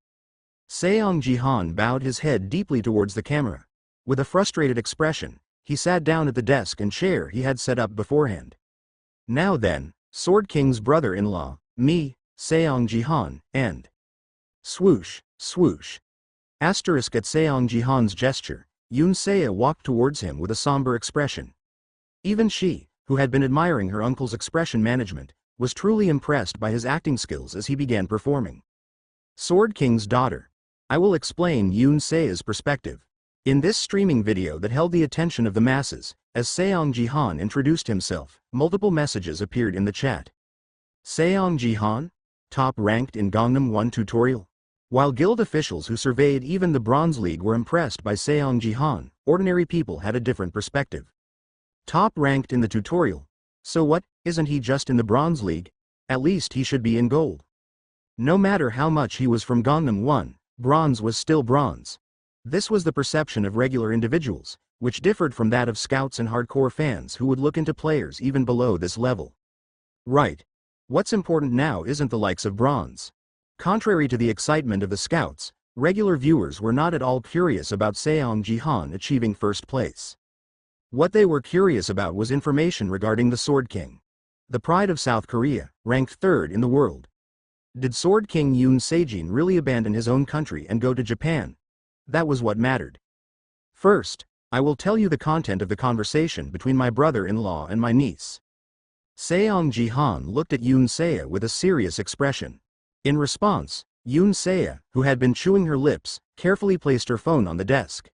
Seong Jihan bowed his head deeply towards the camera. With a frustrated expression, he sat down at the desk and chair he had set up beforehand. Now then, Sword King's brother-in-law, me, Seong Jihan, and... Swoosh, swoosh. Asterisk at Seong Jihan's gesture, Yuna walked towards him with a somber expression. Even she, who had been admiring her uncle's expression management, was truly impressed by his acting skills as he began performing. Sword King's daughter. I will explain Yuna's perspective. In this streaming video that held the attention of the masses, as Seong Jihan introduced himself, multiple messages appeared in the chat. Seong Jihan? Top ranked in Gangnam 1 tutorial? While guild officials who surveyed even the Bronze League were impressed by Seong Jihan, ordinary people had a different perspective. Top ranked in the tutorial? So what, isn't he just in the Bronze League? At least he should be in gold. No matter how much he was from Gangnam 1, bronze was still bronze. This was the perception of regular individuals, which differed from that of scouts and hardcore fans who would look into players even below this level. Right. What's important now isn't the likes of bronze. Contrary to the excitement of the scouts, regular viewers were not at all curious about Seong Jihan achieving first place. What they were curious about was information regarding the Sword King. The pride of South Korea, ranked third in the world. Did Sword King Yoon Se-jin really abandon his own country and go to Japan? That was what mattered. First, I will tell you the content of the conversation between my brother-in-law and my niece. Seong Jihan looked at Yoon Se with a serious expression. In response, Yoon Se, who had been chewing her lips, carefully placed her phone on the desk.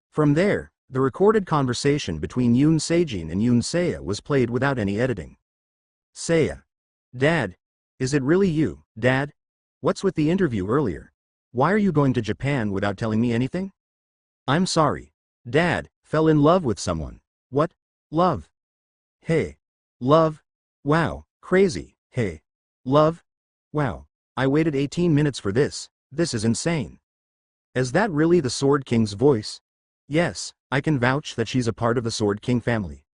From there, the recorded conversation between Yoon Se-jin and Yoon Se was played without any editing. Se: Dad. Is it really you, Dad? What's with the interview earlier? Why are you going to Japan without telling me anything? I'm sorry. Dad, fell in love with someone. What? Love? Hey. Love? Wow, crazy. Hey. Love? Wow. I waited 18 minutes for this. This is insane. Is that really the Sword King's voice? Yes, I can vouch that she's a part of the Sword King family.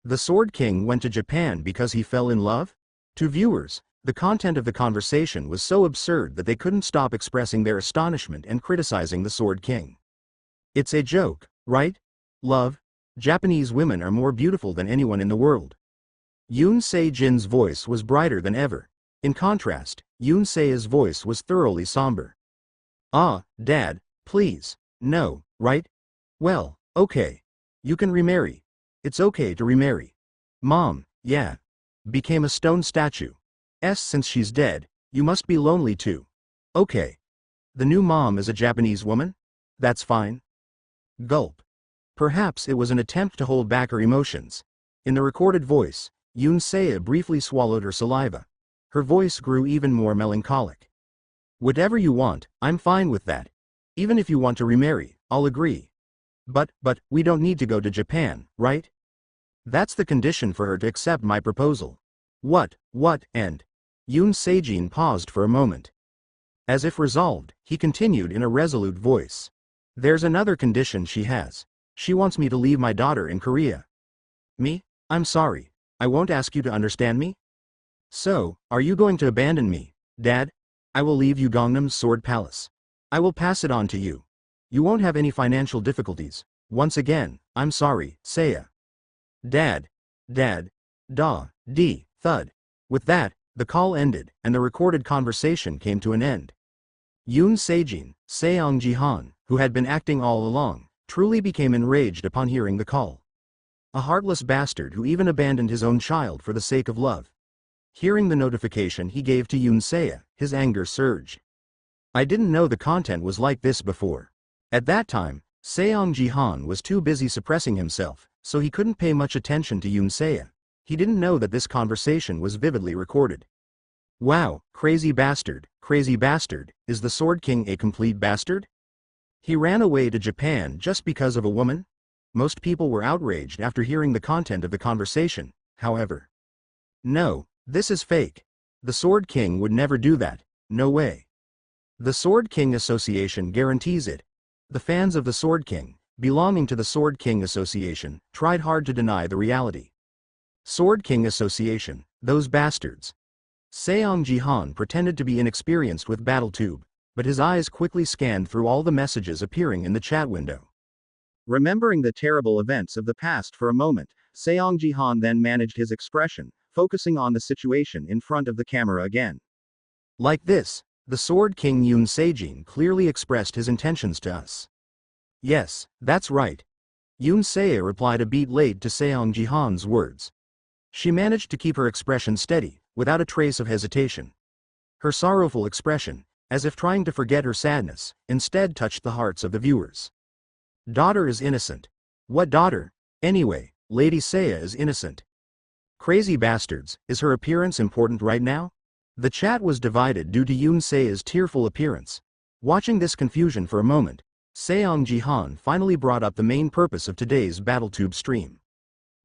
The Sword King went to Japan because he fell in love? To viewers, the content of the conversation was so absurd that they couldn't stop expressing their astonishment and criticizing the Sword King. It's a joke, right? Love? Japanese women are more beautiful than anyone in the world. Yoon Se-jin's voice was brighter than ever. In contrast, Yoon Se-'s voice was thoroughly somber. Ah, Dad, please. No, right? Well, okay. You can remarry. It's okay to remarry. Mom, yeah. Became a stone statue. Since she's dead, you must be lonely too. Okay. The new mom is a Japanese woman? That's fine. Gulp. Perhaps it was an attempt to hold back her emotions. In the recorded voice, Yoon Se briefly swallowed her saliva. Her voice grew even more melancholic. Whatever you want, I'm fine with that. Even if you want to remarry, I'll agree. But, we don't need to go to Japan, right? That's the condition for her to accept my proposal. What, and? Yoon Se-jin paused for a moment. As if resolved, he continued in a resolute voice. There's another condition she has. She wants me to leave my daughter in Korea. Me? I'm sorry. I won't ask you to understand me? So, are you going to abandon me, Dad? I will leave you Gangnam's Sword Palace. I will pass it on to you. You won't have any financial difficulties. Once again, I'm sorry, Saya. Dad. Thud. With that, the call ended, and the recorded conversation came to an end. Yoon Se-jin, Seong Jihan, who had been acting all along, truly became enraged upon hearing the call. A heartless bastard who even abandoned his own child for the sake of love. Hearing the notification he gave to Yoon Se, his anger surged. I didn't know the content was like this before. At that time, Seong Jihan was too busy suppressing himself, so he couldn't pay much attention to Yoon Se. He didn't know that this conversation was vividly recorded. Wow, crazy bastard, is the Sword King a complete bastard? He ran away to Japan just because of a woman? Most people were outraged after hearing the content of the conversation, however. No, this is fake. The Sword King would never do that, no way. The Sword King Association guarantees it. The fans of the Sword King, belonging to the Sword King Association, tried hard to deny the reality. Sword King Association, those bastards. Seong Jihan pretended to be inexperienced with BattleTube, but his eyes quickly scanned through all the messages appearing in the chat window. Remembering the terrible events of the past for a moment, Seong Jihan then managed his expression, focusing on the situation in front of the camera again. Like this, the Sword King Yoon Se-jin clearly expressed his intentions to us. Yes, that's right. Yoon Se replied a beat late to Seong Jihan's words. She managed to keep her expression steady, without a trace of hesitation. Her sorrowful expression, as if trying to forget her sadness, instead touched the hearts of the viewers. Daughter is innocent. What daughter? Anyway, Lady Saya is innocent. Crazy bastards, is her appearance important right now? The chat was divided due to Yoon Se's tearful appearance. Watching this confusion for a moment, Seong Jihan finally brought up the main purpose of today's BattleTube stream.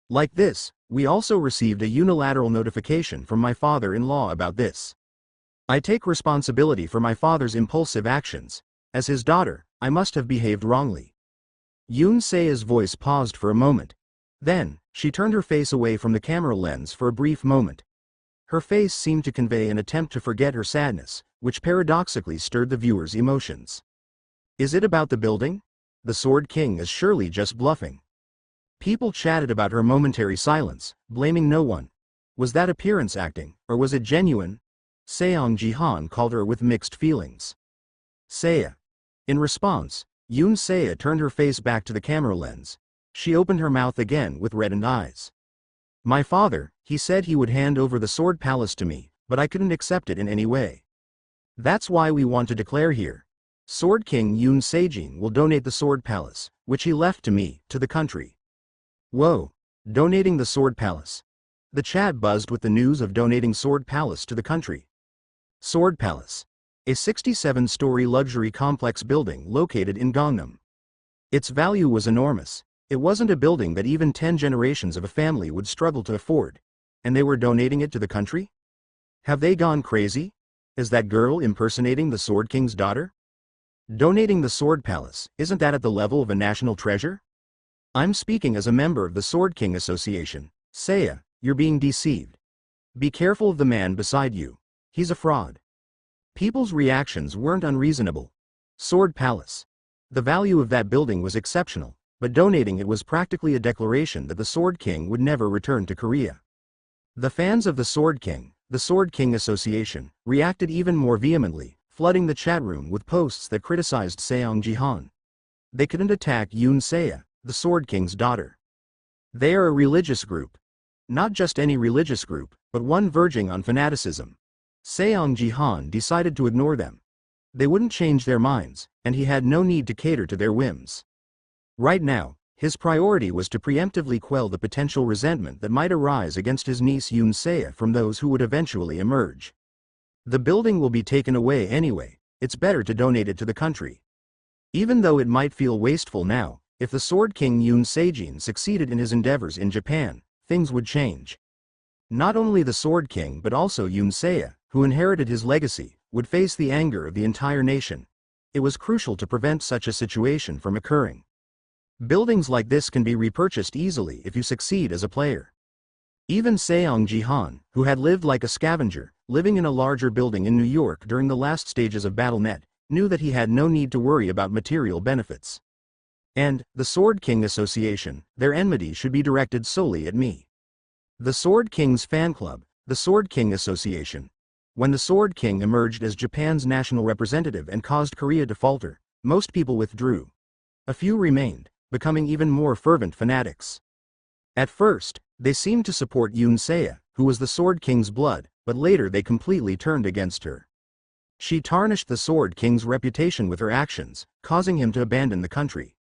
Like this, we also received a unilateral notification from my father-in-law about this. I take responsibility for my father's impulsive actions. As his daughter, I must have behaved wrongly. Yoon Se's voice paused for a moment. Then, she turned her face away from the camera lens for a brief moment. Her face seemed to convey an attempt to forget her sadness, which paradoxically stirred the viewer's emotions. Is it about the building? The Sword King is surely just bluffing. People chatted about her momentary silence, blaming no one. Was that appearance acting, or was it genuine? Seong Jihan called her with mixed feelings. Seiya. In response, Seiya turned her face back to the camera lens. She opened her mouth again with reddened eyes. My father, he said he would hand over the Sword Palace to me, but I couldn't accept it in any way. That's why we want to declare here. Sword King Sejin will donate the Sword Palace, which he left to me, to the country. Whoa, donating the Sword Palace. The chat buzzed with the news of donating Sword Palace to the country. Sword Palace. A 67-story luxury complex building located in Gangnam. Its value was enormous. It wasn't a building that even 10 generations of a family would struggle to afford. And they were donating it to the country? Have they gone crazy? Is that girl impersonating the Sword King's daughter? Donating the Sword Palace, isn't that at the level of a national treasure? I'm speaking as a member of the Sword King Association. Seiya, you're being deceived. Be careful of the man beside you. He's a fraud. People's reactions weren't unreasonable. Sword Palace. The value of that building was exceptional, but donating it was practically a declaration that the Sword King would never return to Korea. The fans of the Sword King Association, reacted even more vehemently, flooding the chat room with posts that criticized Seong Jihan. They couldn't attack Seiya, the Sword King's daughter. They are a religious group. Not just any religious group, but one verging on fanaticism. Seong Jihan decided to ignore them. They wouldn't change their minds, and he had no need to cater to their whims. Right now, his priority was to preemptively quell the potential resentment that might arise against his niece Seiya from those who would eventually emerge. The building will be taken away anyway, it's better to donate it to the country. Even though it might feel wasteful now, if the Sword King Sejin succeeded in his endeavors in Japan, things would change. Not only the Sword King but also Seiya, who inherited his legacy, would face the anger of the entire nation. It was crucial to prevent such a situation from occurring. Buildings like this can be repurchased easily if you succeed as a player. Even Seong Jihan, who had lived like a scavenger, living in a larger building in New York during the last stages of Battlenet, knew that he had no need to worry about material benefits. And, the Sword King Association, their enmity should be directed solely at me. The Sword King's fan club, the Sword King Association. When the Sword King emerged as Japan's national representative and caused Korea to falter, most people withdrew. A few remained, becoming even more fervent fanatics. At first, they seemed to support Seiya, who was the Sword King's blood, but later they completely turned against her. She tarnished the Sword King's reputation with her actions, causing him to abandon the country.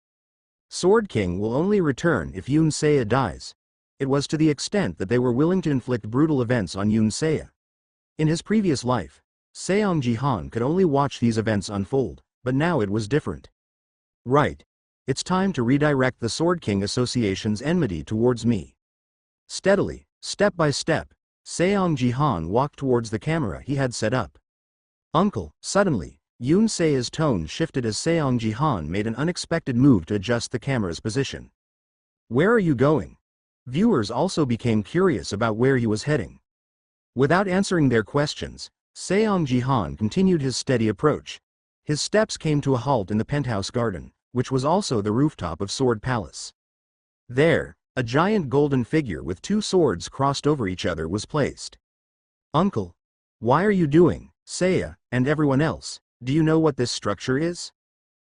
Sword King will only return if Seiya dies. It was to the extent that they were willing to inflict brutal events on Seiya. In his previous life, Seong Jihan could only watch these events unfold, but now it was different. Right. It's time to redirect the Sword King Association's enmity towards me. Steadily, step by step, Seong Jihan walked towards the camera he had set up. Uncle, suddenly, Seiya's tone shifted as Seong Jihan made an unexpected move to adjust the camera's position. Where are you going? Viewers also became curious about where he was heading. Without answering their questions, Seong Jihan continued his steady approach. His steps came to a halt in the penthouse garden, which was also the rooftop of Sword Palace. There, a giant golden figure with two swords crossed over each other was placed. Uncle, why are you doing, Seiya, and everyone else, do you know what this structure is?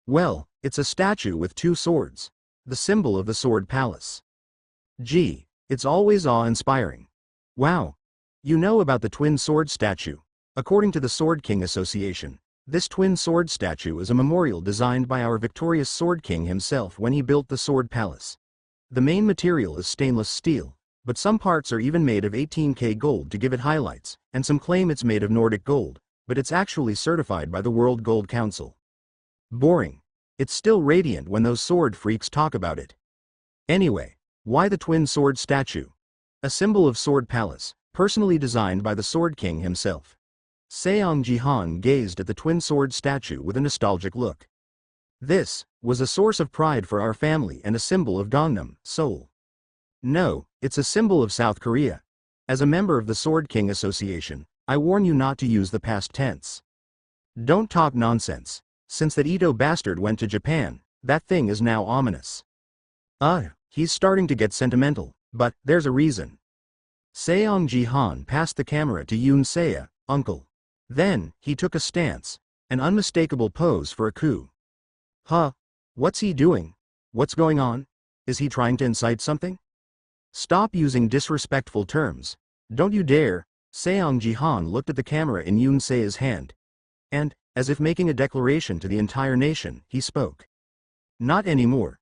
Well, it's a statue with two swords. The symbol of the Sword Palace. Gee, it's always awe-inspiring. Wow. You know about the twin sword statue. According to the Sword King Association, this twin sword statue is a memorial designed by our victorious Sword King himself when he built the Sword Palace. The main material is stainless steel, but some parts are even made of 18K gold to give it highlights, and some claim it's made of Nordic gold, but it's actually certified by the World Gold Council. Boring. It's still radiant when those sword freaks talk about it. Anyway, why the twin sword statue? A symbol of Sword Palace, personally designed by the Sword King himself. Seong Jihan gazed at the twin sword statue with a nostalgic look. This was a source of pride for our family and a symbol of Gangnam, Seoul. No, it's a symbol of South Korea. As a member of the Sword King Association, I warn you not to use the past tense. Don't talk nonsense. Since that Ito bastard went to Japan, that thing is now ominous. He's starting to get sentimental, but there's a reason. Seong Jihan passed the camera to Yuna, uncle. Then, he took a stance, an unmistakable pose for a coup. What's he doing? What's going on? Is he trying to incite something? Stop using disrespectful terms. Don't you dare. Seong Jihan looked at the camera in Yuna's hand. And, as if making a declaration to the entire nation, he spoke. Not anymore.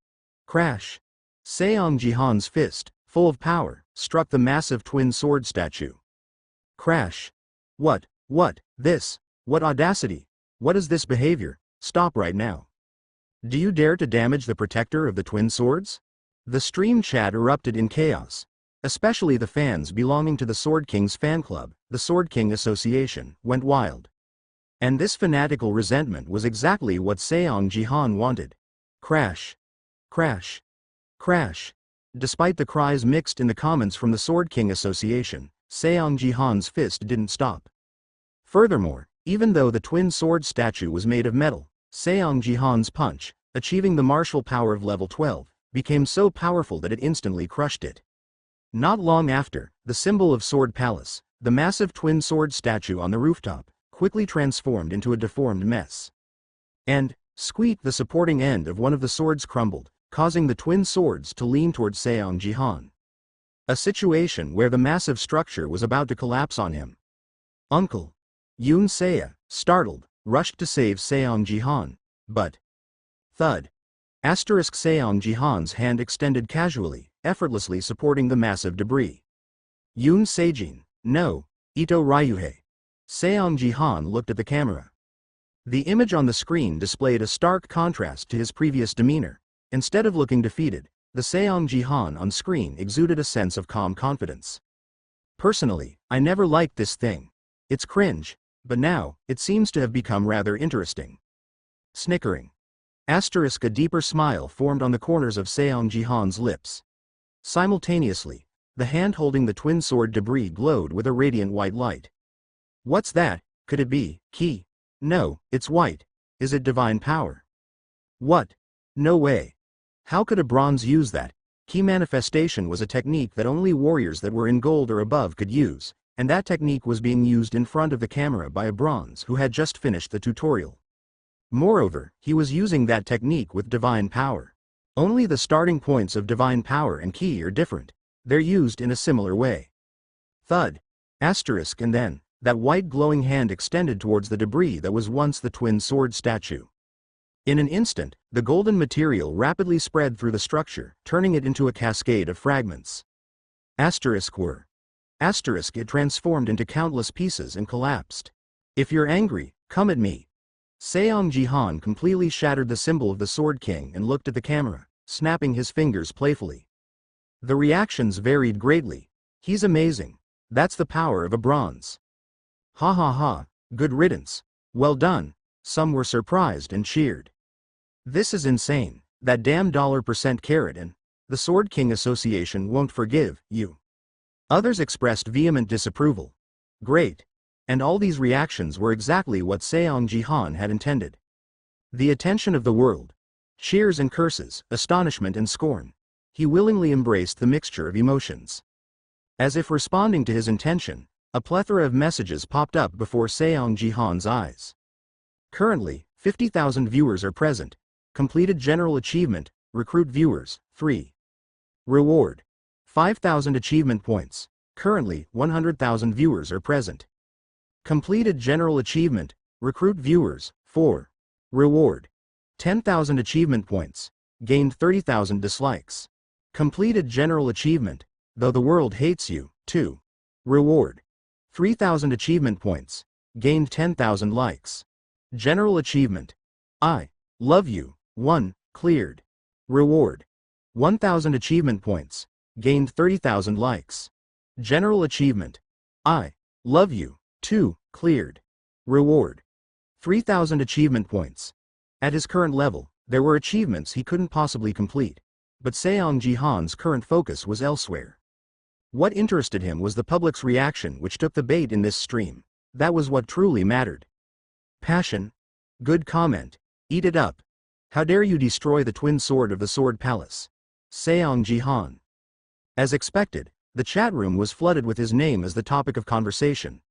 Crash. Seong Jihan's fist, full of power, struck the massive twin sword statue. Crash. What audacity? What is this behavior? Stop right now. Do you dare to damage the protector of the twin swords? The stream chat erupted in chaos. Especially the fans belonging to the Sword King's fan club, the Sword King Association, went wild. And this fanatical resentment was exactly what Seong Jihan wanted. Crash. Crash. Crash. Despite the cries mixed in the comments from the Sword King Association, Seong Jihan's fist didn't stop. Furthermore, even though the twin sword statue was made of metal, Seong Jihan's punch, achieving the martial power of level 12, became so powerful that it instantly crushed it. Not long after, the symbol of Sword Palace, the massive twin sword statue on the rooftop, quickly transformed into a deformed mess. And, squeak, the supporting end of one of the swords crumbled, causing the twin swords to lean towards Seong Jihan. A situation where the massive structure was about to collapse on him. Uncle. Yuna, startled, rushed to save Seong Jihan, but... Thud. Seong Jihan's hand extended casually, effortlessly supporting the massive debris. Yuna, no, Ito Ryuhei. Seong Jihan looked at the camera. The image on the screen displayed a stark contrast to his previous demeanor. Instead of looking defeated, the Seong Jihan on screen exuded a sense of calm confidence. Personally, I never liked this thing. It's cringe, but now, it seems to have become rather interesting. Snickering. A deeper smile formed on the corners of Seong Jihan's lips. Simultaneously, the hand holding the twin sword debris glowed with a radiant white light. What's that? Could it be ki? No, it's white. Is it divine power? What? No way. How could a bronze use that? Ki manifestation was a technique that only warriors that were in gold or above could use, and that technique was being used in front of the camera by a bronze who had just finished the tutorial. Moreover, he was using that technique with divine power. Only the starting points of divine power and ki are different. They're used in a similar way. Thud. And then, that white glowing hand extended towards the debris that was once the twin sword statue. In an instant, the golden material rapidly spread through the structure, turning it into a cascade of fragments. It transformed into countless pieces and collapsed. If you're angry, come at me. Seong Jihan completely shattered the symbol of the Sword King and looked at the camera, snapping his fingers playfully. The reactions varied greatly. He's amazing. That's the power of a bronze. Ha ha ha, good riddance. Well done. Some were surprised and cheered. This is insane. That damn $% carrot and the Sword King Association won't forgive you. Others expressed vehement disapproval. Great. And all these reactions were exactly what Seong Jihan had intended. The attention of the world. Cheers and curses, astonishment and scorn. He willingly embraced the mixture of emotions. As if responding to his intention, a plethora of messages popped up before Seong Jihan's eyes. Currently, 50,000 viewers are present. Completed general achievement, recruit viewers, 3. Reward. 5,000 achievement points. Currently, 100,000 viewers are present. Completed general achievement, recruit viewers, 4. Reward. 10,000 achievement points. Gained 30,000 dislikes. Completed general achievement, though the world hates you, 2. Reward. 3,000 achievement points. Gained 10,000 likes. General achievement. I love you, 1. Cleared. Reward. 1,000 achievement points. Gained 30,000 likes. General achievement. I love you, 2. Cleared. Reward. 3,000 achievement points. At his current level, there were achievements he couldn't possibly complete, but Seong Jihan's current focus was elsewhere. What interested him was the public's reaction which took the bait in this stream. That was what truly mattered. Passion. Good comment. Eat it up. How dare you destroy the twin sword of the Sword Palace. Seong Jihan. As expected, the chat room was flooded with his name as the topic of conversation.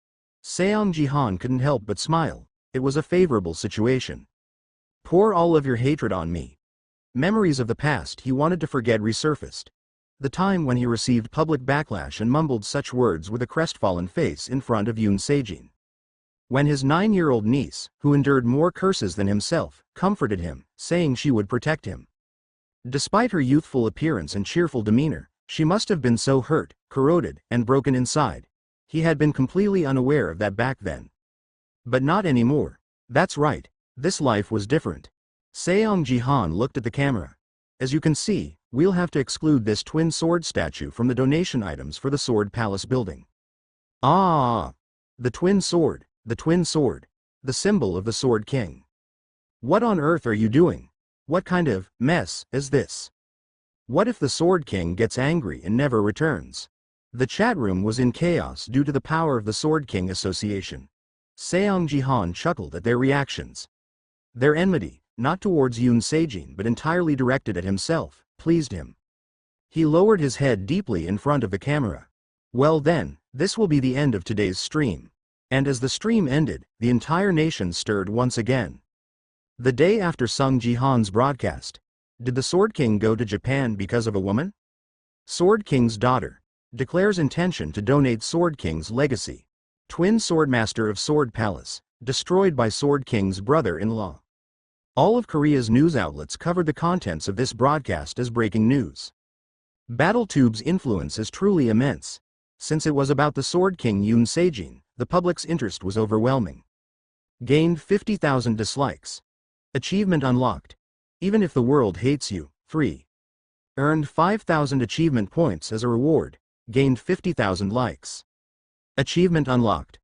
Seong Jihan couldn't help but smile. It was a favorable situation. Pour all of your hatred on me. Memories of the past he wanted to forget resurfaced. The time when he received public backlash and mumbled such words with a crestfallen face in front of Yuna Seijin. When his 9-year-old niece, who endured more curses than himself, comforted him, saying she would protect him. Despite her youthful appearance and cheerful demeanor, she must have been so hurt, corroded, and broken inside. He had been completely unaware of that back then. But not anymore. That's right, this life was different. Seong Jihan looked at the camera. As you can see, we'll have to exclude this twin sword statue from the donation items for the Sword Palace building. Ah! The twin sword, the symbol of the Sword King. What on earth are you doing? What kind of mess is this? What if the Sword King gets angry and never returns? The chat room was in chaos due to the power of the Sword King Association. Seong Jihan chuckled at their reactions. Their enmity, not towards Yuna Seijin but entirely directed at himself, pleased him. He lowered his head deeply in front of the camera. Well then, this will be the end of today's stream. And as the stream ended, the entire nation stirred once again. The day after Seong Jihan's broadcast. Did the Sword King go to Japan because of a woman? Sword King's daughter declares intention to donate Sword King's legacy. Twin Swordmaster of Sword Palace, destroyed by Sword King's brother-in-law. All of Korea's news outlets covered the contents of this broadcast as breaking news. BattleTube's influence is truly immense. Since it was about the Sword King Yuna Seijin, the public's interest was overwhelming. Gained 50,000 dislikes. Achievement unlocked. Even if the world hates you. 3. Earned 5,000 achievement points as a reward. Gained 50,000 likes. Achievement unlocked.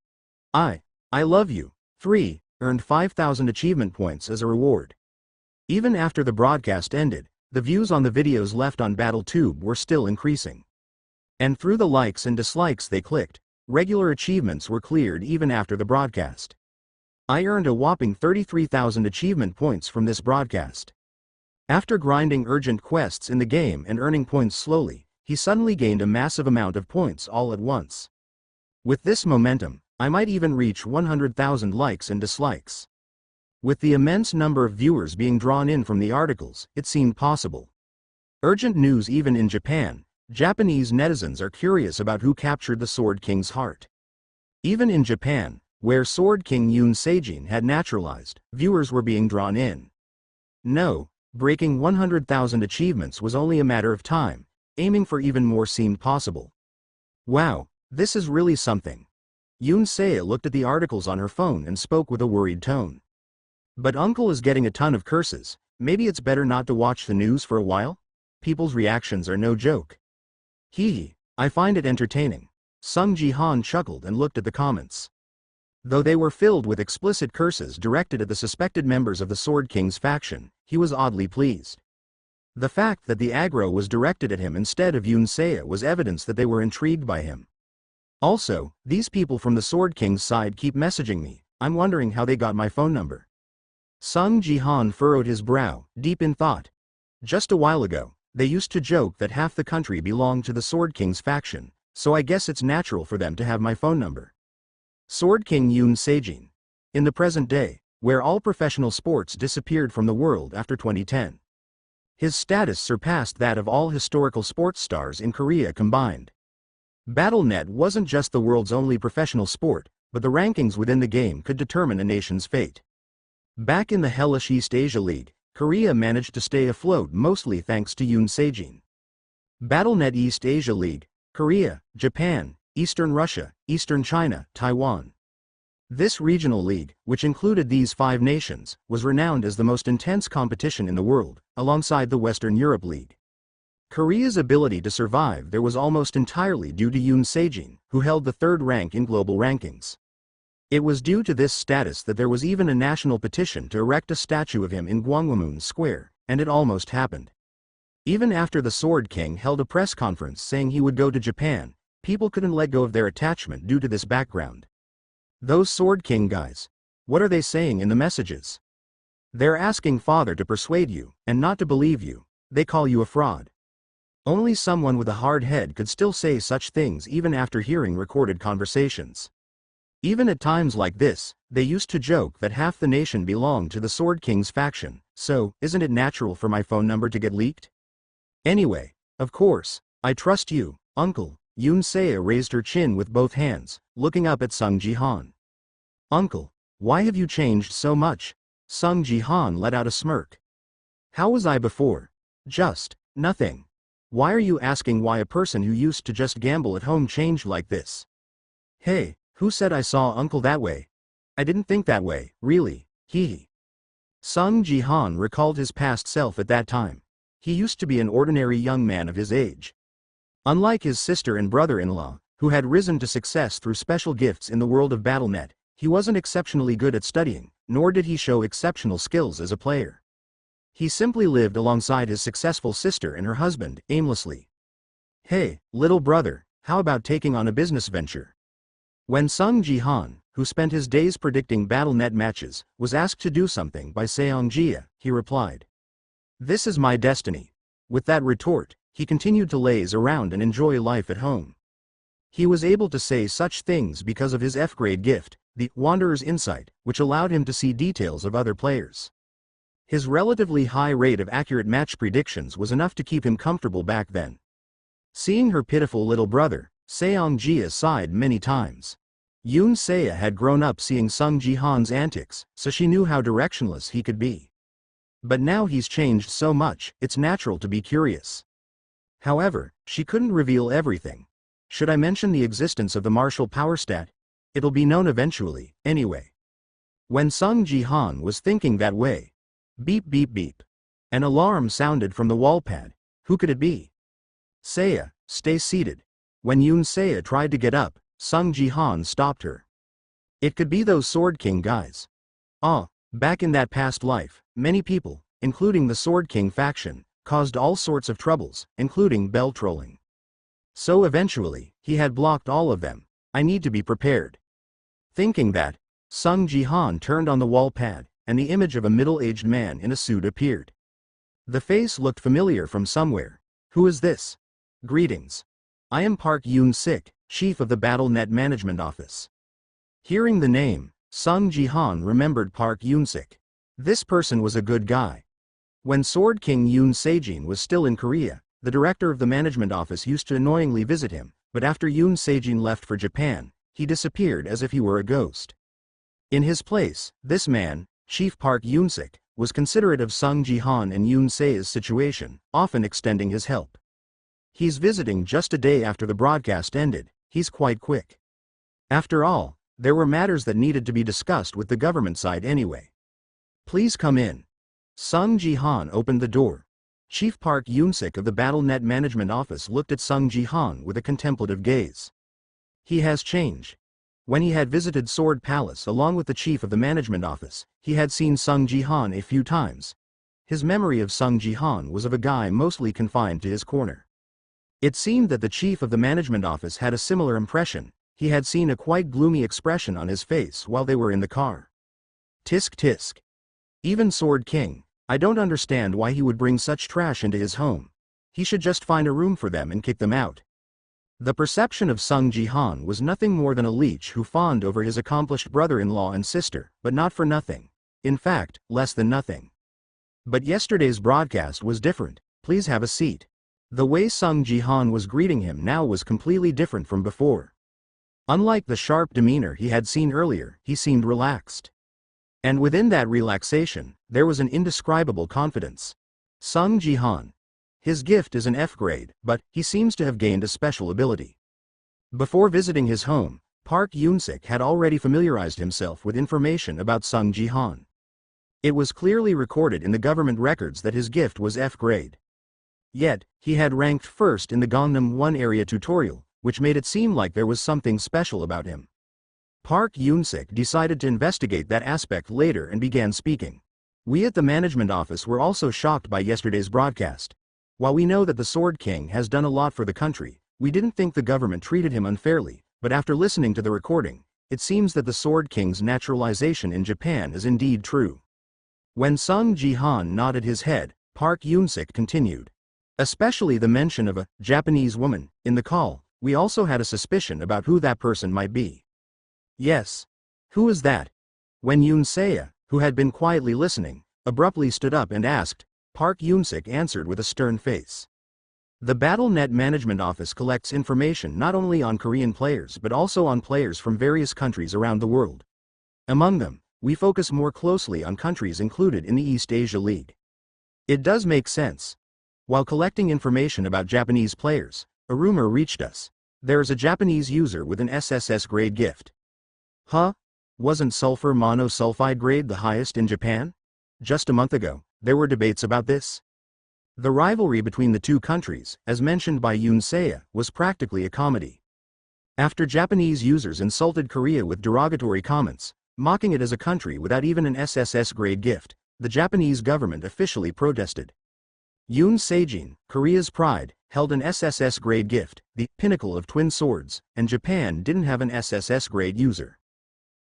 I love you. 3. Earned 5,000 achievement points as a reward. Even after the broadcast ended, the views on the videos left on BattleTube were still increasing. And through the likes and dislikes they clicked, regular achievements were cleared even after the broadcast. I earned a whopping 33,000 achievement points from this broadcast. After grinding urgent quests in the game and earning points slowly, he suddenly gained a massive amount of points all at once. With this momentum, I might even reach 100,000 likes and dislikes. With the immense number of viewers being drawn in from the articles, it seemed possible. Urgent news. Even in Japan, Japanese netizens are curious about who captured the Sword King's heart. Even in Japan, where Sword King Yuna Seijin had naturalized, viewers were being drawn in. No, breaking 100,000 achievements was only a matter of time, aiming for even more seemed possible. Wow, this is really something. Yuna Seijin looked at the articles on her phone and spoke with a worried tone. But uncle is getting a ton of curses, maybe it's better not to watch the news for a while? People's reactions are no joke. Hee, I find it entertaining. Seong Jihan chuckled and looked at the comments. Though they were filled with explicit curses directed at the suspected members of the Sword King's faction, he was oddly pleased. The fact that the aggro was directed at him instead of Yuna Seijin was evidence that they were intrigued by him. Also, these people from the Sword King's side keep messaging me, I'm wondering how they got my phone number. Seong Jihan furrowed his brow, deep in thought. Just a while ago, they used to joke that half the country belonged to the Sword King's faction, so I guess it's natural for them to have my phone number. Sword King Yuna Seijin. In the present day, where all professional sports disappeared from the world after 2010. His status surpassed that of all historical sports stars in Korea combined. Battlenet wasn't just the world's only professional sport, but the rankings within the game could determine a nation's fate. Back in the hellish East Asia League, Korea managed to stay afloat mostly thanks to Yuna Seijin. Battlenet East Asia League, Korea, Japan, Eastern Russia, Eastern China, Taiwan. This regional league, which included these 5 nations, was renowned as the most intense competition in the world, alongside the Western Europe League. Korea's ability to survive there was almost entirely due to Yuna Seijin, who held the 3rd rank in global rankings. It was due to this status that there was even a national petition to erect a statue of him in Gwanghwamun Square, and it almost happened. Even after the Sword King held a press conference saying he would go to Japan, people couldn't let go of their attachment due to this background. Those Sword King guys. What are they saying in the messages? They're asking Father to persuade you, and not to believe you. They call you a fraud. Only someone with a hard head could still say such things even after hearing recorded conversations. Even at times like this, they used to joke that half the nation belonged to the Sword King's faction, so, isn't it natural for my phone number to get leaked? Anyway, of course, I trust you, Uncle. Yuna raised her chin with both hands, looking up at Seong Jihan. Uncle, why have you changed so much? Seong Jihan let out a smirk. How was I before? Just nothing. Why are you asking why a person who used to just gamble at home changed like this? Hey, who said I saw Uncle that way? I didn't think that way, really, hee. Seong Jihan recalled his past self at that time. He used to be an ordinary young man of his age. Unlike his sister and brother-in-law, who had risen to success through special gifts in the world of Battlenet, he wasn't exceptionally good at studying, nor did he show exceptional skills as a player. He simply lived alongside his successful sister and her husband, aimlessly. Hey, little brother, how about taking on a business venture? When Seong Jihan, who spent his days predicting Battlenet matches, was asked to do something by Seong Jihan, he replied, "This is my destiny." With that retort, he continued to laze around and enjoy life at home. He was able to say such things because of his F-grade gift, the Wanderer's Insight, which allowed him to see details of other players. His relatively high rate of accurate match predictions was enough to keep him comfortable back then. Seeing her pitiful little brother, Seong Jihan sighed many times. Yuna had grown up seeing Seong Jihan's antics, so she knew how directionless he could be. But now he's changed so much, it's natural to be curious. However, she couldn't reveal everything. Should I mention the existence of the martial power stat? It'll be known eventually, anyway. When Seong Jihan was thinking that way, beep beep beep. An alarm sounded from the wallpad. Who could it be? Saya, stay seated. When Yuna tried to get up, Seong Jihan stopped her. It could be those Sword King guys. Back in that past life, many people, including the Sword King faction, caused all sorts of troubles, including bell trolling. So eventually, he had blocked all of them. I need to be prepared. Thinking that, Seong Jihan turned on the wall pad, and the image of a middle-aged man in a suit appeared. The face looked familiar from somewhere. Who is this? Greetings. I am Park Yun-sik, chief of the Battlenet management office. Hearing the name, Seong Jihan remembered Park Yun-sik. This person was a good guy. When Sword King Yoon Sejin was still in Korea, the director of the management office used to annoyingly visit him, but after Yoon Sejin left for Japan, he disappeared as if he were a ghost. In his place, this man, Chief Park Yun-sik, was considerate of Seong Jihan and Yoon Se's situation, often extending his help. He's visiting just a day after the broadcast ended. He's quite quick. After all, there were matters that needed to be discussed with the government side anyway. Please come in. Seong Jihan opened the door. Chief Park Yun-sik of the Battlenet management office looked at Seong Jihan with a contemplative gaze. He has changed. When he had visited Sword Palace along with the chief of the management office, he had seen Seong Jihan a few times. His memory of Seong Jihan was of a guy mostly confined to his corner. It seemed that the chief of the management office had a similar impression. He had seen a quite gloomy expression on his face while they were in the car. Tisk tisk. Even Sword King, I don't understand why he would bring such trash into his home. He should just find a room for them and kick them out. The perception of Seong Jihan was nothing more than a leech who fawned over his accomplished brother-in-law and sister, but not for nothing. In fact, less than nothing. But yesterday's broadcast was different. Please have a seat. The way Seong Jihan was greeting him now was completely different from before. Unlike the sharp demeanor he had seen earlier, he seemed relaxed. And within that relaxation, there was an indescribable confidence. Seong Jihan. His gift is an F grade, but he seems to have gained a special ability. Before visiting his home, Park Yun-sik had already familiarized himself with information about Seong Jihan. It was clearly recorded in the government records that his gift was F grade. Yet, he had ranked first in the Gangnam 1 area tutorial, which made it seem like there was something special about him. Park Yun-sik decided to investigate that aspect later and began speaking. We at the management office were also shocked by yesterday's broadcast. While we know that the Sword King has done a lot for the country, we didn't think the government treated him unfairly, but after listening to the recording, it seems that the Sword King's naturalization in Japan is indeed true. When Seong Jihan nodded his head, Park Yoon-sik continued. Especially the mention of a Japanese woman in the call, we also had a suspicion about who that person might be. Yes. Who is that? When Yoon-sik, who had been quietly listening, abruptly stood up and asked, Park Yoon-sik answered with a stern face. The Battlenet Management Office collects information not only on Korean players but also on players from various countries around the world. Among them, we focus more closely on countries included in the East Asia League. It does make sense. While collecting information about Japanese players, a rumor reached us. There's a Japanese user with an SSS grade gift. Huh? Wasn't sulfur monosulfide grade the highest in Japan? Just a month ago, there were debates about this. The rivalry between the two countries, as mentioned by Yoon-sik, was practically a comedy. After Japanese users insulted Korea with derogatory comments, mocking it as a country without even an SSS grade gift, the Japanese government officially protested. Yoon-sik, Korea's pride, held an SSS grade gift, the pinnacle of twin swords, and Japan didn't have an SSS grade user.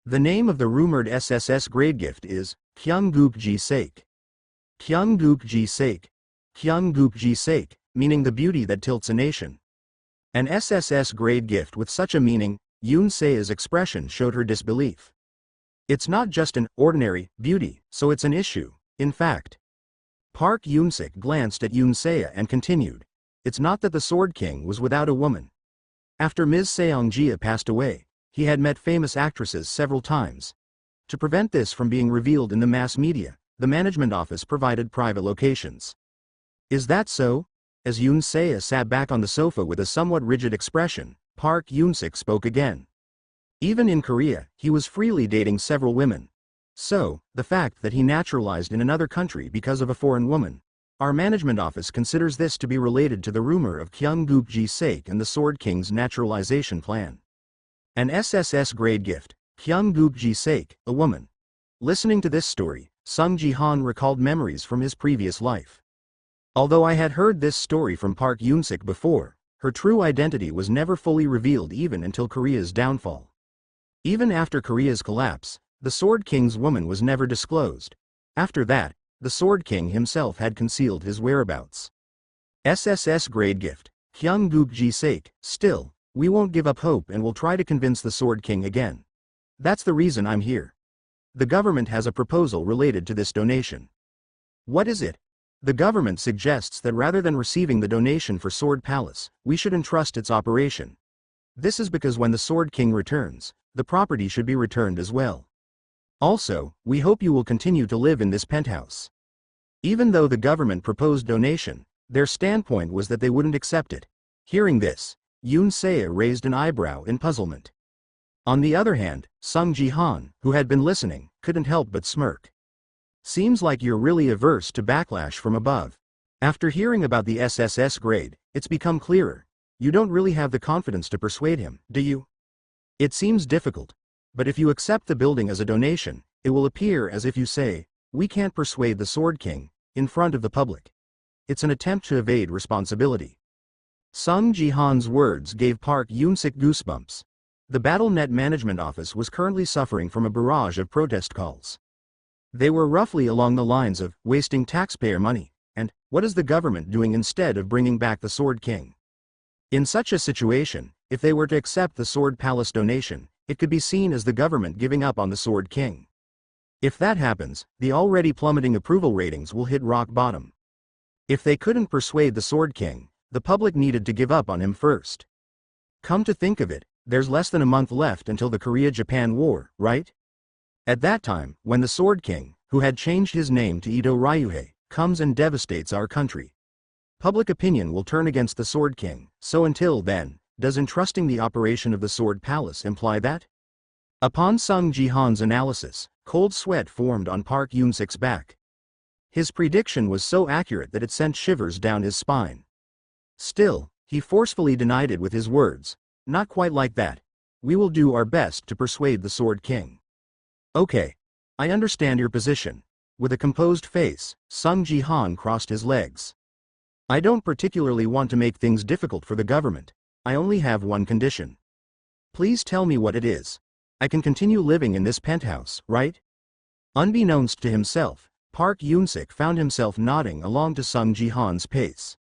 The name of the rumored SSS grade gift is Kyungguk-ji-sake. Kyungguk-ji-sake. Kyungguk-ji-sake, meaning the beauty that tilts a nation. An SSS grade gift with such a meaning, Yoon-sik's expression showed her disbelief. It's not just an ordinary beauty, so it's an issue, in fact. Park Yoon-sik glanced at Yoon-sik and continued. It's not that the Sword King was without a woman. After Ms. Seong Jihan passed away, he had met famous actresses several times. To prevent this from being revealed in the mass media, the management office provided private locations. Is that so? As Yoon-sik sat back on the sofa with a somewhat rigid expression, Park Yoon-sik spoke again. Even in Korea, he was freely dating several women. So, the fact that he naturalized in another country because of a foreign woman, our management office considers this to be related to the rumor of Kyungguk-ji-sake and the Sword King's naturalization plan. An SSS grade gift, Kyungguk-ji-sake, a woman. Listening to this story, Seong Jihan recalled memories from his previous life. Although I had heard this story from Park Yoon-sik before, her true identity was never fully revealed even until Korea's downfall. Even after Korea's collapse, the Sword King's woman was never disclosed. After that, the Sword King himself had concealed his whereabouts. SSS grade gift, Kyungguk-ji-sake, still, we won't give up hope and will try to convince the Sword King again. That's the reason I'm here. The government has a proposal related to this donation. What is it? The government suggests that rather than receiving the donation for Sword Palace, we should entrust its operation. This is because when the Sword King returns, the property should be returned as well. Also, we hope you will continue to live in this penthouse. Even though the government proposed donation, their standpoint was that they wouldn't accept it. Hearing this, Yoon-sik raised an eyebrow in puzzlement. On the other hand, Seong Jihan, who had been listening, couldn't help but smirk. Seems like you're really averse to backlash from above. After hearing about the SSS grade, it's become clearer. You don't really have the confidence to persuade him, do you? It seems difficult. But if you accept the building as a donation, it will appear as if you say, we can't persuade the Sword King, in front of the public. It's an attempt to evade responsibility. Seong Jihan's words gave Park Yoon-sik goosebumps. The Battlenet Management Office was currently suffering from a barrage of protest calls. They were roughly along the lines of, wasting taxpayer money, and, what is the government doing instead of bringing back the Sword King? In such a situation, if they were to accept the Sword Palace donation, it could be seen as the government giving up on the Sword King. If that happens, the already plummeting approval ratings will hit rock bottom. If they couldn't persuade the Sword King, the public needed to give up on him first. Come to think of it, there's less than a month left until the Korea-Japan War, right? At that time, when the Sword King, who had changed his name to Ito Ryuhei, comes and devastates our country, public opinion will turn against the Sword King, so until then, does entrusting the operation of the Sword Palace imply that? Upon Seong Jihan's analysis, cold sweat formed on Park Yoon-sik's back. His prediction was so accurate that it sent shivers down his spine. Still, he forcefully denied it with his words, not quite like that. We will do our best to persuade the Sword King. Okay. I understand your position. With a composed face, Seong Jihan crossed his legs. I don't particularly want to make things difficult for the government. I only have one condition. Please tell me what it is. I can continue living in this penthouse, right? Unbeknownst to himself, Park Yoon-sik found himself nodding along to Seong Jihan's pace.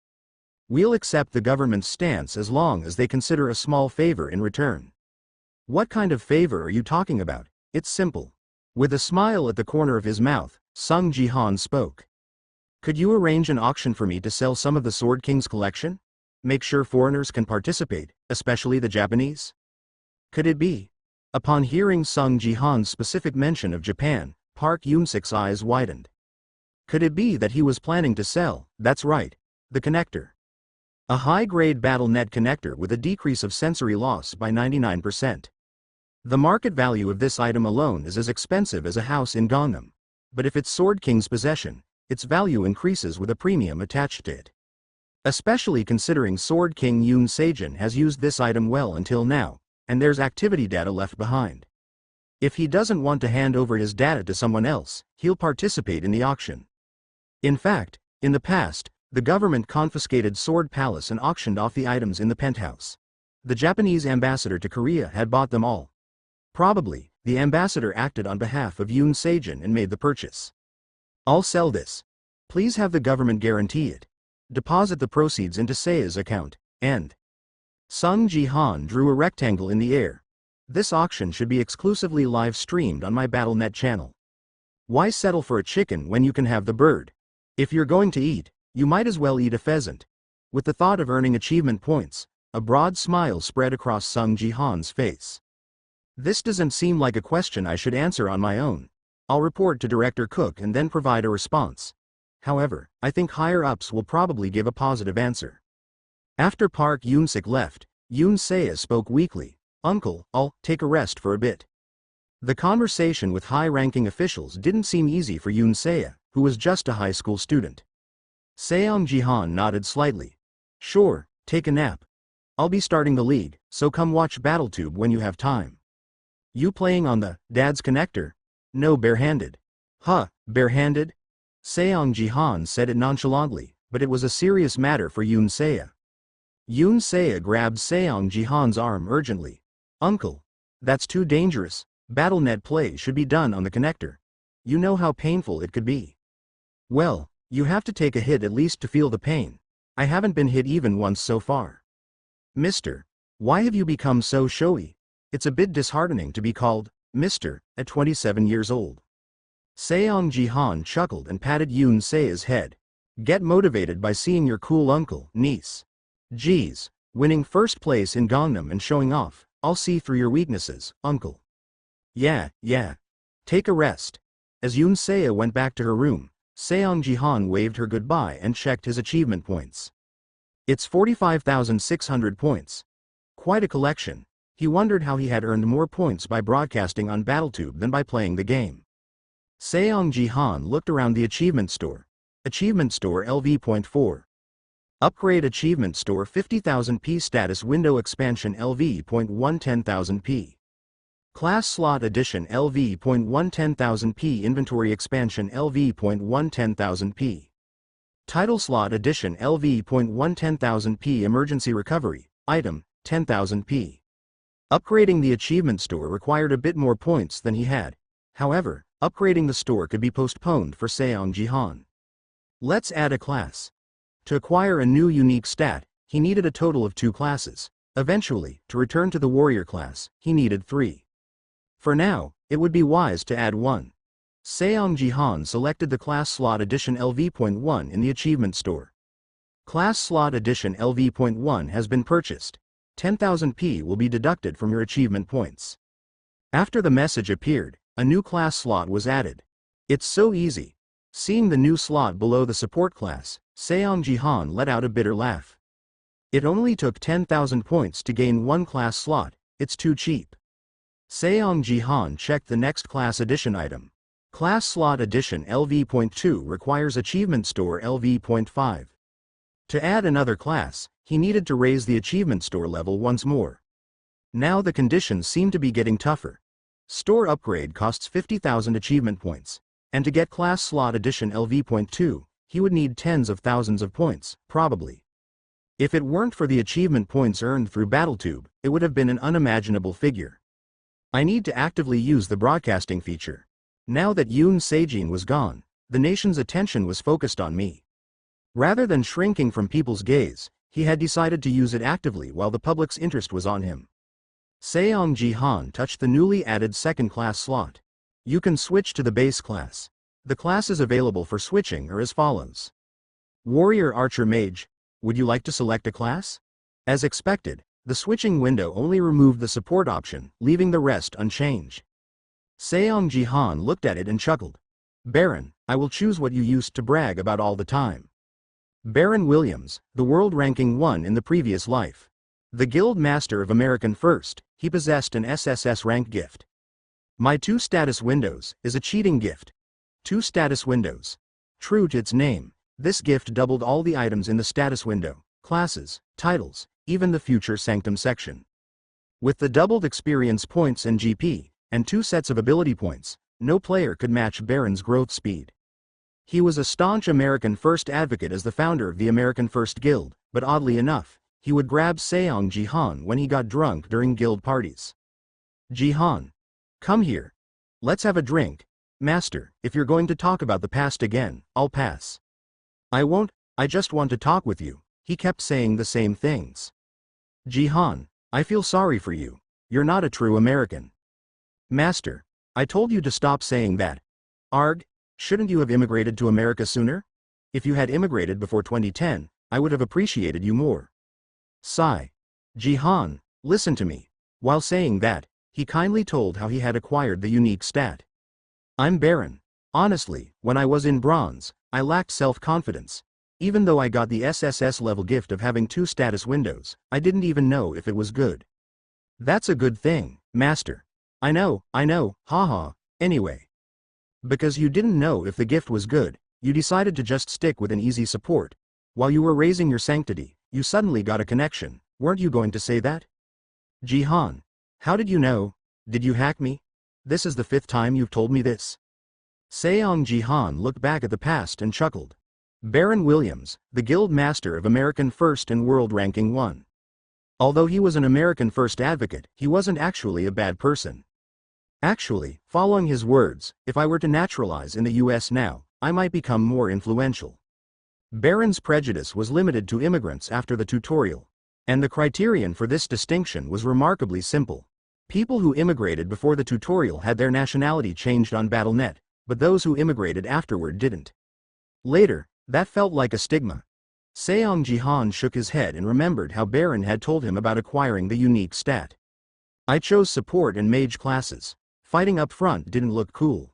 We'll accept the government's stance as long as they consider a small favor in return. What kind of favor are you talking about? It's simple. With a smile at the corner of his mouth, Seong Jihan spoke. Could you arrange an auction for me to sell some of the Sword King's collection? Make sure foreigners can participate, especially the Japanese? Could it be? Upon hearing Seong Jihan's specific mention of Japan, Park Yoon-sik's eyes widened. Could it be that he was planning to sell, that's right, the connector? A high-grade Battlenet connector with a decrease of sensory loss by 99%. The market value of this item alone is as expensive as a house in Gangnam. But if it's Sword King's possession, its value increases with a premium attached to it. Especially considering Sword King Yoon Sejin has used this item well until now, and there's activity data left behind. If he doesn't want to hand over his data to someone else, he'll participate in the auction. In fact, in the past, the government confiscated Sword Palace and auctioned off the items in the penthouse. The Japanese ambassador to Korea had bought them all. Probably, the ambassador acted on behalf of Yoon Sejin and made the purchase. I'll sell this. Please have the government guarantee it. Deposit the proceeds into Sea's account, and Seong Jihan drew a rectangle in the air. This auction should be exclusively live-streamed on my Battlenet channel. Why settle for a chicken when you can have the bird? If you're going to eat, you might as well eat a pheasant. With the thought of earning achievement points, a broad smile spread across Seong Jihan's face. This doesn't seem like a question I should answer on my own. I'll report to Director Cook and then provide a response. However, I think higher-ups will probably give a positive answer. After Park Yoon-sik left, Yoon Se spoke weakly. Uncle, I'll take a rest for a bit. The conversation with high-ranking officials didn't seem easy for Yoon Se, who was just a high school student. Seong Jihan nodded slightly. Sure, take a nap. I'll be starting the league, so come watch BattleTube when you have time. You playing on the dad's connector? No, barehanded. Huh, barehanded? Seong Jihan said it nonchalantly, but it was a serious matter for Yoon Se. Yoon Se grabbed Seong Jihan's arm urgently. Uncle, that's too dangerous. Battlenet play should be done on the connector. You know how painful it could be. Well, you have to take a hit at least to feel the pain. I haven't been hit even once so far. Mister, why have you become so showy? It's a bit disheartening to be called Mister at 27 years old. Seong Jihan chuckled and patted Yoon Se's head. Get motivated by seeing your cool uncle, niece. Geez, winning first place in Gangnam and showing off. I'll see through your weaknesses, uncle. Yeah. Take a rest. As Yoon Se went back to her room, Seong Jihan waved her goodbye and checked his achievement points. It's 45,600 points. Quite a collection. He wondered how he had earned more points by broadcasting on BattleTube than by playing the game. Seong Jihan looked around the achievement store. Achievement store LV.4. Upgrade Achievement Store 50,000p Status Window Expansion LV.110,000p. Class Slot Edition LV.110,000p Inventory Expansion LV.110,000p. Title Slot Edition LV.110,000p Emergency Recovery, Item, 10,000p. Upgrading the Achievement Store required a bit more points than he had. However, upgrading the store could be postponed for Seong Jihan. Let's add a class. To acquire a new unique stat, he needed a total of 2 classes. Eventually, to return to the warrior class, he needed 3. For now, it would be wise to add 1. Seong Jihan selected the Class Slot Edition LV.1 in the Achievement Store. Class Slot Edition LV.1 has been purchased. 10,000p will be deducted from your achievement points. After the message appeared, a new class slot was added. It's so easy. Seeing the new slot below the support class, Seong Jihan let out a bitter laugh. It only took 10,000 points to gain 1 class slot, it's too cheap. Seong Jihan checked the next class edition item. Class Slot Edition LV.2 requires Achievement Store LV.5. To add another class, he needed to raise the Achievement Store level once more. Now the conditions seem to be getting tougher. Store upgrade costs 50,000 achievement points, and to get Class Slot Edition LV.2, he would need tens of thousands of points, probably. If it weren't for the achievement points earned through BattleTube, it would have been an unimaginable figure. I need to actively use the broadcasting feature. Now that Yoon Sejin was gone, the nation's attention was focused on me. Rather than shrinking from people's gaze, he had decided to use it actively while the public's interest was on him. Seong Jihan touched the newly added second-class slot. You can switch to the base class. The classes available for switching are as follows. Warrior Archer Mage. Would you like to select a class? As expected, the switching window only removed the support option, leaving the rest unchanged. Seong Jihan looked at it and chuckled. Baron, I will choose what you used to brag about all the time. Baron Williams, the world ranking 1 in the previous life. The Guild Master of American First, he possessed an SSS rank gift. My 2 status windows is a cheating gift. 2 status windows. True to its name, this gift doubled all the items in the status window, classes, titles, even the future sanctum section. With the doubled experience points and GP, and 2 sets of ability points, no player could match Baron's growth speed. He was a staunch American First advocate as the founder of the American First Guild, but oddly enough, he would grab Seong Jihan when he got drunk during guild parties. Jihan. Come here. Let's have a drink. Master, if you're going to talk about the past again, I'll pass. I won't, I just want to talk with you. He kept saying the same things. Jihan, I feel sorry for you. You're not a true American. Master, I told you to stop saying that. Arg, shouldn't you have immigrated to America sooner? If you had immigrated before 2010, I would have appreciated you more. Sigh. Jihan, listen to me. While saying that, he kindly told how he had acquired the unique stat. I'm Baron. Honestly, when I was in bronze, I lacked self-confidence. Even though I got the SSS level gift of having 2 status windows, I didn't even know if it was good. That's a good thing, Master. I know, haha, anyway. Because you didn't know if the gift was good, you decided to just stick with an easy support. While you were raising your sanctity, you suddenly got a connection. Weren't you going to say that? Jihan. How did you know? Did you hack me? This is the 5th time you've told me this. Seong Jihan looked back at the past and chuckled. Baron Williams, the Guild Master of American First and World Ranking 1. Although he was an American First advocate, he wasn't actually a bad person. Actually, following his words, if I were to naturalize in the US now, I might become more influential. Baron's prejudice was limited to immigrants after the tutorial. And the criterion for this distinction was remarkably simple. People who immigrated before the tutorial had their nationality changed on Battlenet, but those who immigrated afterward didn't. Later, that felt like a stigma. Seong Jihan shook his head and remembered how Baron had told him about acquiring the unique stat. I chose support and mage classes. Fighting up front didn't look cool.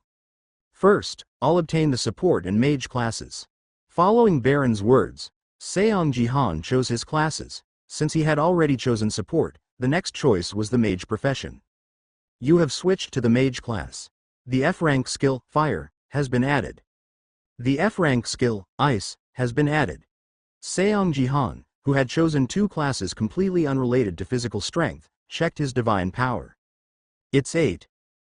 First, I'll obtain the support and mage classes. Following Baron's words, Seong Jihan chose his classes. Since he had already chosen support, the next choice was the mage profession. You have switched to the mage class. The F-rank skill, Fire, has been added. The F-rank skill, Ice, has been added. Seong Jihan, who had chosen 2 classes completely unrelated to physical strength, checked his divine power. It's 8.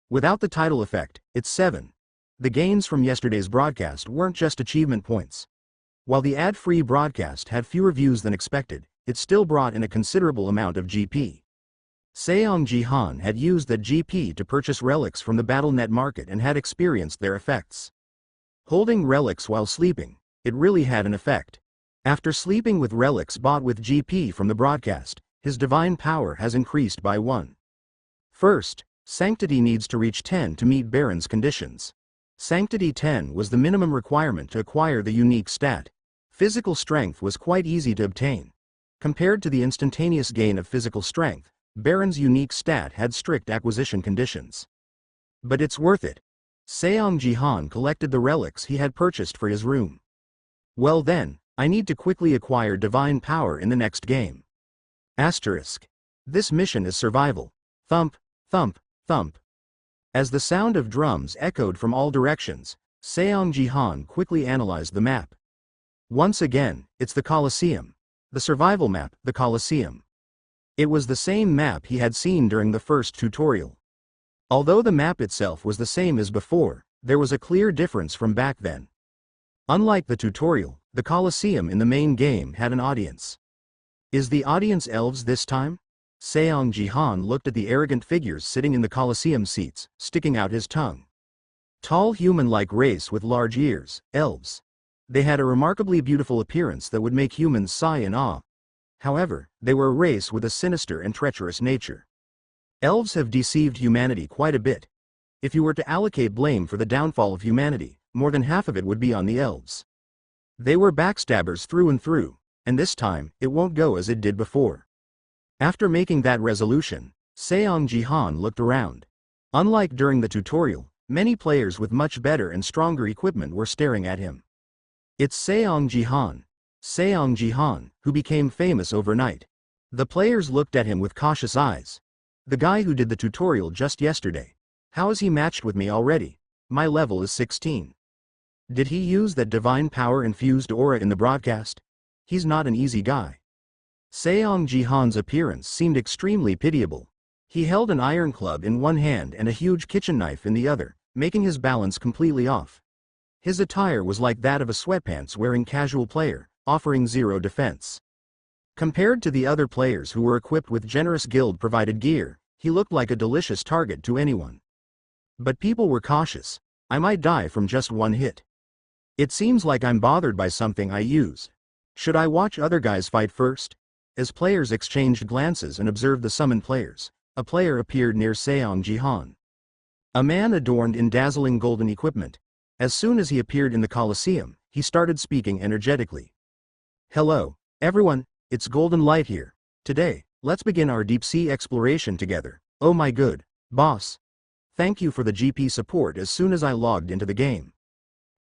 Without the title effect, it's 7. The gains from yesterday's broadcast weren't just achievement points. While the ad-free broadcast had fewer views than expected, it still brought in a considerable amount of GP. Seong Jihan had used that GP to purchase relics from the Battlenet market and had experienced their effects. Holding relics while sleeping, it really had an effect. After sleeping with relics bought with GP from the broadcast, his divine power has increased by 1. First, Sanctity needs to reach 10 to meet Baron's conditions. Sanctity 10 was the minimum requirement to acquire the unique stat. Physical strength was quite easy to obtain. Compared to the instantaneous gain of physical strength, Baron's unique stat had strict acquisition conditions. But it's worth it. Seong Jihan collected the relics he had purchased for his room. Well then, I need to quickly acquire divine power in the next game. Asterisk. This mission is survival. Thump, thump, thump. As the sound of drums echoed from all directions, Seong Jihan quickly analyzed the map. Once again, it's the Colosseum. The survival map, the Colosseum. It was the same map he had seen during the first tutorial. Although the map itself was the same as before, there was a clear difference from back then. Unlike the tutorial, the Colosseum in the main game had an audience. Is the audience elves this time? Seong Jihan looked at the arrogant figures sitting in the Colosseum seats, sticking out his tongue. Tall human-like race with large ears, elves. They had a remarkably beautiful appearance that would make humans sigh in awe. However, they were a race with a sinister and treacherous nature. Elves have deceived humanity quite a bit. If you were to allocate blame for the downfall of humanity, more than half of it would be on the elves. They were backstabbers through and through, and this time, it won't go as it did before. After making that resolution, Seong Jihan looked around. Unlike during the tutorial, many players with much better and stronger equipment were staring at him. It's Seong Jihan, who became famous overnight. The players looked at him with cautious eyes. The guy who did the tutorial just yesterday. How is he matched with me already? My level is 16. Did he use that divine power-infused aura in the broadcast? He's not an easy guy. Seong Jihan's appearance seemed extremely pitiable. He held an iron club in one hand and a huge kitchen knife in the other, making his balance completely off. His attire was like that of a sweatpants-wearing casual player, offering zero defense. Compared to the other players who were equipped with generous guild-provided gear, he looked like a delicious target to anyone. But people were cautious. I might die from just one hit. It seems like I'm bothered by something I use. Should I watch other guys fight first? As players exchanged glances and observed the summoned players, a player appeared near Seong Jihan. A man adorned in dazzling golden equipment. As soon as he appeared in the Colosseum, he started speaking energetically. Hello, everyone, it's Golden Light here. Today, let's begin our deep-sea exploration together. Oh my good, boss. Thank you for the GP support as soon as I logged into the game.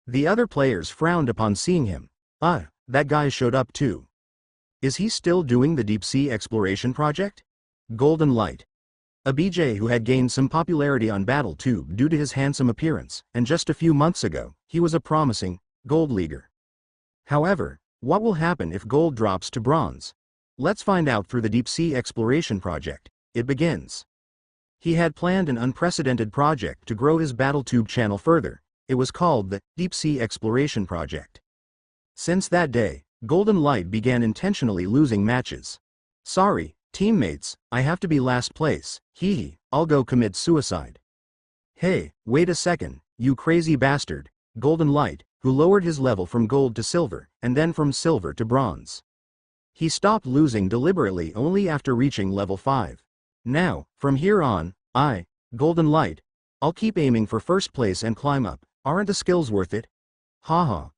The other players frowned upon seeing him. That guy showed up too. Is he still doing the deep-sea exploration project? Golden Light. A BJ who had gained some popularity on BattleTube due to his handsome appearance, and just a few months ago, he was a promising gold leaguer. However, what will happen if gold drops to bronze? Let's find out through the deep-sea exploration project. It begins. He had planned an unprecedented project to grow his BattleTube channel further. It was called the Deep-Sea Exploration Project. Since that day, Golden Light began intentionally losing matches. Sorry, teammates, I have to be last place. I'll go commit suicide. Hey, wait a second, you crazy bastard. Golden Light, who lowered his level from gold to silver, and then from silver to bronze. He stopped losing deliberately only after reaching level 5. Now, from here on, Golden Light, I'll keep aiming for first place and climb up. Aren't the skills worth it? Haha.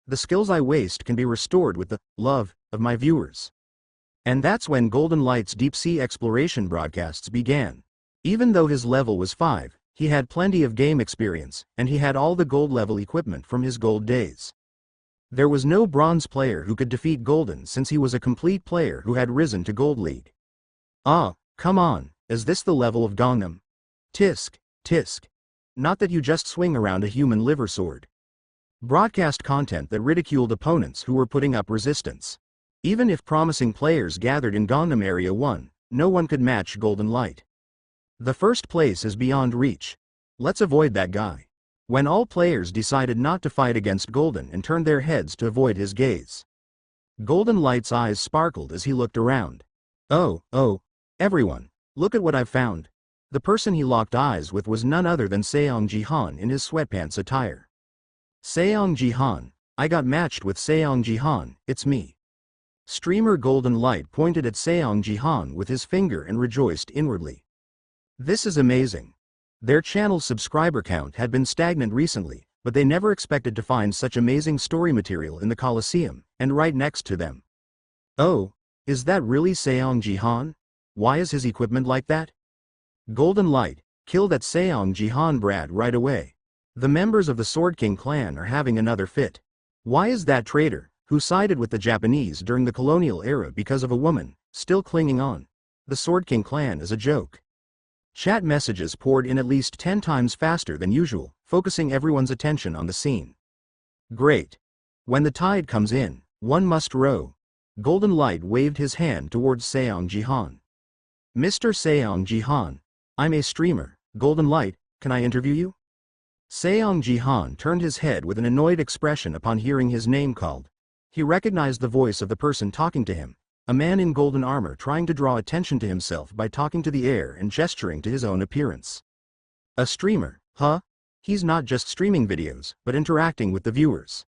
The skills I waste can be restored with the love of my viewers. And that's when Golden Light's deep-sea exploration broadcasts began. Even though his level was 5, he had plenty of game experience, and he had all the gold level equipment from his gold days. There was no bronze player who could defeat Golden since he was a complete player who had risen to Gold League. Come on, is this the level of Gangnam? Tisk. Not that you just swing around a human liver sword. Broadcast content that ridiculed opponents who were putting up resistance. Even if promising players gathered in Gangnam Area 1, no one could match Golden Light. The first place is beyond reach. Let's avoid that guy. When all players decided not to fight against Golden and turned their heads to avoid his gaze. Golden Light's eyes sparkled as he looked around. Oh, everyone, look at what I've found. The person he locked eyes with was none other than Seong Jihan in his sweatpants attire. Seong Jihan, I got matched with Seong Jihan, it's me. Streamer Golden Light pointed at Seong Jihan with his finger and rejoiced inwardly. This is amazing. Their channel's subscriber count had been stagnant recently, but they never expected to find such amazing story material in the Colosseum, and right next to them. Oh, is that really Seong Jihan? Why is his equipment like that? Golden Light, kill that Seong Jihan brat right away. The members of the Sword King clan are having another fit. Why is that traitor, who sided with the Japanese during the colonial era because of a woman, still clinging on? The Sword King clan is a joke. Chat messages poured in at least 10 times faster than usual, focusing everyone's attention on the scene. Great. When the tide comes in, one must row. Golden Light waved his hand towards Seong Jihan. Mr. Seong Jihan, I'm a streamer. Golden Light, can I interview you? Seong Jihan turned his head with an annoyed expression upon hearing his name called. He recognized the voice of the person talking to him. a man in golden armor trying to draw attention to himself by talking to the air and gesturing to his own appearance. A streamer, huh? He's not just streaming videos, but interacting with the viewers.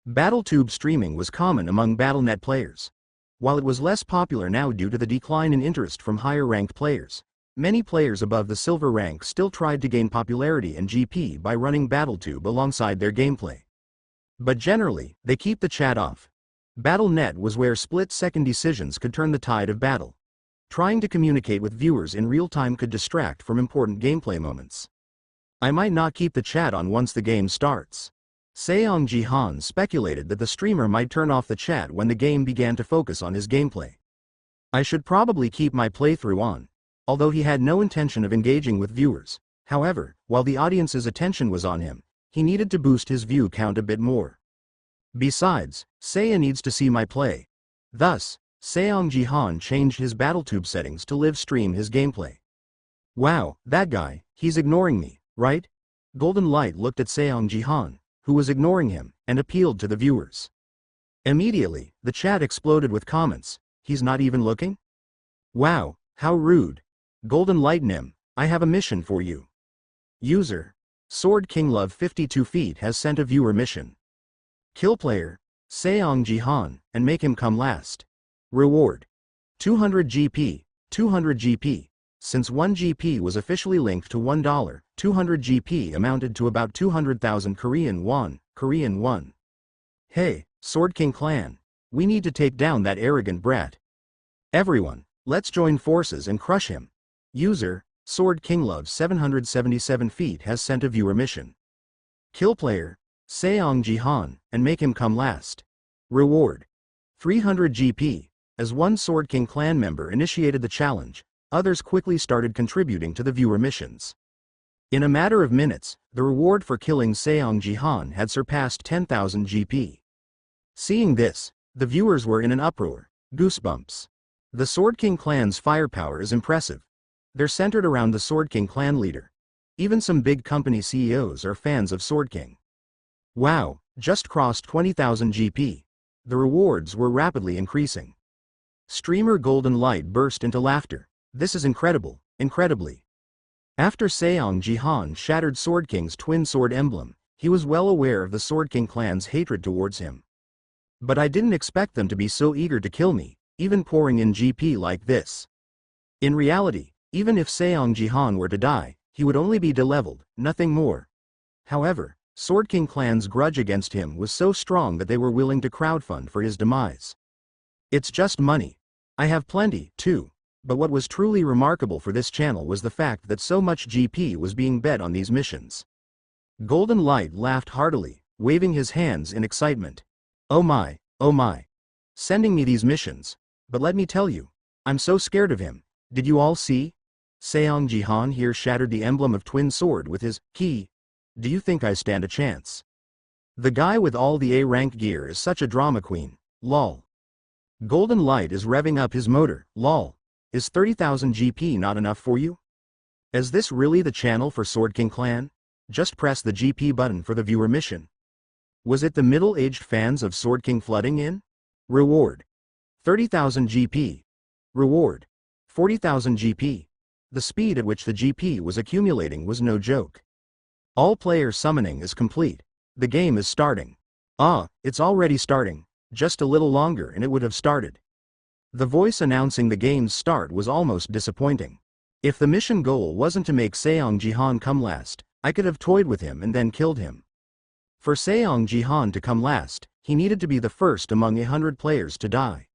BattleTube streaming was common among Battlenet players. While it was less popular now due to the decline in interest from higher-ranked players, many players above the silver rank still tried to gain popularity and GP by running BattleTube alongside their gameplay. But generally, they keep the chat off. Battlenet was where split-second decisions could turn the tide of battle. Trying to communicate with viewers in real time could distract from important gameplay moments. I might not keep the chat on once the game starts. Seong Jihan speculated that the streamer might turn off the chat when the game began to focus on his gameplay. I should probably keep my playthrough on, although he had no intention of engaging with viewers. However, while the audience's attention was on him, he needed to boost his view count a bit more. Besides, Seiya needs to see my play. Thus, Seong Jihan changed his BattleTube settings to live stream his gameplay. Wow, that guy, he's ignoring me, right? Golden Light looked at Seong Jihan, who was ignoring him, and appealed to the viewers. Immediately, the chat exploded with comments. He's not even looking? Wow, how rude. Golden Light Nim, I have a mission for you. User, Sword King Love 52 feet has sent a viewer mission. Kill player, Seong Jihan, and make him come last. Reward, 200 GP, 200 GP. Since 1 GP was officially linked to $1, 200 GP amounted to about 200,000 Korean won. Hey, Sword King Clan, we need to take down that arrogant brat. Everyone, let's join forces and crush him. User, Sword King Love 777 feet has sent a viewer mission. Kill player, Seong Jihan, and make him come last. Reward, 300 GP. As one Sword King clan member initiated the challenge, others quickly started contributing to the viewer missions. In a matter of minutes, the reward for killing Seong Jihan had surpassed 10,000 GP. Seeing this, the viewers were in an uproar. Goosebumps. The Sword King clan's firepower is impressive. They're centered around the Sword King clan leader. Even some big company CEOs are fans of Sword King. Wow, just crossed 20,000 GP. The rewards were rapidly increasing. Streamer Golden Light burst into laughter. This is incredible, incredibly. After Seong Jihan shattered Sword King's twin sword emblem, he was well aware of the Sword King clan's hatred towards him. But I didn't expect them to be so eager to kill me, even pouring in GP like this. In reality, even if Seong Jihan were to die, he would only be de-leveled, nothing more. However, Sword King clan's grudge against him was so strong that they were willing to crowdfund for his demise. It's just money. I have plenty, too. But what was truly remarkable for this channel was the fact that so much GP was being bet on these missions. Golden Light laughed heartily, waving his hands in excitement. Oh my, sending me these missions. But let me tell you, I'm so scared of him. Did you all see? Seong Jihan here shattered the emblem of twin sword with his key. Do you think I stand a chance? The guy with all the A-rank gear is such a drama queen, lol. Golden Light is revving up his motor, lol. Is 30,000 GP not enough for you? Is this really the channel for Sword King Clan? Just press the GP button for the viewer mission. Was it the middle-aged fans of Sword King flooding in? Reward, 30,000 GP. Reward, 40,000 GP. The speed at which the GP was accumulating was no joke. All player summoning is complete. The game is starting. It's already starting. Just a little longer and it would have started. The voice announcing the game's start was almost disappointing. If the mission goal wasn't to make Seong Jihan come last, I could have toyed with him and then killed him. For Seong Jihan to come last, he needed to be the first among 100 players to die.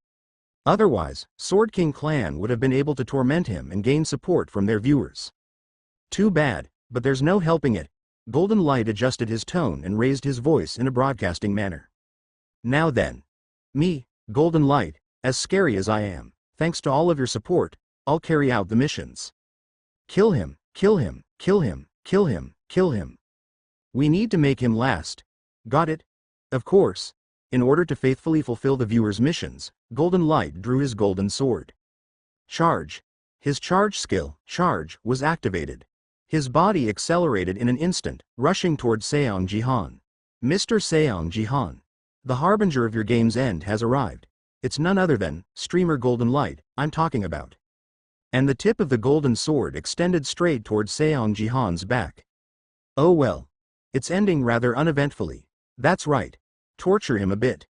Otherwise, Sword King Clan would have been able to torment him and gain support from their viewers. Too bad, but there's no helping it. Golden Light adjusted his tone and raised his voice in a broadcasting manner. Now then. Me, Golden Light, as scary as I am, thanks to all of your support, I'll carry out the missions. Kill him, kill him, kill him, kill him, kill him. We need to make him last. Got it? Of course. In order to faithfully fulfill the viewer's missions, Golden Light drew his golden sword. Charge. His charge skill, charge, was activated. His body accelerated in an instant, rushing toward Seong Jihan. Mr. Seong Jihan. The harbinger of your game's end has arrived. It's none other than streamer golden light I'm talking about. And the tip of the golden sword extended straight towards Seong Jihan's back. Oh well. It's ending rather uneventfully. That's right. Torture him a bit.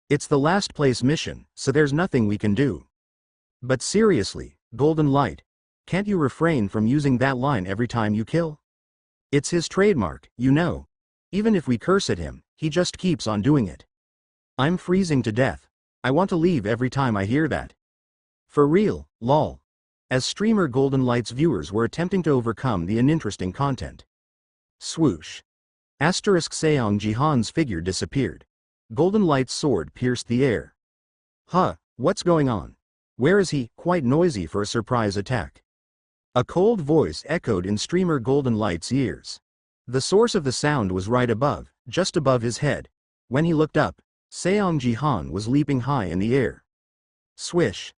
It's the last place mission, so there's nothing we can do. But seriously, golden light. Can't you refrain from using that line every time you kill? It's his trademark, you know. Even if we curse at him, he just keeps on doing it. I'm freezing to death. I want to leave every time I hear that. For real, lol. As streamer Golden Light's viewers were attempting to overcome the uninteresting content. Swoosh. Asterisk Seong Jihan's figure disappeared. Golden Light's sword pierced the air. Huh, what's going on? Where is he? Quite noisy for a surprise attack. A cold voice echoed in streamer Golden Light's ears. The source of the sound was right above, just above his head. When he looked up, Seong Jihan was leaping high in the air. Swish.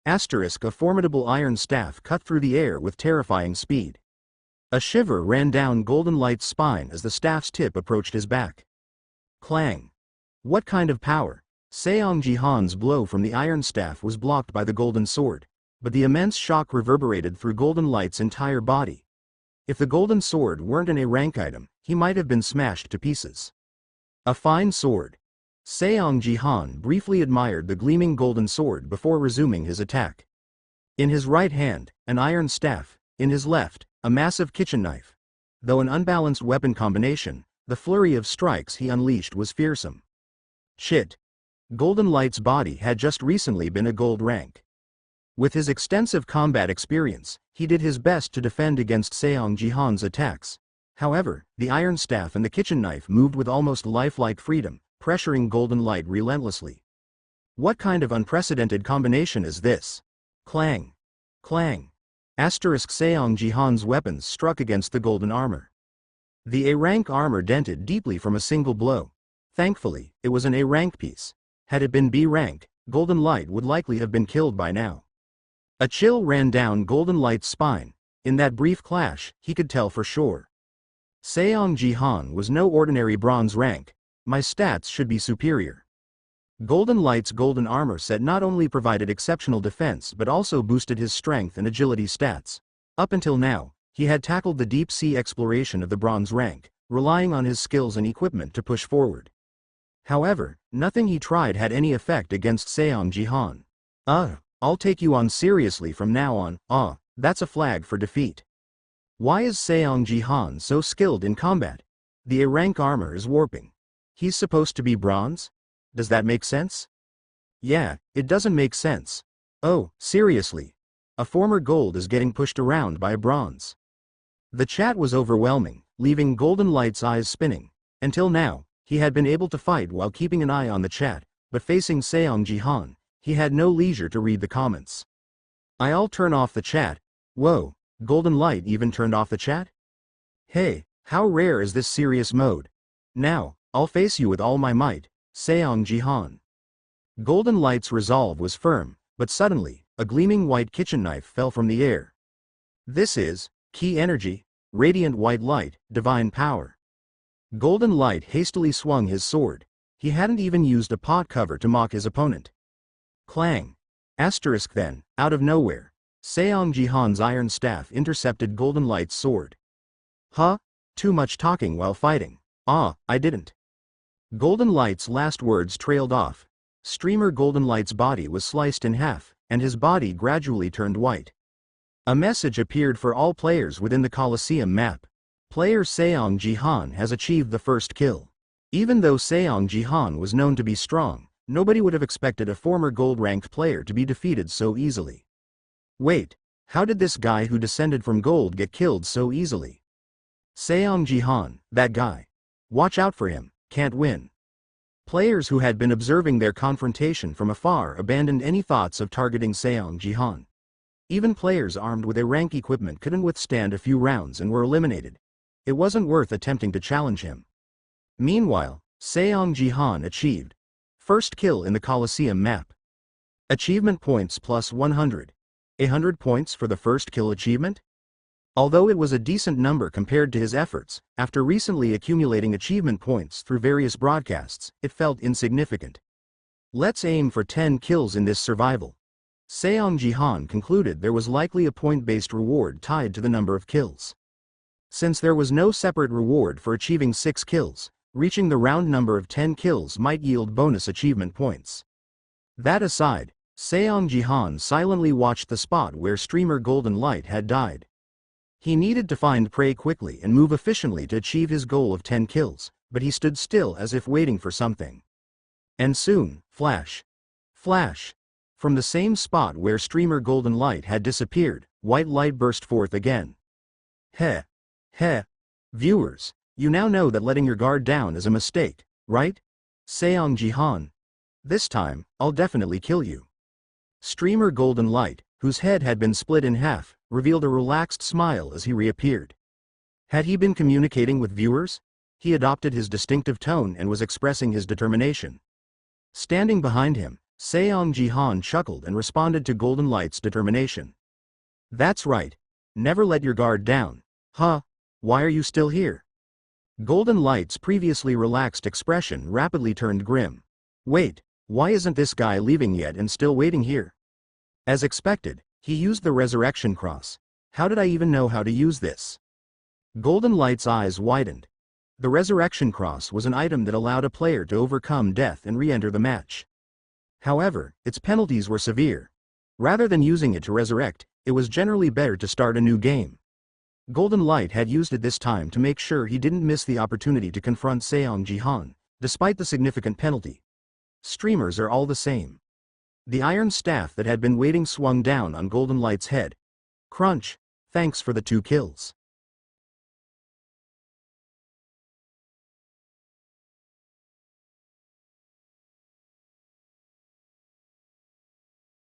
Asterisk a formidable iron staff cut through the air with terrifying speed. A shiver ran down Golden Light's spine as the staff's tip approached his back. Clang. What kind of power? Seong Jihan's blow from the iron staff was blocked by the golden sword, but the immense shock reverberated through Golden Light's entire body. If the golden sword weren't an A-rank item, he might have been smashed to pieces. A fine sword. Seong Jihan briefly admired the gleaming golden sword before resuming his attack. In his right hand, an iron staff, in his left, a massive kitchen knife. Though an unbalanced weapon combination, the flurry of strikes he unleashed was fearsome. Shit. Golden Light's body had just recently been a gold rank. With his extensive combat experience, he did his best to defend against Seong Jihan's attacks. However, the iron staff and the kitchen knife moved with almost lifelike freedom, pressuring Golden Light relentlessly. What kind of unprecedented combination is this? Clang. Clang. Asterisk Seong Jihan's weapons struck against the golden armor. The A-rank armor dented deeply from a single blow. Thankfully, it was an A-rank piece. Had it been B-rank, Golden Light would likely have been killed by now. A chill ran down Golden Light's spine. In that brief clash, he could tell for sure. Seong Jihan was no ordinary bronze rank. My stats should be superior. Golden Light's golden armor set not only provided exceptional defense but also boosted his strength and agility stats. Up until now, he had tackled the deep-sea exploration of the bronze rank, relying on his skills and equipment to push forward. However, nothing he tried had any effect against Seong Jihan. I'll take you on seriously from now on. That's a flag for defeat. Why is Seong Jihan so skilled in combat? The A-rank armor is warping. He's supposed to be bronze? Does that make sense? Yeah, it doesn't make sense. Oh, seriously. A former gold is getting pushed around by a bronze. The chat was overwhelming, leaving Golden Light's eyes spinning. Until now, he had been able to fight while keeping an eye on the chat, but facing Seong Jihan, he had no leisure to read the comments. I'll turn off the chat. Whoa, Golden Light even turned off the chat? Hey, how rare is this serious mode? Now, I'll face you with all my might, Seong Jihan. Golden Light's resolve was firm, but suddenly, a gleaming white kitchen knife fell from the air. This is key energy, radiant white light, divine power. Golden Light hastily swung his sword. He hadn't even used a pot cover to mock his opponent. Clang. Asterisk then, out of nowhere, Seong Jihan's iron staff intercepted Golden Light's sword. Huh? Too much talking while fighting. I didn't. Golden Light's last words trailed off. Streamer Golden Light's body was sliced in half, and his body gradually turned white. A message appeared for all players within the Colosseum map. Player Seong Jihan has achieved the first kill. Even though Seong Jihan was known to be strong, nobody would have expected a former gold-ranked player to be defeated so easily. Wait, how did this guy who descended from gold get killed so easily? Seong Jihan, that guy. Watch out for him, can't win. Players who had been observing their confrontation from afar abandoned any thoughts of targeting Seong Jihan. Even players armed with A-rank equipment couldn't withstand a few rounds and were eliminated. It wasn't worth attempting to challenge him. Meanwhile, Seong Jihan achieved first kill in the Colosseum map. Achievement points plus 100. 100 points for the first kill achievement? Although it was a decent number compared to his efforts, after recently accumulating achievement points through various broadcasts, it felt insignificant. Let's aim for 10 kills in this survival. Seong Jihan concluded there was likely a point-based reward tied to the number of kills. Since there was no separate reward for achieving 6 kills, reaching the round number of 10 kills might yield bonus achievement points. That aside, Seong Jihan silently watched the spot where streamer Golden Light had died. He needed to find prey quickly and move efficiently to achieve his goal of 10 kills, but he stood still as if waiting for something. And soon, flash. Flash. From the same spot where streamer Golden Light had disappeared, white light burst forth again. Heh. Heh. Viewers, you now know that letting your guard down is a mistake, right? Seong Jihan. This time, I'll definitely kill you. Streamer Golden Light, whose head had been split in half, revealed a relaxed smile as he reappeared. Had he been communicating with viewers? He adopted his distinctive tone and was expressing his determination. Standing behind him, Seong Jihan chuckled and responded to Golden Light's determination. That's right. Never let your guard down. Huh? Why are you still here? Golden Light's previously relaxed expression rapidly turned grim. Wait, why isn't this guy leaving yet and still waiting here? As expected, he used the resurrection cross. How did I even know how to use this? Golden Light's eyes widened. The resurrection cross was an item that allowed a player to overcome death and re-enter the match. However, its penalties were severe. Rather than using it to resurrect, it was generally better to start a new game. Golden Light had used it this time to make sure he didn't miss the opportunity to confront Seong Jihan, despite the significant penalty. Streamers are all the same. The iron staff that had been waiting swung down on Golden Light's head. Crunch. Thanks for the 2 kills.